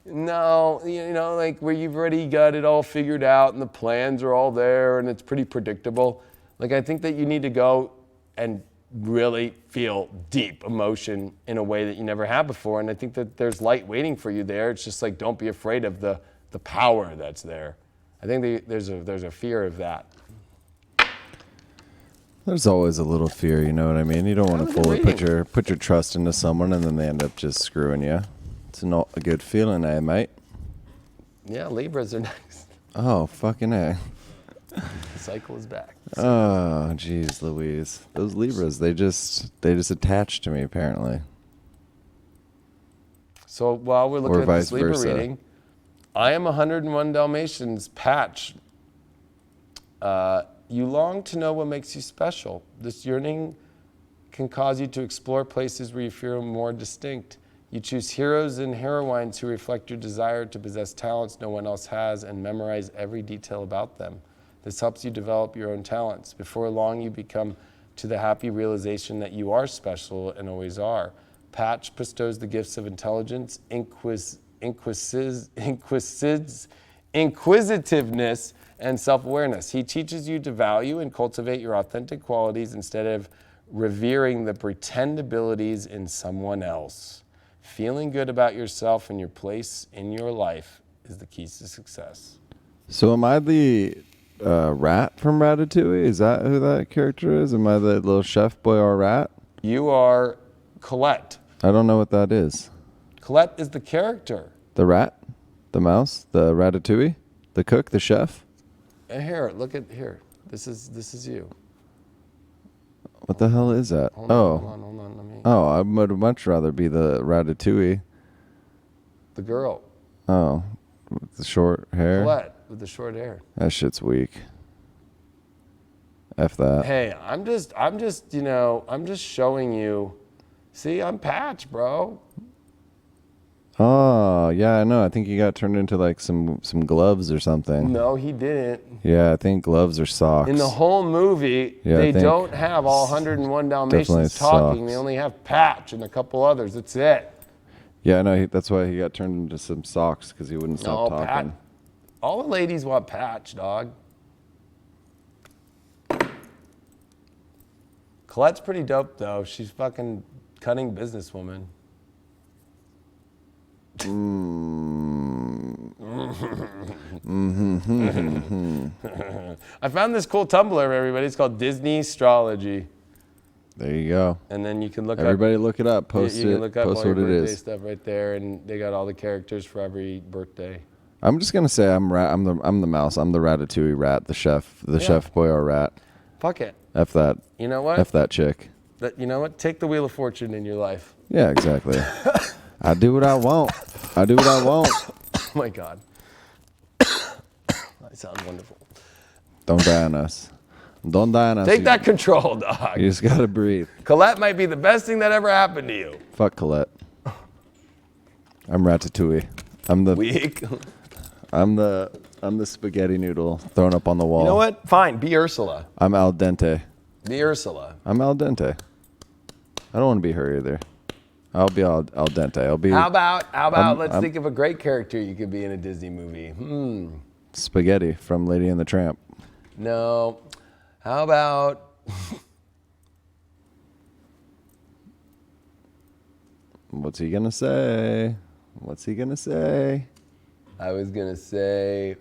no, like where you've already got it all figured out and the plans are all there and it's pretty predictable. Like, I think that you need to go and really feel deep emotion in a way that you never have before. And I think that there's light waiting for you there. It's just like, don't be afraid of the power that's there. I think there's a fear of that.
There's always a little fear, you know what I mean? You don't want to fully put your trust into someone and then they end up just screwing you. It's not a good feeling, mate?
Yeah, Libras are next.
Oh, fucking A.
The cycle is back.
Oh, jeez, Louise. Those Libras, they just attach to me, apparently.
So while we're looking
Or
at this
vice
Libra
versa.
reading, I am 101 Dalmatians patch. You long to know what makes you special. This yearning can cause you to explore places where you feel more distinct. You choose heroes and heroines who reflect your desire to possess talents no one else has and memorize every detail about them. This helps you develop your own talents. Before long, you become to the happy realization that you are special and always are. Patch bestows the gifts of intelligence, inquisitiveness, and self-awareness. He teaches you to value and cultivate your authentic qualities instead of revering the pretend abilities in someone else. Feeling good about yourself and your place in your life is the keys to success.
So am I the rat from Ratatouille? Is that who that character is? Am I the little chef boy or rat?
You are Colette.
I don't know what that is.
Colette is the character.
The rat? The mouse? The Ratatouille? The cook? The chef?
Here, look at here. This is you.
What the hell is that?
Hold on. Let me.
Oh, I would much rather be the Ratatouille.
The girl.
Oh, with the short hair.
Colette with the short hair.
That shit's weak. F that.
Hey, I'm just showing you. See, I'm Patch, bro.
Oh, yeah, I know. I think he got turned into like some gloves or something.
No, he didn't.
Yeah, I think gloves or socks.
In the whole movie,
Yeah, I
they
think
don't have all 101 Dalmatians
definitely
talking.
socks.
They only have Patch and a couple others. That's it.
Yeah, I know. That's why he got turned into some socks because he wouldn't stop
No,
talking.
Pat. All the ladies want Patch, dog. Colette's pretty dope, though. She's fucking cunning businesswoman. I found this cool Tumblr, everybody. It's called Disney Astrology.
There you go.
And then you can look
Everybody
up.
look it up. Post
you
it.
can look up
Post
all your
what it
birthday
is.
stuff right there, and they got all the characters for every birthday.
I'm just gonna say I'm the mouse. I'm the Ratatouille rat. The chef. The chef boy or rat.
Fuck it.
F that.
You know what?
F that chick.
You know what? Take the Wheel of Fortune in your life.
Yeah, exactly. I do what I want. I do what I want.
Oh my God. That sounds wonderful.
Don't die on us. Don't die on us.
Take that control, dog.
You just gotta breathe.
Colette might be the best thing that ever happened to you.
Fuck Colette. I'm Ratatouille. I'm the
Weak.
I'm the spaghetti noodle thrown up on the wall.
You know what? Fine. Be Ursula.
I'm al dente.
Be Ursula.
I'm al dente. I don't want to be her either. I'll be al dente. I'll be
How about let's think of a great character you could be in a Disney movie.
spaghetti from Lady and the Tramp.
No. How about
What's he gonna say? What's he gonna say?
I was gonna say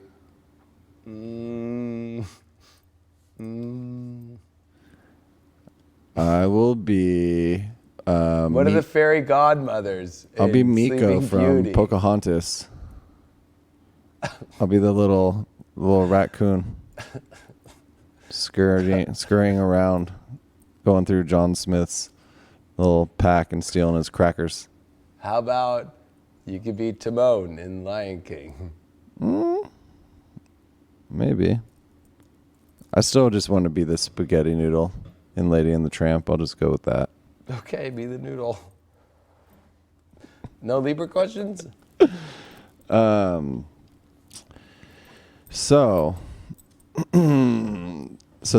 I will be.
what are the fairy godmothers?
I'll be
in
Miko
Sleeping
from
Beauty?
Pocahontas. I'll be the little raccoon scurrying around, going through John Smith's little pack and stealing his crackers.
How about you could be Timon in Lion King?
Maybe. I still just want to be the spaghetti noodle in Lady and the Tramp. I'll just go with that.
Okay, be the noodle. No Libra questions?
So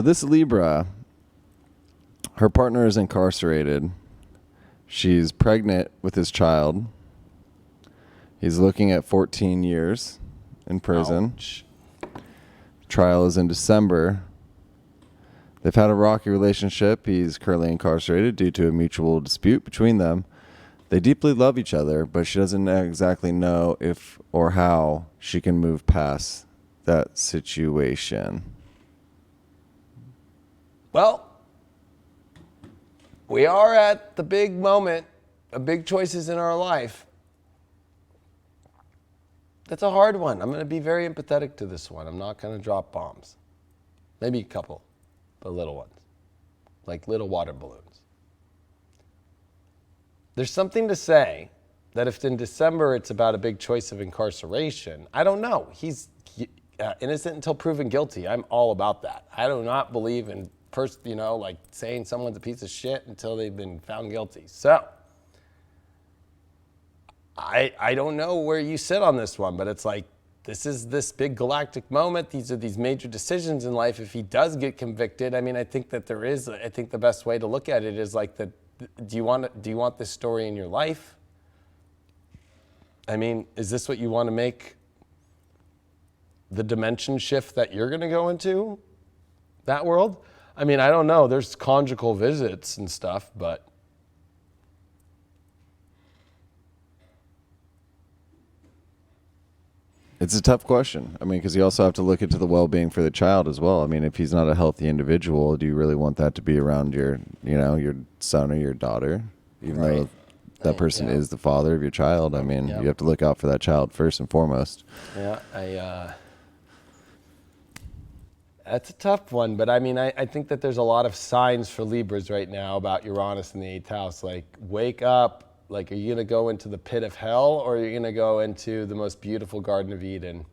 this Libra, her partner is incarcerated. She's pregnant with his child. He's looking at 14 years in prison.
Ouch.
Trial is in December. They've had a rocky relationship. He's currently incarcerated due to a mutual dispute between them. They deeply love each other, but she doesn't exactly know if or how she can move past that situation.
Well, we are at the big moment of big choices in our life. That's a hard one. I'm going to be very empathetic to this one. I'm not going to drop bombs. Maybe a couple, but little ones, like little water balloons. There's something to say that if in December it's about a big choice of incarceration, I don't know. He's innocent until proven guilty. I'm all about that. I do not believe in like saying someone's a piece of shit until they've been found guilty. So I don't know where you sit on this one, but it's like, this is this big galactic moment. These are these major decisions in life. If he does get convicted, I mean, I think that I think the best way to look at it is like, do you want this story in your life? I mean, is this what you want to make the dimension shift that you're going to go into, that world? I mean, I don't know. There's conjugal visits and stuff, but
it's a tough question. I mean, because you also have to look into the well-being for the child as well. I mean, if he's not a healthy individual, do you really want that to be around your son or your daughter, even though that person is the father of your child? I mean, you have to look out for that child first and foremost.
Yeah, that's a tough one, but I mean, I think that there's a lot of signs for Libras right now about Uranus in the 8th house. Like, wake up. Like, are you going to go into the pit of hell, or are you going to go into the most beautiful Garden of Eden?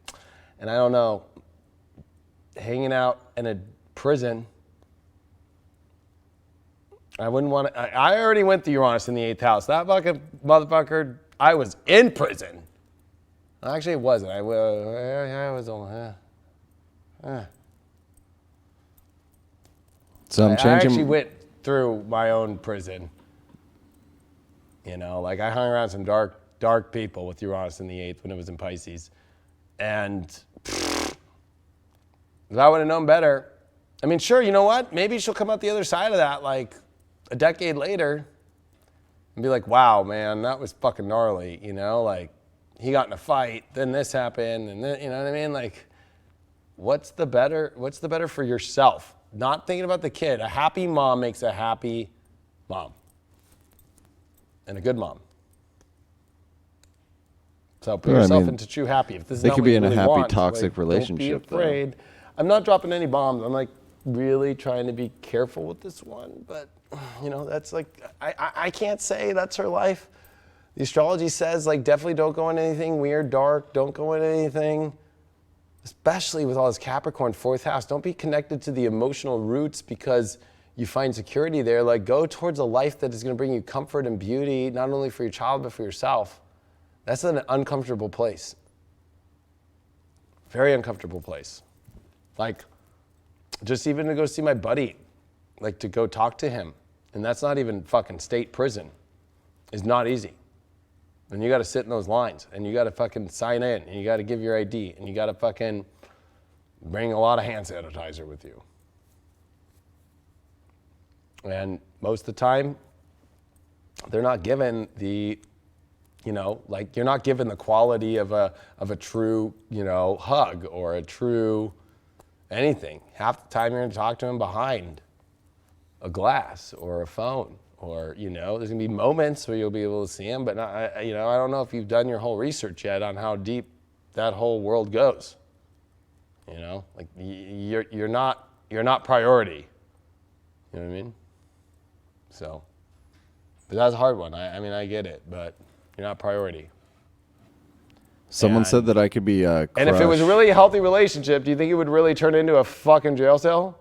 And I don't know, hanging out in a prison, I wouldn't want to. I already went to Uranus in the 8th house. That fucking motherfucker, I was in prison. Actually, it wasn't. I was on.
So I'm changing.
I actually went through my own prison. Like, I hung around some dark people with Uranus in the 8th when it was in Pisces. And if I would have known better, I mean, sure, you know what? Maybe she'll come out the other side of that, like, a decade later and be like, wow, man, that was fucking gnarly, Like, he got in a fight, then this happened, and then, you know what I mean? Like, what's the better for yourself? Not thinking about the kid. A happy mom makes a happy mom. And a good mom. So put yourself into true happy. If this is
they
not
could
what
be
you
in a
really
happy
want,
toxic relationship.
Don't be afraid. I'm not dropping any bombs. I'm like really trying to be careful with this one, but that's like I can't say that's her life. The astrology says, like, definitely don't go into anything weird, dark. Don't go into anything, especially with all this Capricorn 4th house. Don't be connected to the emotional roots because you find security there. Like, go towards a life that is going to bring you comfort and beauty, not only for your child, but for yourself. That's an uncomfortable place. Very uncomfortable place. Like, just even to go see my buddy, like, to go talk to him, and that's not even fucking state prison, is not easy. And you got to sit in those lines, and you got to fucking sign in, and you got to give your ID, and you got to fucking bring a lot of hand sanitizer with you. And most of the time, they're not given the, like, you're not given the quality of a true, hug or a true anything. Half the time you're going to talk to them behind a glass or a phone, or, there's going to be moments where you'll be able to see them, but not, I don't know if you've done your whole research yet on how deep that whole world goes. Like, you're not priority. You know what I mean? So, but that's a hard one. I mean, I get it, but you're not priority.
Someone said that I could be a crush.
And if it was a really healthy relationship, do you think it would really turn into a fucking jail cell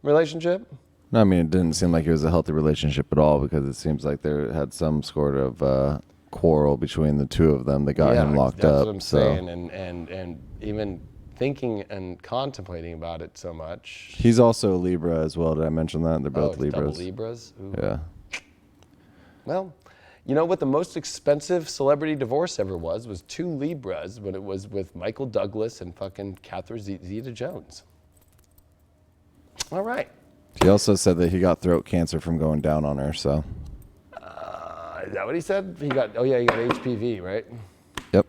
relationship?
No, I mean, it didn't seem like it was a healthy relationship at all, because it seems like there had some sort of quarrel between the two of them that got him locked
that's
up.
What I'm saying, and even thinking and contemplating about it so much.
He's also a Libra as well. Did I mention that? They're both Libras.
Double Libras? Ooh.
Yeah.
Well, you know what the most expensive celebrity divorce ever was 2 Libras, when it was with Michael Douglas and fucking Catherine Zeta-Jones. All right.
He also said that he got throat cancer from going down on her, so.
Is that what he said? He got HPV, right?
Yep.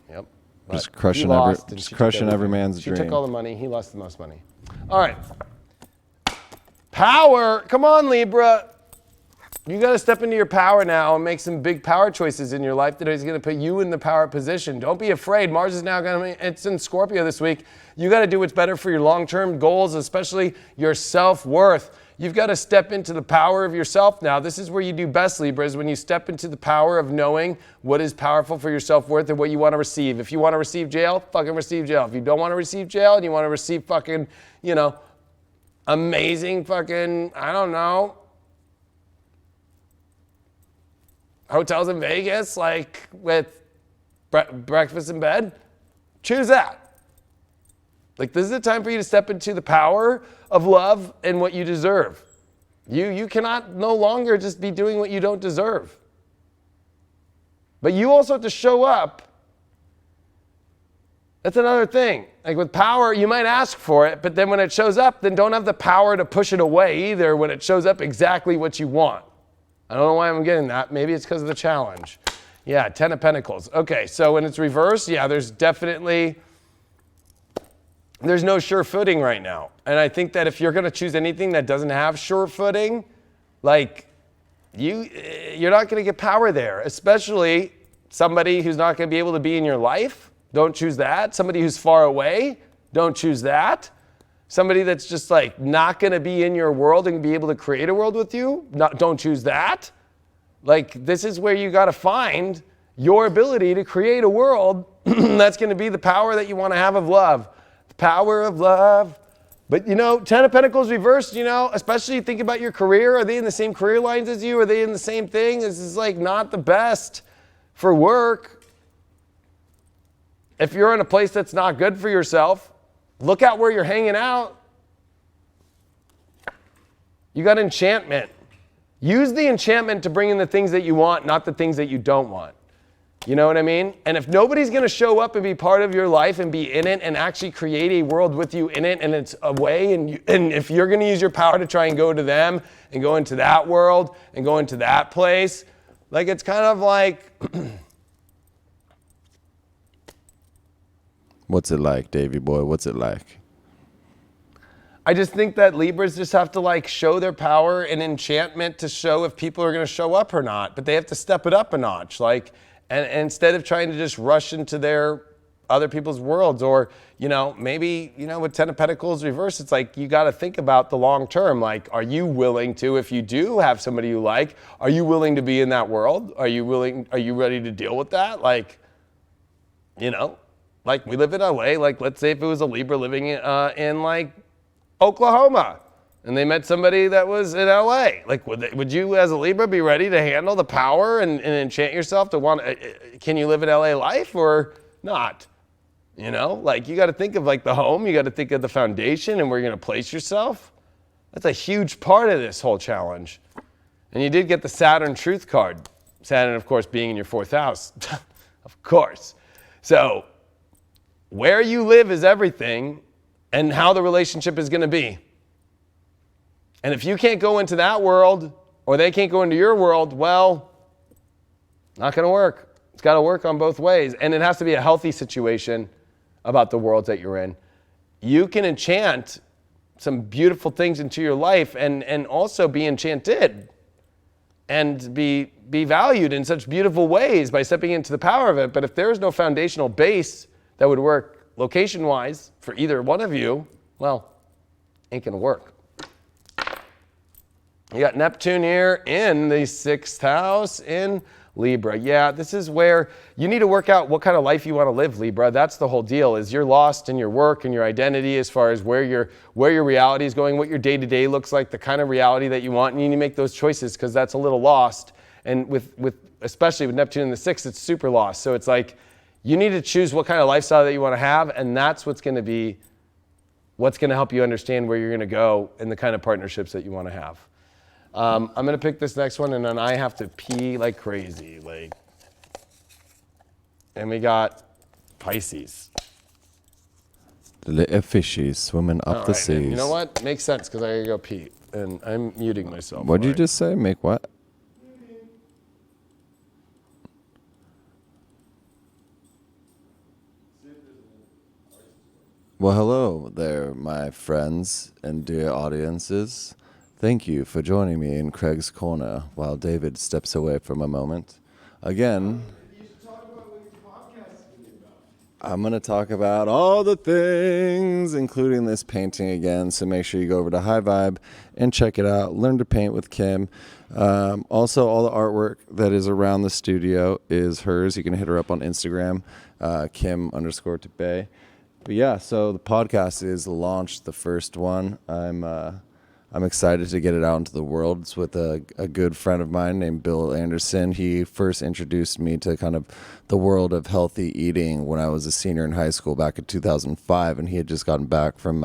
Yep.
Just crushing every man's dream.
She took all the money. He lost the most money. All right. Power. Come on, Libra. You got to step into your power now and make some big power choices in your life that is going to put you in the power position. Don't be afraid. Mars is now going to, it's in Scorpio this week. You got to do what's better for your long-term goals, especially your self-worth. you've got to step into the power of yourself now. This is where you do best, Libra, is when you step into the power of knowing what is powerful for your self-worth and what you want to receive. If you want to receive jail, fucking receive jail. If you don't want to receive jail and you want to receive fucking, you know, amazing fucking, I don't know, hotels in Vegas, like with breakfast in bed, choose that. Like, this is the time for you to step into the power of love and what you deserve. You cannot no longer just be doing what you don't deserve. But you also have to show up. That's another thing. Like with power, you might ask for it, but then when it shows up, then don't have the power to push it away either when it shows up exactly what you want. I don't know why I'm getting that. Maybe it's because of the challenge. Yeah, 10 of Pentacles. Okay, so when it's reversed, yeah, there's no sure footing right now. And I think that if you're going to choose anything that doesn't have sure footing, like you're not going to get power there, especially somebody who's not going to be able to be in your life. Don't choose that. Somebody who's far away, don't choose that. Somebody that's just like not going to be in your world and be able to create a world with you, don't choose that. Like, this is where you got to find your ability to create a world that's going to be the power that you want to have of love. The power of love. But, you know, 10 of Pentacles reversed, you know, especially think about your career. Are they in the same career lines as you? Are they in the same thing? This is like not the best for work. If you're in a place that's not good for yourself, look out where you're hanging out. You got enchantment. Use the enchantment to bring in the things that you want, not the things that you don't want. You know what I mean? And if nobody's going to show up and be part of your life and be in it and actually create a world with you in it, and it's a way, and if you're going to use your power to try and go to them and go into that world and go into that place, like it's kind of like...
What's it like, Davey boy? What's it like?
I just think that Libras just have to like show their power and enchantment to show if people are going to show up or not, but they have to step it up a notch. Like, and instead of trying to just rush into their other people's worlds, or, you know, maybe, you know, with 10 of Pentacles reverse, it's like you got to think about the long term. Like, are you willing to, if you do have somebody you like, are you willing to be in that world? Are you ready to deal with that? Like, you know, like we live in LA, like let's say if it was a Libra living in like Oklahoma and they met somebody that was in LA, like would you as a Libra be ready to handle the power and enchant yourself to want, can you live an LA life or not? You know, like you got to think of like the home, you got to think of the foundation and where you're going to place yourself. That's a huge part of this whole challenge. And you did get the Saturn truth card. Saturn, of course, being in your 4th house, of course. So where you live is everything, and how the relationship is going to be. And if you can't go into that world, or they can't go into your world, well, not going to work. It's got to work on both ways. And it has to be a healthy situation about the worlds that you're in. You can enchant some beautiful things into your life and also be enchanted and be valued in such beautiful ways by stepping into the power of it. But if there's no foundational base that would work location-wise for either one of you, well, ain't gonna work. You got Neptune here in the 6th house in Libra. Yeah, this is where you need to work out what kind of life you want to live, Libra. That's the whole deal, is you're lost in your work and your identity as far as where your reality is going, what your day-to-day looks like, the kind of reality that you want, and you need to make those choices because that's a little lost. And with especially with Neptune in the 6th, it's super lost. So it's like, you need to choose what kind of lifestyle that you want to have, and that's what's going to help you understand where you're going to go and the kind of partnerships that you want to have. I'm going to pick this next one, and then I have to pee like crazy. And we got Pisces.
The little fishies swimming up the seas.
You know what? Makes sense because I got to go pee, and I'm muting myself.
What did you just say? Make what? Well, hello there, my friends and dear audiences. Thank you for joining me in Craig's Corner while David steps away from a moment. Again,
You should talk about what your podcast is going to be about.
I'm going to talk about all the things, including this painting again. So make sure you go over to High Vibe and check it out. Learn to paint with Kim. Also, all the artwork that is around the studio is hers. You can hit her up on Instagram, Kim_Tabay. But yeah, so the podcast is launched, the first one. I'm excited to get it out into the world. It's with a good friend of mine named Bill Anderson. He first introduced me to kind of the world of healthy eating when I was a senior in high school back in 2005, and he had just gotten back from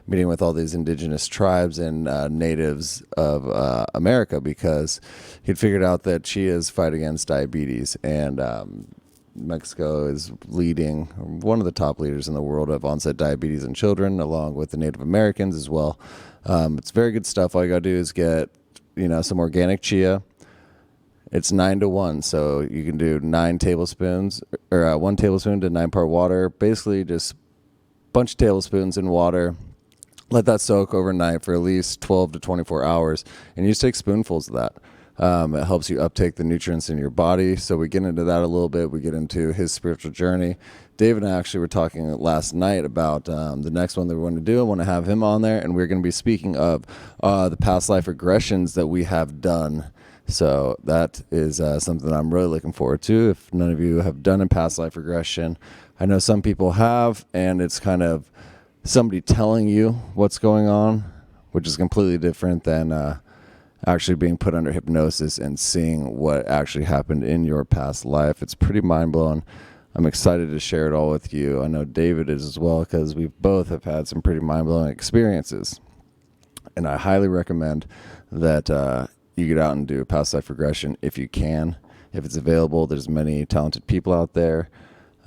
meeting with all these indigenous tribes and natives of America, because he'd figured out that chias fight against diabetes, and Mexico is leading, one of the top leaders in the world of onset diabetes in children, along with the Native Americans as well. It's very good stuff. All you gotta do is get, some organic chia. It's 9-to-1, so you can do 9 tablespoons, or 1 tablespoon to 9-part water. Basically, just a bunch of tablespoons in water. Let that soak overnight for at least 12 to 24 hours, and you just take spoonfuls of that. It helps you uptake the nutrients in your body. So we get into that a little bit. We get into his spiritual journey. David and I actually were talking last night about the next one that we want to do. I want to have him on there, and we're going to be speaking of the past life regressions that we have done. So that is something that I'm really looking forward to. If none of you have done a past life regression, I know some people have, and it's kind of somebody telling you what's going on, which is completely different than actually being put under hypnosis and seeing what actually happened in your past life. It's pretty mind-blowing. I'm excited to share it all with you. I know David is as well, because we both have had some pretty mind-blowing experiences. And I highly recommend that you get out and do a past life regression if you can. If it's available, there's many talented people out there.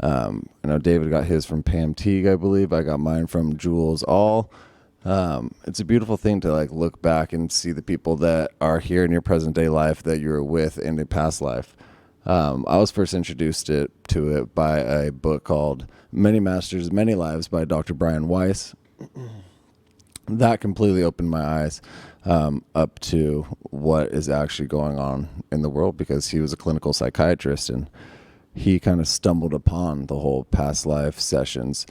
I know David got his from Pam Teague, I believe. I got mine from Jules All. It's a beautiful thing to look back and see the people that are here in your present day life that you were with in a past life. I was first introduced to it by a book called Many Masters, Many Lives by Dr. Brian Weiss. That completely opened my eyes up to what is actually going on in the world, because he was a clinical psychiatrist, and he kind of stumbled upon the whole past life sessions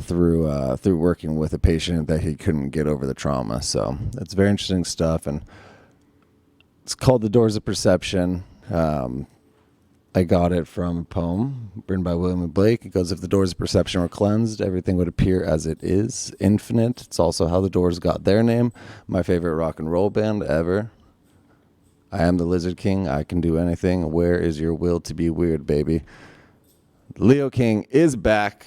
through working with a patient that he couldn't get over the trauma. So it's very interesting stuff, and it's called The Doors of Perception. I got it from a poem written by William Blake. It goes, if the doors of perception were cleansed, everything would appear as it is, infinite. It's also how the Doors got their name. My favorite rock and roll band ever. I am the Lizard King. I can do anything. Where is your will to be weird, baby? Leo King is back.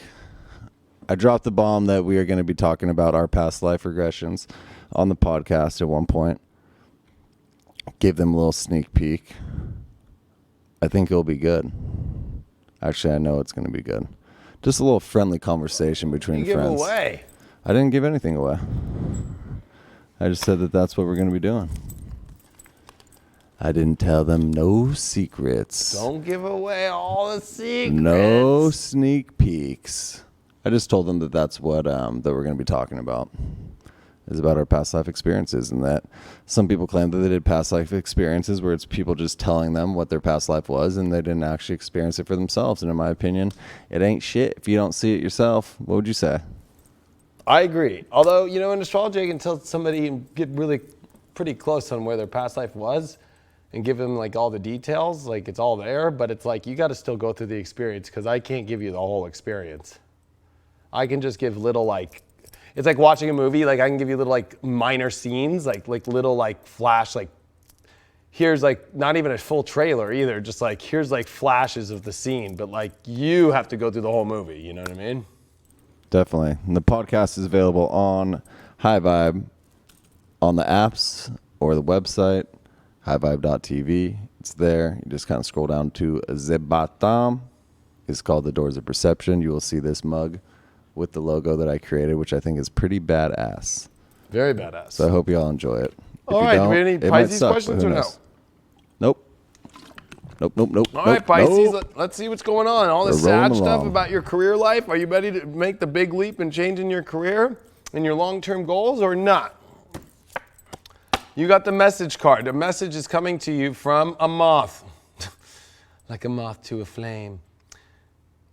I dropped the bomb that we are going to be talking about our past life regressions on the podcast at one point. Gave them a little sneak peek. I think it'll be good. Actually, I know it's going to be good. Just a little friendly conversation between friends.
Give away.
I didn't give anything away. I just said that that's what we're going to be doing. I didn't tell them no secrets.
Don't give away all the secrets.
No sneak peeks. I just told them that that's what that we're going to be talking about. Is about our past life experiences, and that some people claim that they did past life experiences where it's people just telling them what their past life was, and they didn't actually experience it for themselves. And in my opinion, it ain't shit if you don't see it yourself. What would you say?
I agree. Although, in astrology, I can tell somebody get really pretty close on where their past life was and give them all the details. It's all there, but it's you got to still go through the experience, because I can't give you the whole experience. I can just give little it's like watching a movie. I can give you little minor scenes, little flash, here's not even a full trailer either. Just here's flashes of the scene, but you have to go through the whole movie. You know what I mean?
Definitely. And the podcast is available on High Vibe, on the apps or the website, highvibe.tv. It's there. You just kind of scroll down to the bottom. It's called The Doors of Perception. You will see this mug with the logo that I created, which I think is pretty badass.
Very badass.
So I hope you all enjoy it.
All right, do we have any Pisces questions or no?
Nope. Nope.
All right, Pisces, let's see what's going on. All this sad stuff about your career life. Are you ready to make the big leap and change in your career and your long-term goals or not? You got the message card. The message is coming to you from a moth, like a moth to a flame.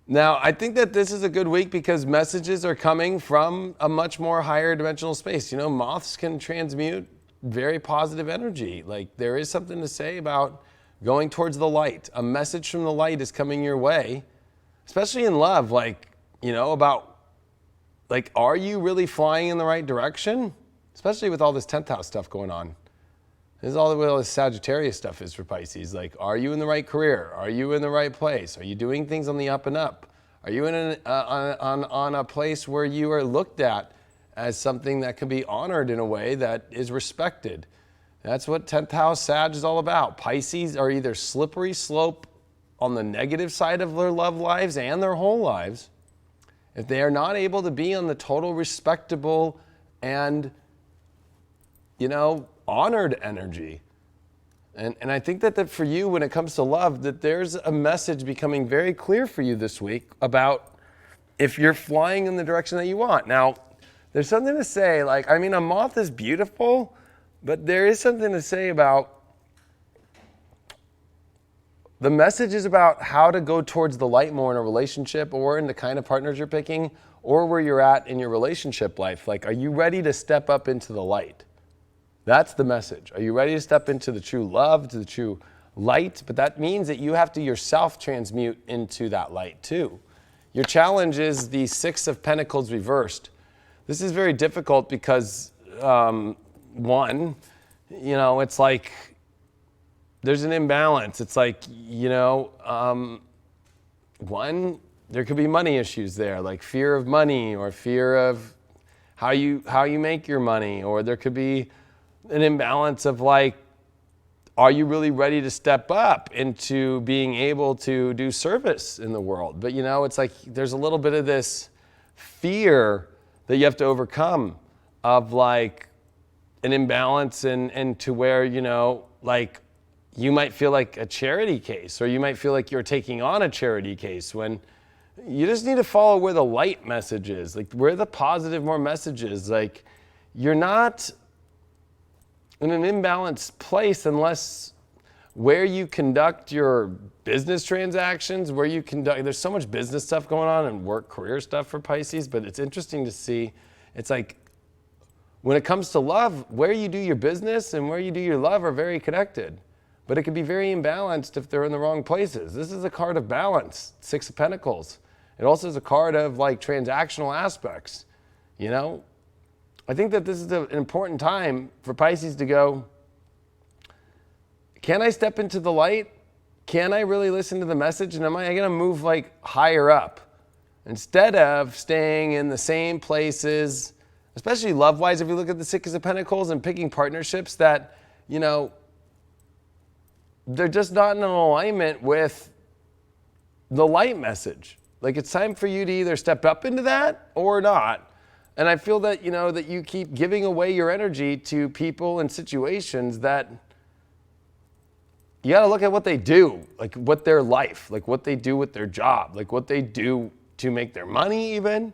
Now, I think that this is a good week because messages are coming from a much more higher dimensional space. You know, moths can transmute very positive energy. Like, there is something to say about going towards the light. A message from the light is coming your way, especially in love. Like, you know, about, like, are you really flying in the right direction? Especially with all this 10th house stuff going on. This is all the way all this Sagittarius stuff is for Pisces. Like, are you in the right career? Are you in the right place? Are you doing things on the up and up? Are you on a place where you are looked at as something that can be honored in a way that is respected? That's what 10th house Sag is all about. Pisces are either slippery slope on the negative side of their love lives and their whole lives. If they are not able to be on the total respectable and, you know, honored energy. And I think that for you, when it comes to love, that there's a message becoming very clear for you this week about if you're flying in the direction that you want. Now, there's something to say, like, I mean, a moth is beautiful, but there is something to say about the message is about how to go towards the light more in a relationship or in the kind of partners you're picking or where you're at in your relationship life. Like, are you ready to step up into the light? That's the message. Are you ready to step into the true love, to the true light? But that means that you have to yourself transmute into that light too. Your challenge is the Six of Pentacles reversed. This is very difficult because, one, you know, it's like there's an imbalance. It's like, you know, one, there could be money issues there, like fear of money or fear of how you make your money, or there could be an imbalance of like, are you really ready to step up into being able to do service in the world? But you know, it's like there's a little bit of this fear that you have to overcome of like an imbalance and to where, you know, like you might feel like a charity case, or you might feel like you're taking on a charity case when you just need to follow where the light message is, like where the positive more message is. Like, you're not in an imbalanced place unless where you conduct your business transactions, where you conduct, there's so much business stuff going on and work career stuff for Pisces, but it's interesting to see, it's like when it comes to love, where you do your business and where you do your love are very connected, but it can be very imbalanced if they're in the wrong places. This is a card of balance, Six of Pentacles. It also is a card of like transactional aspects, you know? I think that this is an important time for Pisces to go, can I step into the light? Can I really listen to the message? And am I going to move like higher up instead of staying in the same places, especially love-wise, if you look at the Six of Pentacles and picking partnerships that, you know, they're just not in alignment with the light message. Like, it's time for you to either step up into that or not. And I feel that, you know, that you keep giving away your energy to people and situations that you got to look at what they do, like what their life, like what they do with their job, like what they do to make their money even.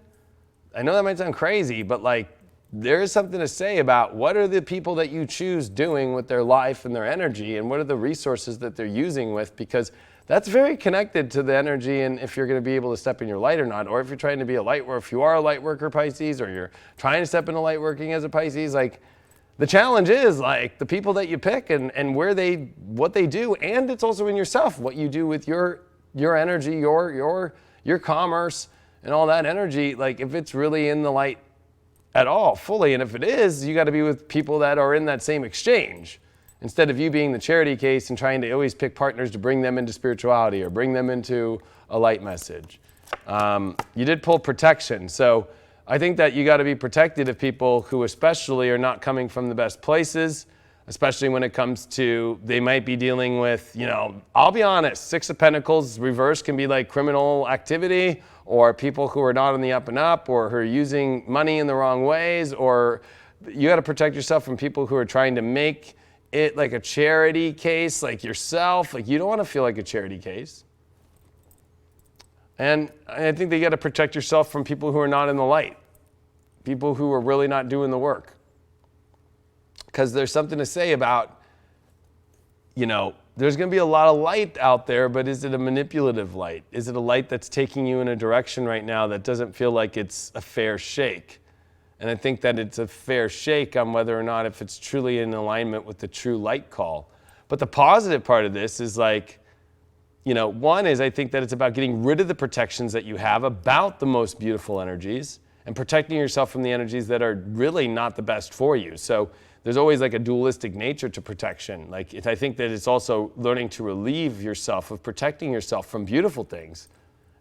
I know that might sound crazy, but like there is something to say about what are the people that you choose doing with their life and their energy, and what are the resources that they're using with, because that's very connected to the energy and if you're going to be able to step in your light or not, or if you're trying to be a light worker, if you are a light worker Pisces, or you're trying to step into light working as a Pisces, like the challenge is like the people that you pick and where what they do, and it's also in yourself, what you do with your energy, your commerce and all that energy, like if it's really in the light at all fully, and if it is, you got to be with people that are in that same exchange. Instead of you being the charity case and trying to always pick partners to bring them into spirituality or bring them into a light message. You did pull protection. So I think that you got to be protected of people who especially are not coming from the best places, especially when it comes to, they might be dealing with, you know, I'll be honest, Six of Pentacles reverse can be like criminal activity, or people who are not on the up and up, or who are using money in the wrong ways, or you got to protect yourself from people who are trying to make it like a charity case, like yourself. Like, you don't want to feel like a charity case. And I think that you got to protect yourself from people who are not in the light, people who are really not doing the work. Because there's something to say about, you know, there's going to be a lot of light out there, but is it a manipulative light? Is it a light that's taking you in a direction right now that doesn't feel like it's a fair shake? And I think that it's a fair shake on whether or not if it's truly in alignment with the true light call. But the positive part of this is like, one is I think that it's about getting rid of the protections that you have about the most beautiful energies and protecting yourself from the energies that are really not the best for you. So there's always like a dualistic nature to protection. Like I think that it's also learning to relieve yourself of protecting yourself from beautiful things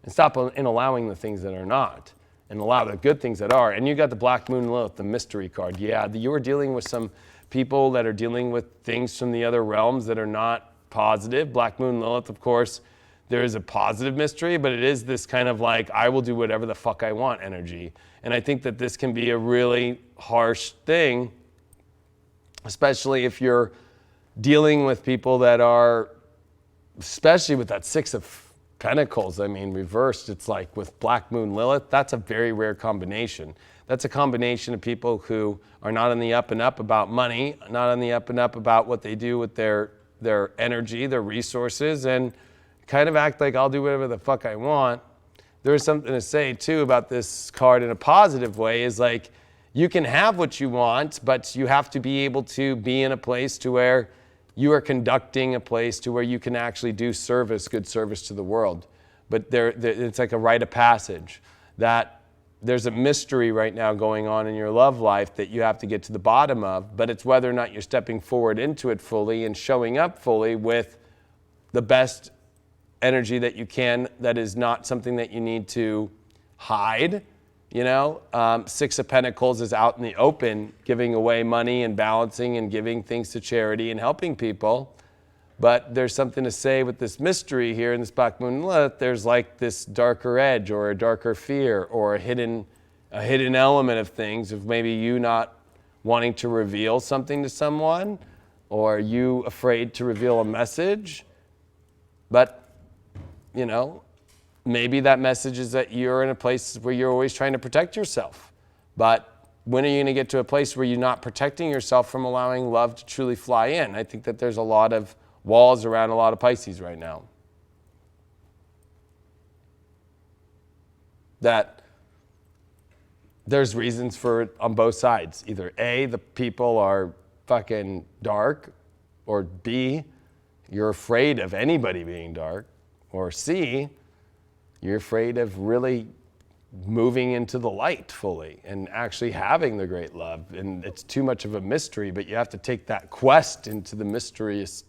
and stop in allowing the things that are not and allow the good things that are. And you got the Black Moon Lilith, the mystery card. Yeah, you are dealing with some people that are dealing with things from the other realms that are not positive. Black Moon Lilith, of course, there is a positive mystery, but it is this kind of like, I will do whatever the fuck I want energy. And I think that this can be a really harsh thing, especially if you're dealing with people that are, especially with that Six of Pentacles, I mean, reversed, it's like with Black Moon Lilith, that's a very rare combination. That's a combination of people who are not on the up and up about money, not on the up and up about what they do with their energy, their resources, and kind of act like I'll do whatever the fuck I want. There's something to say too about this card in a positive way, is like, you can have what you want, but you have to be able to be in a place to where you are conducting a place to where you can actually do service, good service to the world. But it's like a rite of passage, that there's a mystery right now going on in your love life that you have to get to the bottom of, but it's whether or not you're stepping forward into it fully and showing up fully with the best energy that you can, that is not something that you need to hide. Six of Pentacles is out in the open, giving away money and balancing and giving things to charity and helping people. But there's something to say with this mystery here in this Black Moon Lilith. There's like this darker edge or a darker fear or a hidden element of things, of maybe you not wanting to reveal something to someone, or you afraid to reveal a message. But, maybe that message is that you're in a place where you're always trying to protect yourself. But when are you going to get to a place where you're not protecting yourself from allowing love to truly fly in? I think that there's a lot of walls around a lot of Pisces right now. That there's reasons for it on both sides. Either A, the people are fucking dark, or B, you're afraid of anybody being dark, or C, you're afraid of really moving into the light fully and actually having the great love. And it's too much of a mystery, but you have to take that quest into the mysterious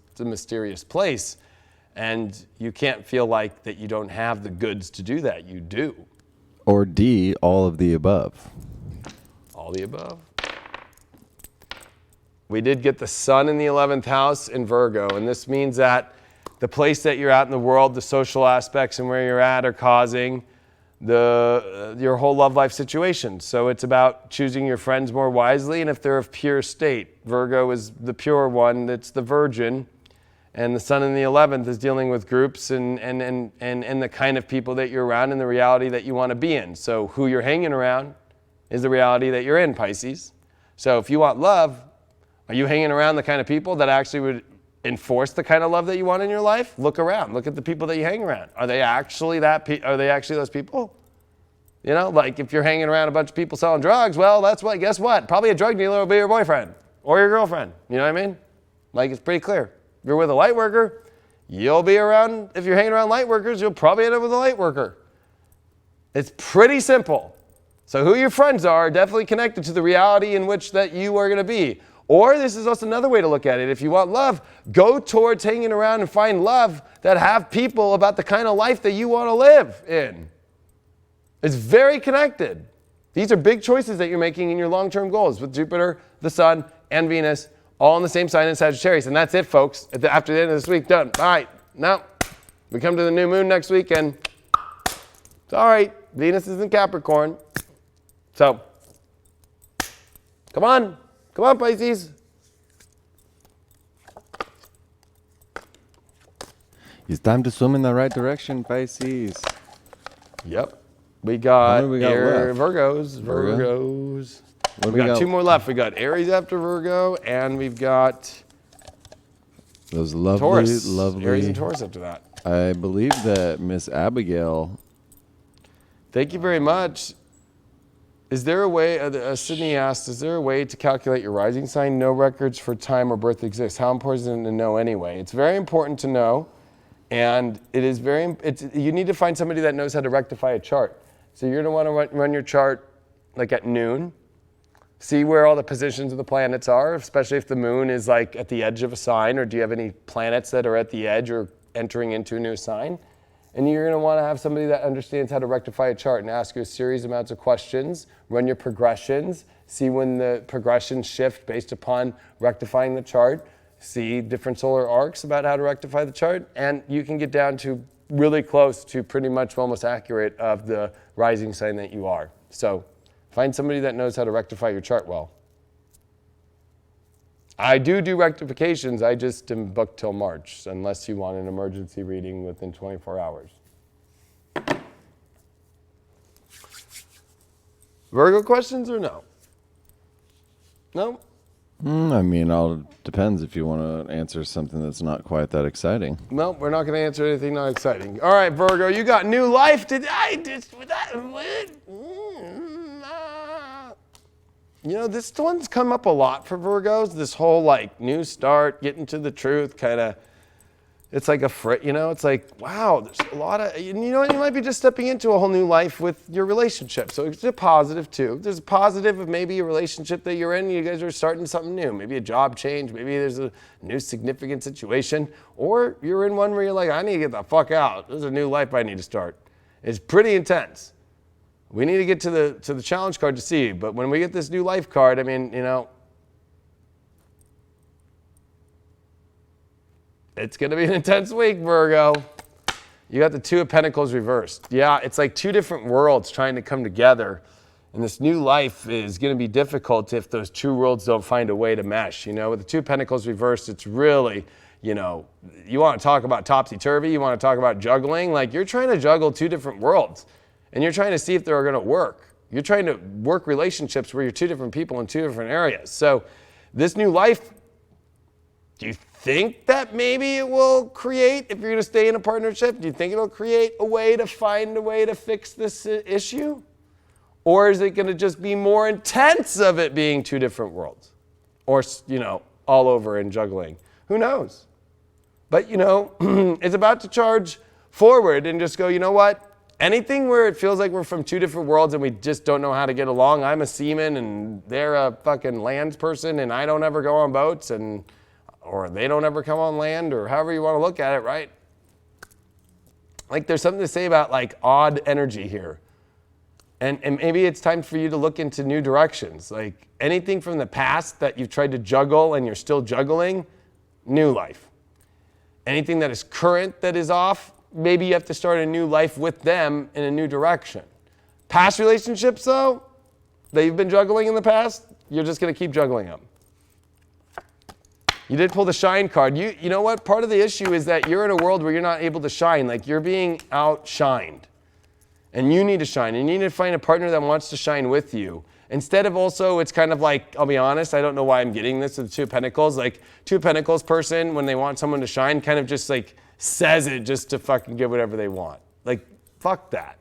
place. And you can't feel like that you don't have the goods to do that. You do.
Or D, all of the above.
All the above. We did get the sun in the 11th house in Virgo, and this means that the place that you're at in the world, the social aspects and where you're at are causing your whole love life situation. So it's about choosing your friends more wisely, and if they're of pure state. Virgo is the pure one, that's the virgin, and the sun in the 11th is dealing with groups and the kind of people that you're around and the reality that you want to be in. So who you're hanging around is the reality that you're in, Pisces. So if you want love, are you hanging around the kind of people that actually would enforce the kind of love that you want in your life? Look around. Look at the people that you hang around. Are they actually are they actually those people? Like if you're hanging around a bunch of people selling drugs, well, guess what? Probably a drug dealer will be your boyfriend or your girlfriend. You know what I mean? Like, it's pretty clear. If you're with a light worker, you'll be around, if you're hanging around light workers, you'll probably end up with a light worker. It's pretty simple. So who your friends are definitely connected to the reality in which that you are going to be. Or this is also another way to look at it. If you want love, go towards hanging around and find love that have people about the kind of life that you want to live in. It's very connected. These are big choices that you're making in your long-term goals with Jupiter, the Sun, and Venus, all in the same sign in Sagittarius. And that's it, folks. After the end of this week, done. All right. Now, we come to the new moon next week, and it's all right. Venus is in Capricorn. So, come on. Come on, Pisces.
It's time to swim in the right direction, Pisces.
Yep. We got,
left?
Virgos. We got two more left. We got Aries after Virgo, and we've got
Those lovely,
Taurus.
lovely.
Aries and Taurus after that.
I believe that Miss Abigail.
Thank you very much. Is there a way, Sydney asked, is there a way to calculate your rising sign? No records for time or birth exist. How important is it to know anyway? It's very important to know, and it is you need to find somebody that knows how to rectify a chart. So you're going to want to run your chart like at noon, see where all the positions of the planets are, especially if the moon is like at the edge of a sign, or do you have any planets that are at the edge or entering into a new sign? And you're going to want to have somebody that understands how to rectify a chart and ask you a series amounts of questions, run your progressions, see when the progressions shift based upon rectifying the chart, see different solar arcs about how to rectify the chart, and you can get down to really close to pretty much almost accurate of the rising sign that you are. So find somebody that knows how to rectify your chart well. I do rectifications, I just am booked till March, unless you want an emergency reading within 24 hours. Virgo questions or no? No?
I mean, all depends if you want to answer something that's not quite that exciting.
No, we're not going to answer anything not exciting. All right, Virgo, you got new life today. You know, this one's come up a lot for Virgos, this whole like new start, getting to the truth kind of, it's like it's like, wow, there's a lot of, you know, you might be just stepping into a whole new life with your relationship. So it's a positive too. There's a positive of maybe a relationship that you're in, you guys are starting something new, maybe a job change, maybe there's a new significant situation, or you're in one where you're like, I need to get the fuck out. There's a new life I need to start. It's pretty intense. We need to get to the challenge card to see, but when we get this new life card, I mean, you know, it's going to be an intense week, Virgo. You got the Two of Pentacles reversed. Yeah, it's like two different worlds trying to come together, and this new life is going to be difficult if those two worlds don't find a way to mesh. You know, with the Two of Pentacles reversed, it's really, you know, you want to talk about topsy-turvy, you want to talk about juggling, like you're trying to juggle two different worlds. And you're trying to see if they're going to work. You're trying to work relationships where you're two different people in two different areas. So this new life, do you think that maybe it will create, if you're going to stay in a partnership, do you think it'll create a way to find a way to fix this issue? Or is it going to just be more intense of it being two different worlds? Or, you know, all over and juggling? Who knows? But, you know, it's about to charge forward and just go, you know what? Anything where it feels like we're from two different worlds and we just don't know how to get along. I'm a seaman and they're a fucking land person and I don't ever go on boats or they don't ever come on land, or however you want to look at it, right? Like there's something to say about like odd energy here. And maybe it's time for you to look into new directions. Like anything from the past that you've tried to juggle and you're still juggling, new life. Anything that is current that is off, maybe you have to start a new life with them in a new direction. Past relationships, though, that you've been juggling in the past, you're just going to keep juggling them. You did pull the shine card. You know what? Part of the issue is that you're in a world where you're not able to shine. Like you're being outshined. And you need to shine. And you need to find a partner that wants to shine with you. Instead of also, it's kind of like, I'll be honest, I don't know why I'm getting this with the Two of Pentacles. Like, Two of Pentacles person, when they want someone to shine, kind of just like says it just to fucking get whatever they want. Like, fuck that.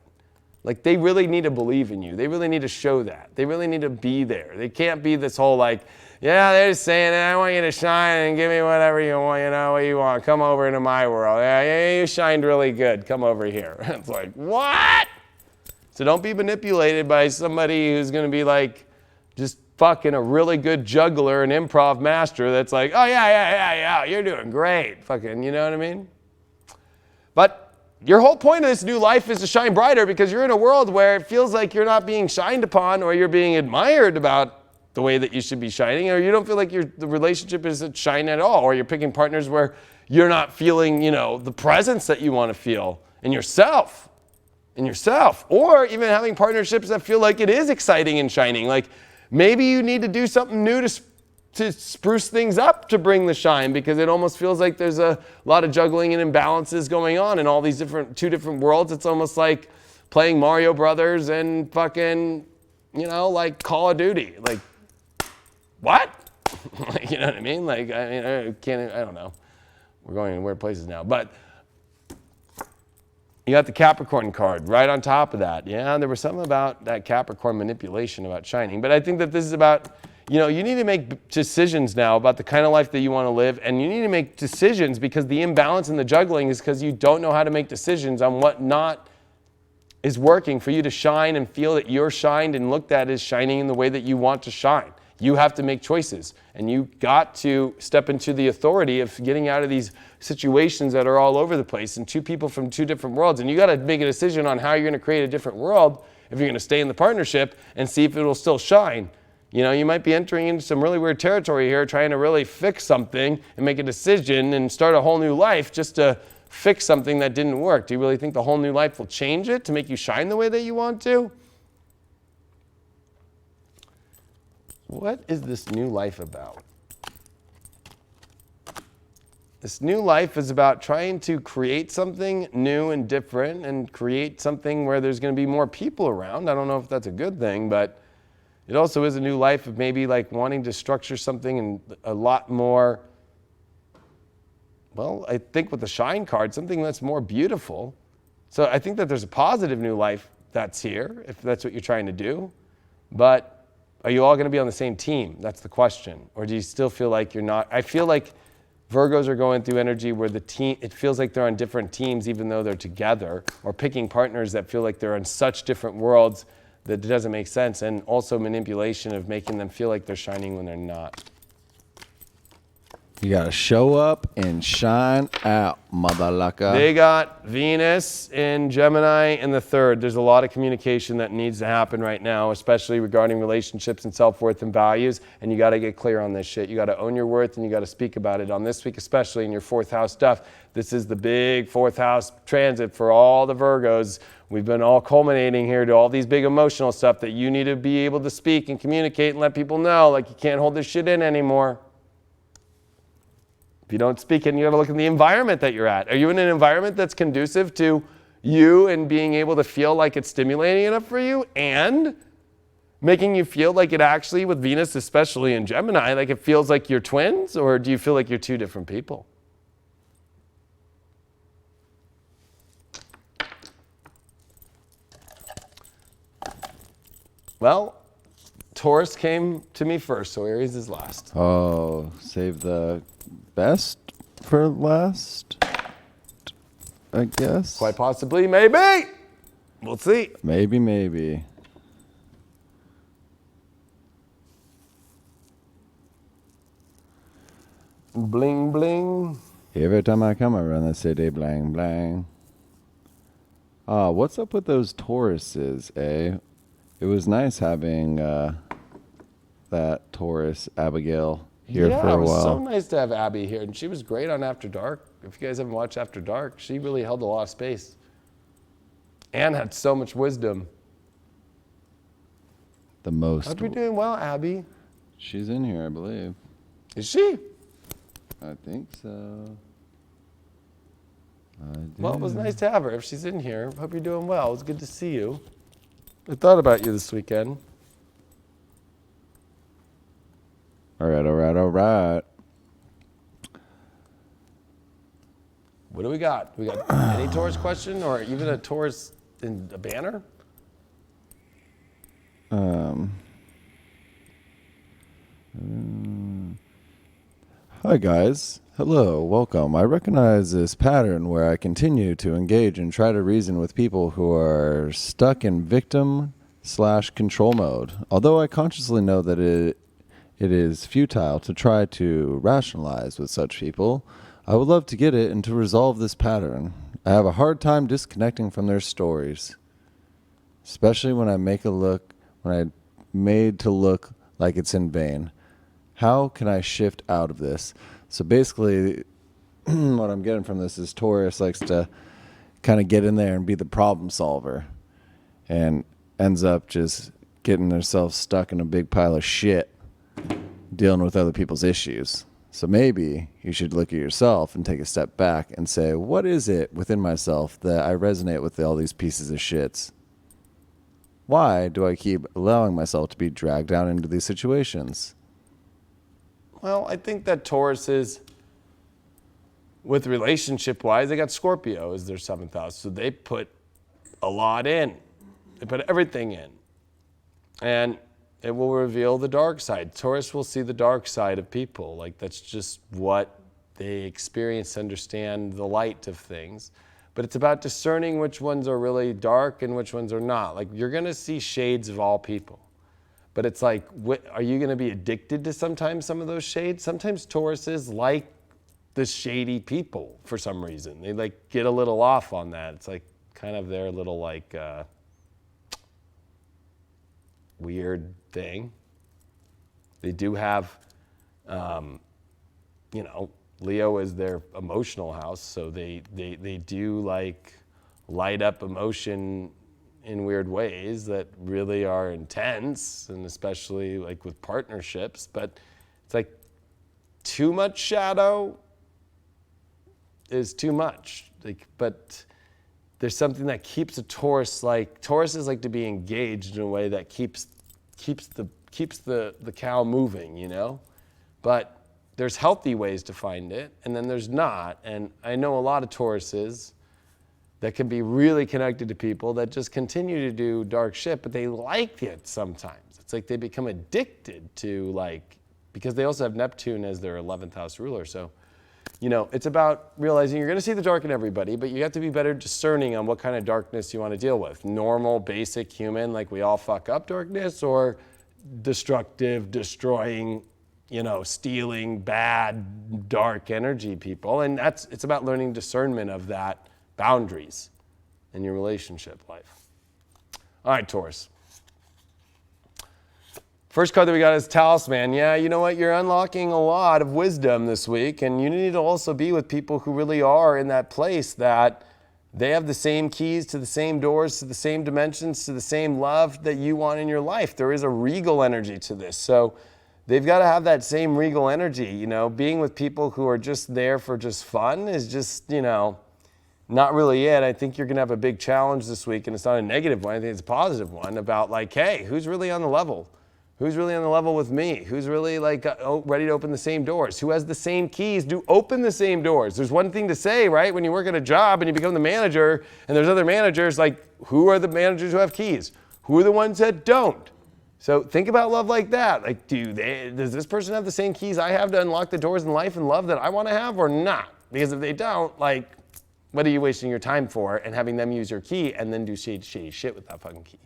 Like, they really need to believe in you. They really need to show that. They really need to be there. They can't be this whole like, yeah, they're just saying, I want you to shine and give me whatever you want, you know, what you want. Come over into my world. Yeah, you shined really good. Come over here. It's like, what? So don't be manipulated by somebody who's going to be like just fucking a really good juggler and improv master that's like, oh, yeah, you're doing great. Fucking, you know what I mean? But your whole point of this new life is to shine brighter because you're in a world where it feels like you're not being shined upon or you're being admired about the way that you should be shining, or you don't feel like the relationship isn't shining at all, or you're picking partners where you're not feeling, you know, the presence that you want to feel in yourself, or even having partnerships that feel like it is exciting and shining. Like maybe you need to do something new to spruce things up to bring the shine, because it almost feels like there's a lot of juggling and imbalances going on in all these two different worlds. It's almost like playing Mario Brothers and fucking, you know, like Call of Duty. Like, what? Like, you know what I mean? Like, I don't know. We're going in weird places now. But you got the Capricorn card right on top of that. Yeah, there was something about that Capricorn manipulation about shining. But I think that this is about, you need to make decisions now about the kind of life that you want to live. And you need to make decisions because the imbalance in the juggling is because you don't know how to make decisions on what not is working for you to shine and feel that you're shined and looked at as shining in the way that you want to shine. You have to make choices, and you got to step into the authority of getting out of these situations that are all over the place and two people from two different worlds. And you got to make a decision on how you're going to create a different world if you're going to stay in the partnership and see if it will still shine. You might be entering into some really weird territory here, trying to really fix something and make a decision and start a whole new life just to fix something that didn't work. Do you really think the whole new life will change it to make you shine the way that you want to? What is this new life about? This new life is about trying to create something new and different and create something where there's going to be more people around. I don't know if that's a good thing, but it also is a new life of maybe like wanting to structure something in a lot more, well, I think with the shine card, something that's more beautiful. So I think that there's a positive new life that's here, if that's what you're trying to do. But are you all going to be on the same team? That's the question. Or do you still feel like you're not? I feel like Virgos are going through energy where the team, it feels like they're on different teams even though they're together, or picking partners that feel like they're in such different worlds that it doesn't make sense, and also manipulation of making them feel like they're shining when they're not.
You gotta show up and shine out, motherfucker.
They got Venus in Gemini in the third. There's a lot of communication that needs to happen right now, especially regarding relationships and self-worth and values. And you got to get clear on this shit. You got to own your worth and you got to speak about it on this week, especially in your fourth house stuff. This is the big fourth house transit for all the Virgos. We've been all culminating here to all these big emotional stuff that you need to be able to speak and communicate and let people know, like you can't hold this shit in anymore. If you don't speak it, you got to look at the environment that you're at. Are you in an environment that's conducive to you and being able to feel like it's stimulating enough for you and making you feel like it actually, with Venus, especially in Gemini, like it feels like you're twins? Or do you feel like you're two different people? Well, Taurus came to me first, so Aries is last.
Oh, save the best for last, I guess.
Quite possibly, maybe. We'll see.
Maybe.
Bling, bling.
Every time I come around the city, blang, blang. What's up with those Tauruses, eh? It was nice having that Taurus Abigail here for a while.
Yeah, it was so nice to have Abby here. And she was great on After Dark. If you guys haven't watched After Dark, she really held a lot of space. And had so much wisdom.
The most.
Hope you're doing well, Abby.
She's in here, I believe.
Is she?
I think so.
Well, it was nice to have her. If she's in here, hope you're doing well. It was good to see you. I thought about you this weekend.
All right.
What do we got? We got any Taurus question or even a Taurus in a banner?
Hi guys. Hello, welcome. I recognize this pattern where I continue to engage and try to reason with people who are stuck in victim/control mode. Although I consciously know that it is futile to try to rationalize with such people, I would love to get it and to resolve this pattern. I have a hard time disconnecting from their stories, especially when I made to look like it's in vain. How can I shift out of this? So basically, what I'm getting from this is Taurus likes to kind of get in there and be the problem solver and ends up just getting themselves stuck in a big pile of shit dealing with other people's issues. So maybe you should look at yourself and take a step back and say, what is it within myself that I resonate with all these pieces of shits? Why do I keep allowing myself to be dragged down into these situations?
Well, I think that Taurus is with relationship-wise, they got Scorpio as their 7th house. So they put a lot in. They put everything in. And it will reveal the dark side. Taurus will see the dark side of people. Like, that's just what they experience, understand the light of things. But it's about discerning which ones are really dark and which ones are not. Like, you're going to see shades of all people. But it's like, are you going to be addicted to sometimes some of those shades? Sometimes Tauruses like the shady people for some reason. They like get a little off on that. It's like kind of their little like weird thing. They do have, you know, Leo is their emotional house, so they do like light up emotion in weird ways that really are intense, and especially like with partnerships. But it's like too much shadow is too much. Like, but there's something that keeps a Taurus, like Tauruses like to be engaged in a way that keeps the cow moving, you know. But there's healthy ways to find it, and then there's not. And I know a lot of Tauruses that can be really connected to people that just continue to do dark shit, but they like it sometimes. It's like they become addicted to, like, because they also have Neptune as their 11th house ruler. So, you know, it's about realizing you're going to see the dark in everybody, but you have to be better discerning on what kind of darkness you want to deal with. Normal, basic human, like we all fuck up darkness, or destructive, destroying, you know, stealing, bad, dark energy people. And it's about learning discernment of that, boundaries in your relationship life. All right, Taurus. First card that we got is Talisman. Yeah, you know what? You're unlocking a lot of wisdom this week, and you need to also be with people who really are in that place that they have the same keys to the same doors, to the same dimensions, to the same love that you want in your life. There is a regal energy to this. So they've got to have that same regal energy. You know, being with people who are just there for just fun is just, you know, not really it. I think you're going to have a big challenge this week, and it's not a negative one. I think it's a positive one about like, hey, who's really on the level? Who's really on the level with me? Who's really like ready to open the same doors? Who has the same keys to open the same doors? There's one thing to say, right? When you work at a job and you become the manager and there's other managers, like who are the managers who have keys? Who are the ones that don't? So think about love like that. Like, does this person have the same keys I have to unlock the doors in life and love that I want to have or not? Because if they don't, like, what are you wasting your time for and having them use your key and then do shady shit with that fucking key?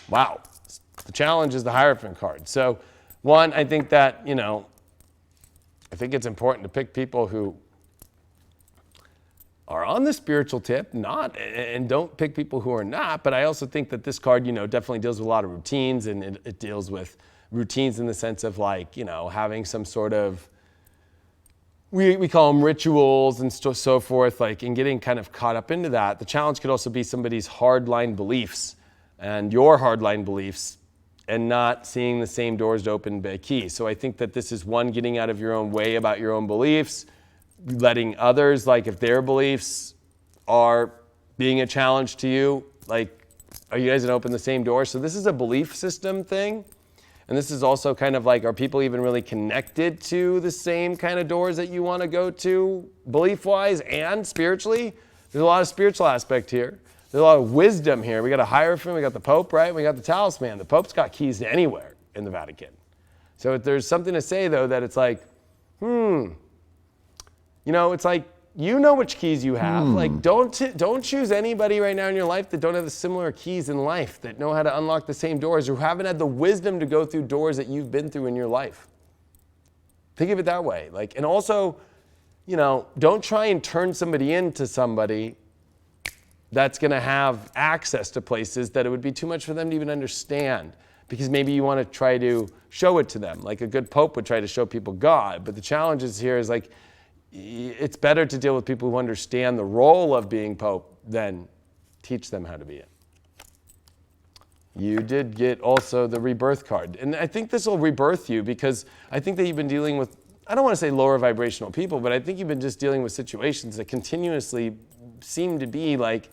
Wow. The challenge is the Hierophant card. So one, I think that, you know, I think it's important to pick people who are on the spiritual tip, not, and don't pick people who are not. But I also think that this card, you know, definitely deals with a lot of routines, and it deals with routines in the sense of like, you know, having some sort of, we call them rituals and so forth, like, and getting kind of caught up into that. The challenge could also be somebody's hardline beliefs and your hardline beliefs, and not seeing the same doors to open by key. So I think that this is one, getting out of your own way about your own beliefs, letting others, like if their beliefs are being a challenge to you, like, are you guys gonna open the same door? So this is a belief system thing. And this is also kind of like, are people even really connected to the same kind of doors that you wanna go to belief-wise and spiritually? There's a lot of spiritual aspect here. There's a lot of wisdom here. We got a Hierophant, we got the Pope, right? We got the Talisman. The Pope's got keys to anywhere in the Vatican. So there's something to say, though, that it's like, you know, it's like, you know which keys you have. Like, don't choose anybody right now in your life that don't have the similar keys in life, that know how to unlock the same doors, or haven't had the wisdom to go through doors that you've been through in your life. Think of it that way. Like, and also, you know, don't try and turn somebody into somebody that's going to have access to places that it would be too much for them to even understand, because maybe you want to try to show it to them, like a good pope would try to show people God. But the challenge is here is like, it's better to deal with people who understand the role of being pope than teach them how to be it. You did get also the Rebirth card, and I think this will rebirth you, because I think that you've been dealing with, I don't want to say lower vibrational people, but I think you've been just dealing with situations that continuously seem to be like,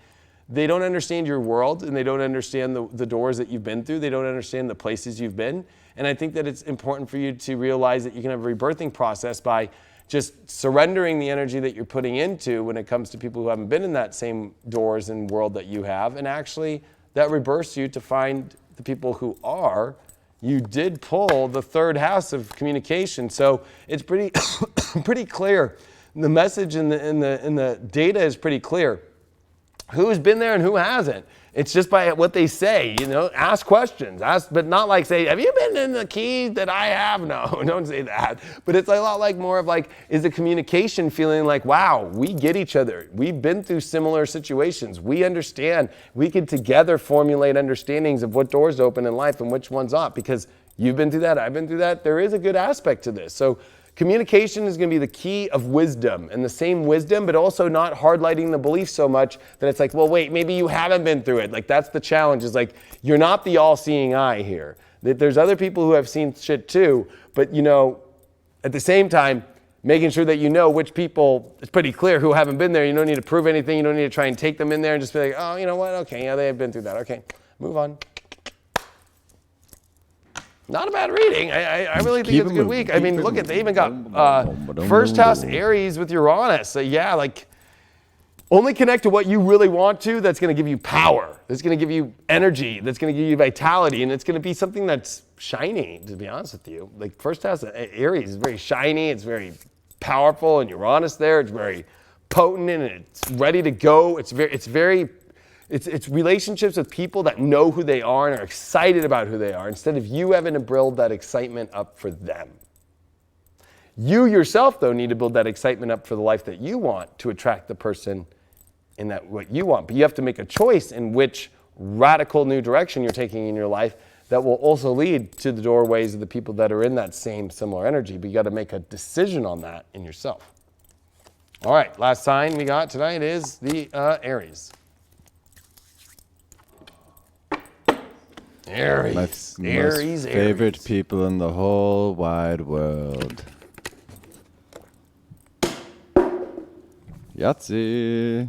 they don't understand your world, and they don't understand the doors that you've been through. They don't understand the places you've been. And I think that it's important for you to realize that you can have a rebirthing process by just surrendering the energy that you're putting into when it comes to people who haven't been in that same doors and world that you have, and actually that reverse you to find the people who are. You did pull the third house of communication, so it's pretty pretty clear. The message in the data is pretty clear. Who's been there and who hasn't? It's just by what they say, you know, ask questions, but not like say, have you been in the keys that I have? No, don't say that. But it's a lot like more of like, is the communication feeling like, wow, we get each other. We've been through similar situations. We understand. We can together formulate understandings of what doors open in life and which ones not, because you've been through that, I've been through that. There is a good aspect to this. So communication is going to be the key of wisdom, and the same wisdom, but also not hard-lighting the belief so much that it's like, well, wait, maybe you haven't been through it. Like, that's the challenge, is like, you're not the all-seeing eye here. There's other people who have seen shit too, but, you know, at the same time, making sure that you know which people, it's pretty clear who haven't been there. You don't need to prove anything. You don't need to try and take them in there and just be like, oh, you know what? Okay, yeah, they have been through that. Okay, move on. Not a bad reading. I really think it's a good week. I mean, look at, they even got first house Aries with Uranus. So yeah, like only connect to what you really want to, that's going to give you power. That's going to give you energy. That's going to give you vitality. And it's going to be something that's shiny, to be honest with you. Like first house Aries is very shiny. It's very powerful. And Uranus there, it's very potent and it's ready to go. It's relationships with people that know who they are and are excited about who they are, instead of you having to build that excitement up for them. You yourself, though, need to build that excitement up for the life that you want to attract the person in that what you want. But you have to make a choice in which radical new direction you're taking in your life that will also lead to the doorways of the people that are in that same similar energy. But you got to make a decision on that in yourself. All right, last sign we got tonight is the Aries. Aries.
My
Aries.
favorite people in the whole wide world. Yahtzee.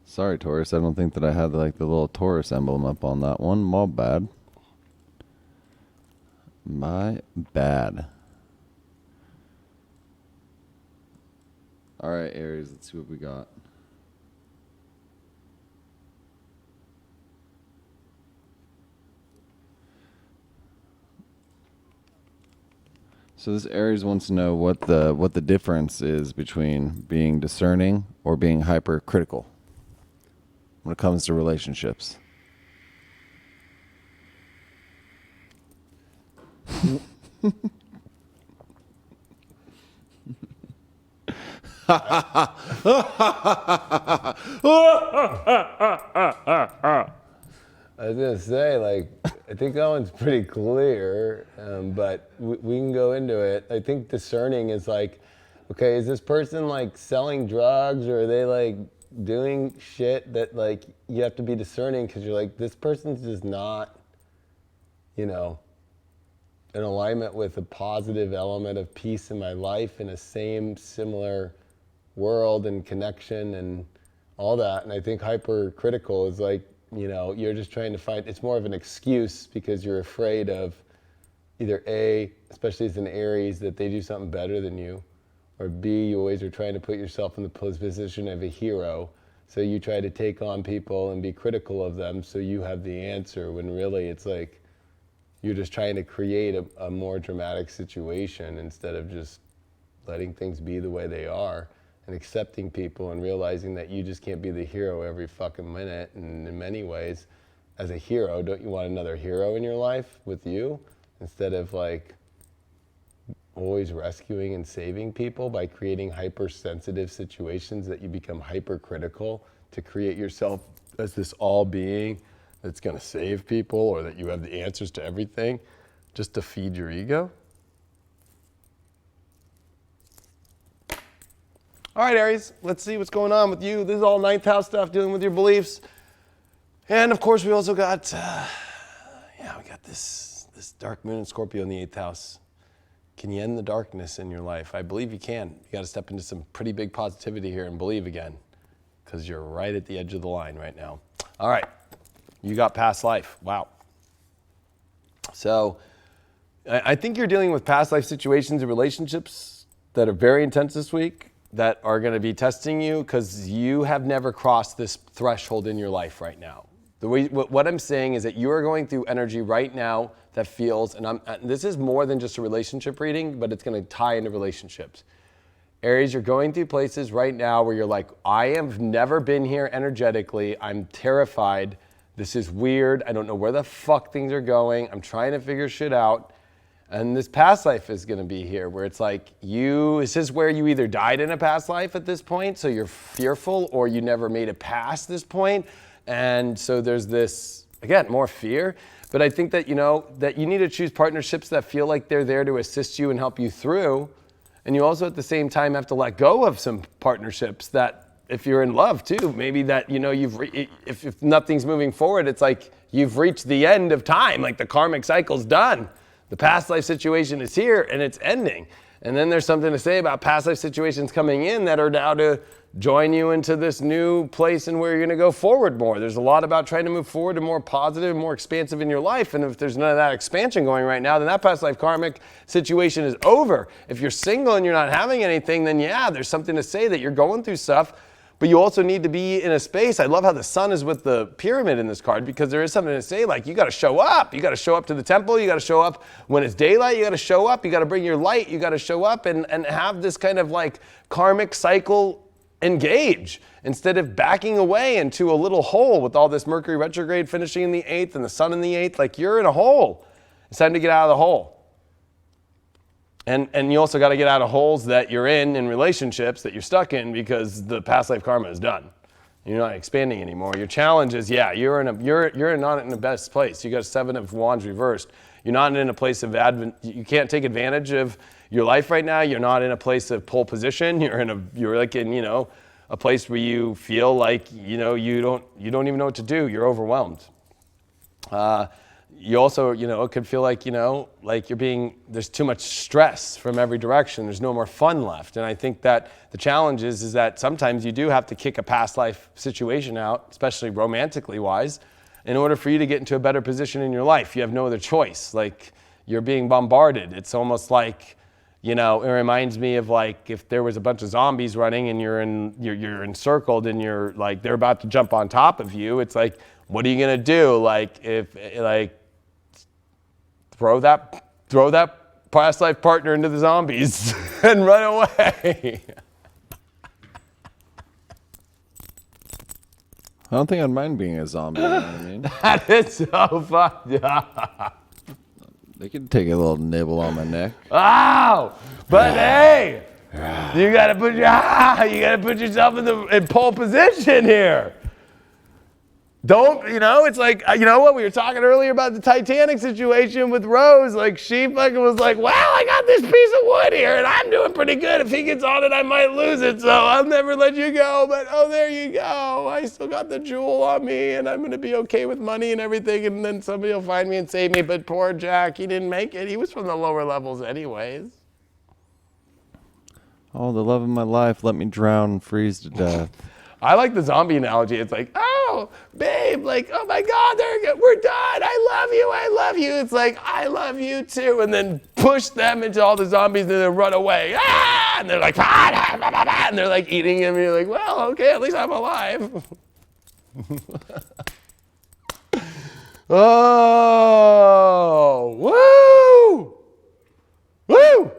Sorry, Taurus. I don't think that I had like the little Taurus emblem up on that one. My bad. My bad. All right, Aries, let's see what we got. So this Aries wants to know what the difference is between being discerning or being hypercritical when it comes to relationships.
I was going to say, like, I think that one's pretty clear, but we can go into it. I think discerning is like, okay, is this person like selling drugs, or are they like doing shit that like you have to be discerning because you're like, this person's just not, you know, in alignment with a positive element of peace in my life in a similar world and connection and all that. And I think hypercritical is like, you know, you're just trying to find, it's more of an excuse because you're afraid of either A, especially as an Aries, that they do something better than you, or B, you always are trying to put yourself in the position of a hero. So you try to take on people and be critical of them so you have the answer, when really it's like you're just trying to create a more dramatic situation instead of just letting things be the way they are. And accepting people and realizing that you just can't be the hero every fucking minute. And in many ways, as a hero, don't you want another hero in your life with you? Instead of like always rescuing and saving people by creating hypersensitive situations that you become hypercritical to create yourself as this all-being that's gonna save people, or that you have the answers to everything just to feed your ego. All right, Aries, let's see what's going on with you. This is all ninth house stuff, dealing with your beliefs. And of course, we also got, we got this dark moon in Scorpio in the 8th house. Can you end the darkness in your life? I believe you can. You got to step into some pretty big positivity here and believe again, because you're right at the edge of the line right now. All right, you got past life. Wow. So I think you're dealing with past life situations and relationships that are very intense this week, that are going to be testing you because you have never crossed this threshold in your life right now. What I'm saying is that you are going through energy right now that feels, and this is more than just a relationship reading, but it's going to tie into relationships. Aries, you're going through places right now where you're like, I have never been here energetically. I'm terrified. This is weird. I don't know where the fuck things are going. I'm trying to figure shit out. And this past life is going to be here where it's like this is where you either died in a past life at this point, so you're fearful, or you never made it past this point. And so there's this, again, more fear. But I think that, that you need to choose partnerships that feel like they're there to assist you and help you through. And you also at the same time have to let go of some partnerships that, if you're in love too, maybe that, if nothing's moving forward, it's like you've reached the end of time, like the karmic cycle's done. The past life situation is here and it's ending. And then there's something to say about past life situations coming in that are now to join you into this new place and where you're going to go forward more. There's a lot about trying to move forward and more positive, more expansive in your life. And if there's none of that expansion going right now, then that past life karmic situation is over. If you're single and you're not having anything, then yeah, there's something to say that you're going through stuff. But you also need to be in a space. I love how the sun is with the pyramid in this card, because there is something to say, like, you got to show up. You got to show up to the temple. You got to show up when it's daylight. You got to show up. You got to bring your light. You got to show up and have this kind of like karmic cycle engage, instead of backing away into a little hole with all this Mercury retrograde finishing in the 8th and the sun in the 8th. Like, you're in a hole. It's time to get out of the hole. And you also got to get out of holes that you're in relationships that you're stuck in, because the past life karma is done. You're not expanding anymore. Your challenge is, you're not in the best place. You got 7 of Wands reversed. You're not in a place of you can't take advantage of your life right now. You're not in a place of pole position. You're like in a place where you feel like you don't even know what to do. You're overwhelmed. You also, it could feel like, like there's too much stress from every direction. There's no more fun left. And I think that the challenge is that sometimes you do have to kick a past life situation out, especially romantically wise, in order for you to get into a better position in your life. You have no other choice. Like, you're being bombarded. It's almost like, it reminds me of like if there was a bunch of zombies running and you're encircled and you're like, they're about to jump on top of you. It's like, what are you going to do? Like, throw that past life partner into the zombies and run away.
I don't think I'd mind being a zombie. You know what I mean?
That is so fucked up.
They could take a little nibble on my neck.
Ow! But hey, you gotta put yourself in pole position here. Don't, it's like, what, we were talking earlier about the Titanic situation with Rose. Like, she fucking was like, wow, I got this piece of wood here and I'm doing pretty good. If he gets on it, I might lose it. So I'll never let you go. But, oh, there you go. I still got the jewel on me and I'm going to be okay with money and everything. And then somebody will find me and save me. But poor Jack, he didn't make it. He was from the lower levels anyways.
Oh, the love of my life, let me drown and freeze to death.
I like the zombie analogy. It's like, oh, babe, like, oh my God, we're done. I love you. It's like, I love you too. And then push them into all the zombies and then run away. Ah! And they're like, and they're like eating him. And you're like, well, okay, at least I'm alive. Oh, woo! Woo!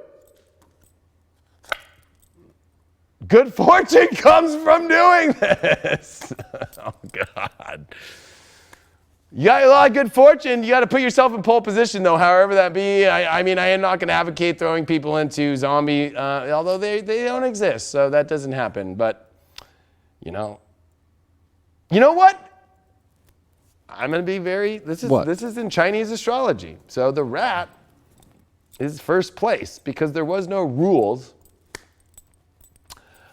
Good fortune comes from doing this. Oh, God. You got a lot of good fortune. You got to put yourself in pole position, though, however that be. I mean, I am not going to advocate throwing people into zombie, although they don't exist, so that doesn't happen. But, you know what? I'm going to be this is in Chinese astrology. So the rat is first place because there was no rules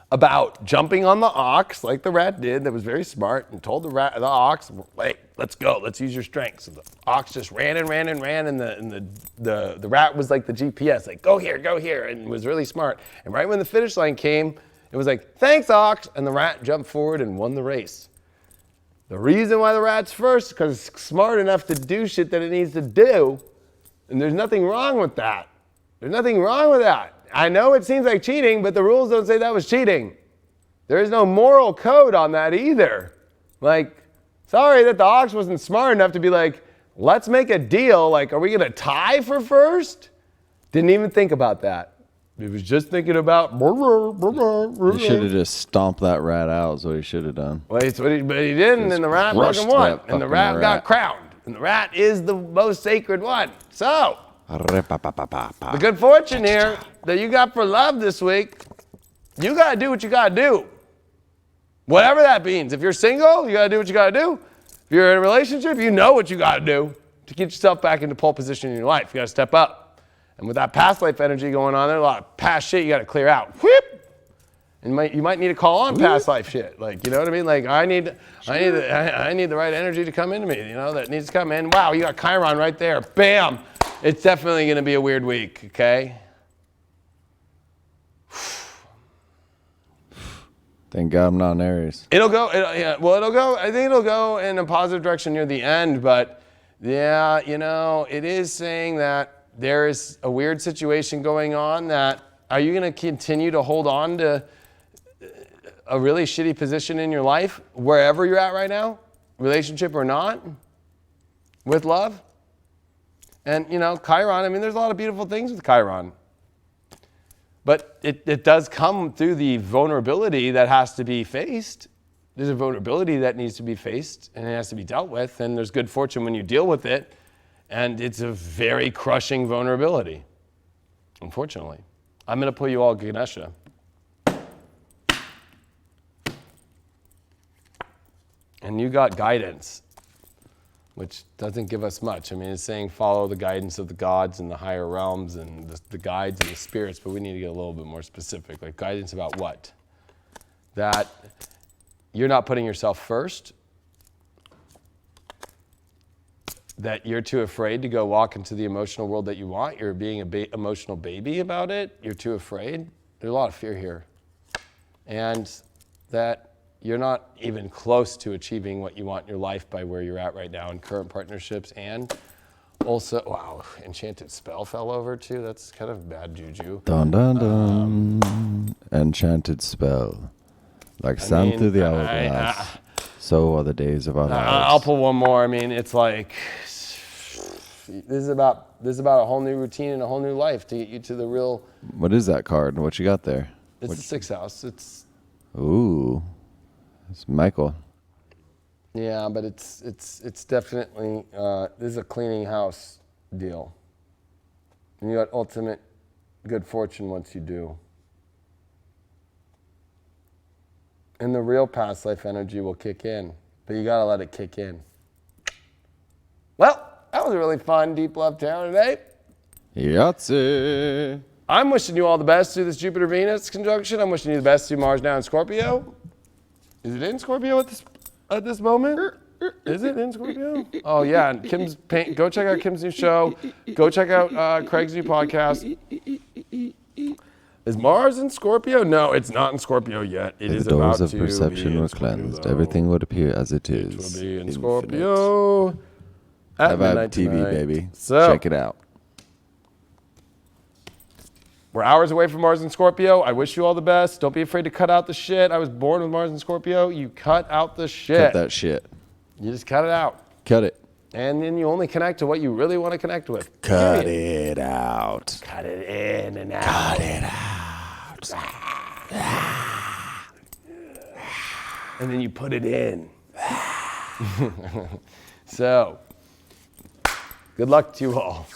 about jumping on the ox like the rat did. That was very smart and told the ox, wait, let's go, let's use your strength. So the ox just ran and the rat was like the GPS, like go here, and was really smart. And right when the finish line came, it was like, thanks ox, and the rat jumped forward and won the race. The reason why the rat's first is because it's smart enough to do shit that it needs to do, And there's nothing wrong with that. There's nothing wrong with that. I know it seems like cheating, but the rules don't say that was cheating. There is no moral code on that either. Like, sorry that the ox wasn't smart enough to be like, let's make a deal. Like, are we going to tie for first? Didn't even think about that. He was just thinking about.
He should have just stomped that rat out, is what he should have done.
Well, but he didn't, and the rat
crushed
fucking won.
that
And the
fucking
rat got
rat.
crowned. And the rat is the most sacred one. So, the
The
good fortune here that you got for love this week, you got to do what you got to do. Whatever that means. If you're single, you got to do what you got to do. If you're in a relationship, you know what you got to do to get yourself back into pole position in your life. You got to step up. And with that past life energy going on there, a lot of past shit you got to clear out. Whoop! And you might need to call on past life shit. Like, you know what I mean? Like, I need the right energy to come into me, you know, that needs to come in. Wow, you got Chiron right there. Bam! It's definitely going to be a weird week, okay?
Thank God I'm not an Aries.
It'll go, I think it'll go in a positive direction near the end, but yeah, you know, it is saying that there is a weird situation going on that, are you going to continue to hold on to a really shitty position in your life, wherever you're at right now, relationship or not, with love? And, you know, Chiron, I mean, there's a lot of beautiful things with Chiron. But it does come through the vulnerability that has to be faced. There's a vulnerability that needs to be faced, and it has to be dealt with, and there's good fortune when you deal with it. And it's a very crushing vulnerability, unfortunately. I'm going to pull you all Ganesha. And you got guidance, which doesn't give us much. I mean, it's saying follow the guidance of the gods and the higher realms and the guides and the spirits, but we need to get a little bit more specific. Like guidance about what? That you're not putting yourself first, that you're too afraid to go walk into the emotional world that you want. You're being an emotional baby about it. You're too afraid. There's a lot of fear here. And that you're not even close to achieving what you want in your life by where you're at right now in current partnerships. And also, wow, enchanted spell fell over too. That's kind of bad juju.
Dun dun dun. Enchanted spell. Like sand through the hourglass. So are the days of our lives.
I'll pull one more. I mean, it's like, this is about a whole new routine and a whole new life to get you to the real.
What is that card? What you got there?
It's the sixth house.
Ooh, it's Michael.
Yeah, but it's definitely, this is a cleaning house deal. And you got ultimate good fortune once you do. And the real past life energy will kick in, but you gotta let it kick in. Well, that was a really fun Deep Love Tarot today.
Yahtzee.
I'm wishing you all the best through this Jupiter-Venus conjunction. I'm wishing you the best through Mars now in Scorpio. Is it in Scorpio at this moment? Is it in Scorpio? Oh yeah, and go check out Kim's new show. Go check out Craig's new podcast. Is Mars in Scorpio? No, it's not in Scorpio yet. It is
The doors
about
of
to
perception
be
were
in Scorpio,
cleansed.
though.
Everything would appear as it
It
is.
will be in
Infinite.
Scorpio at
High Vibe
midnight
TV,
tonight.
baby.
So,
Check it out.
we're hours away from Mars and Scorpio. I wish you all the best. Don't be afraid to cut out the shit. I was born with Mars and Scorpio. You cut out the shit.
Cut that shit.
You just cut it out.
Cut it.
And then you only connect to what you really want to connect with.
Cut
Period.
it out.
Cut it in and out.
Cut it out.
And then you put it in. So, good luck to you all.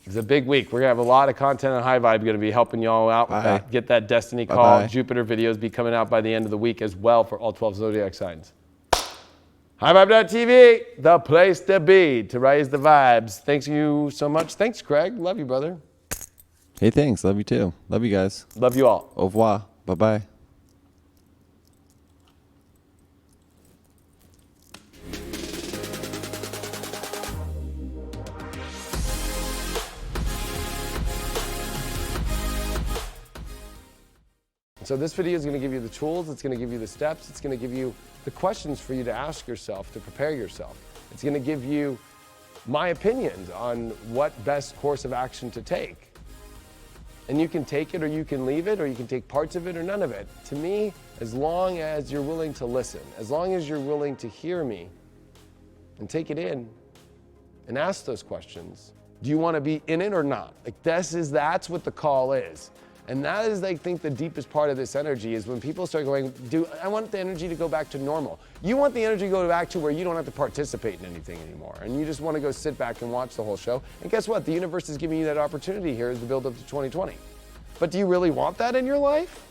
It's a big week. We're going to have a lot of content on High Vibe. Going to be helping you all out with
Bye.
that. Get that Destiny
Bye
Call.
bye.
Jupiter videos be coming out by the end of the week as well for all 12 Zodiac signs. HighVibe.tv, the place to be to raise the vibes. Thanks you so much. Thanks, Craig. Love you, brother.
Hey, thanks. Love you too. Love you guys.
Love you all.
Au revoir. Bye-bye.
So this video is going to give you the tools, it's going to give you the steps, it's going to give you the questions for you to ask yourself, to prepare yourself. It's going to give you my opinions on what best course of action to take. And you can take it or you can leave it or you can take parts of it or none of it. To me, as long as you're willing to listen, as long as you're willing to hear me and take it in and ask those questions. Do you want to be in it or not? Like that's what the call is. And that is, I think, the deepest part of this energy is when people start going, I want the energy to go back to normal. You want the energy to go back to where you don't have to participate in anything anymore. And you just want to go sit back and watch the whole show. And guess what? The universe is giving you that opportunity here as the build up to 2020. But do you really want that in your life?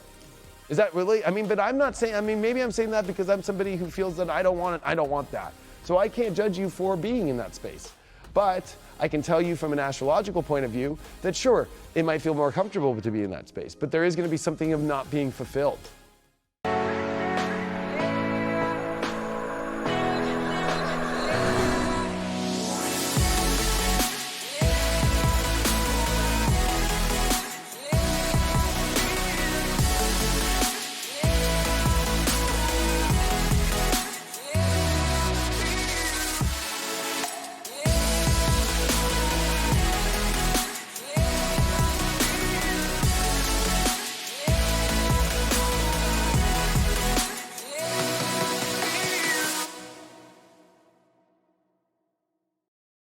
Is that really, but I'm not saying, maybe I'm saying that because I'm somebody who feels that I don't want it, I don't want that. So I can't judge you for being in that space. But I can tell you from an astrological point of view that sure, it might feel more comfortable to be in that space, but there is going to be something of not being fulfilled.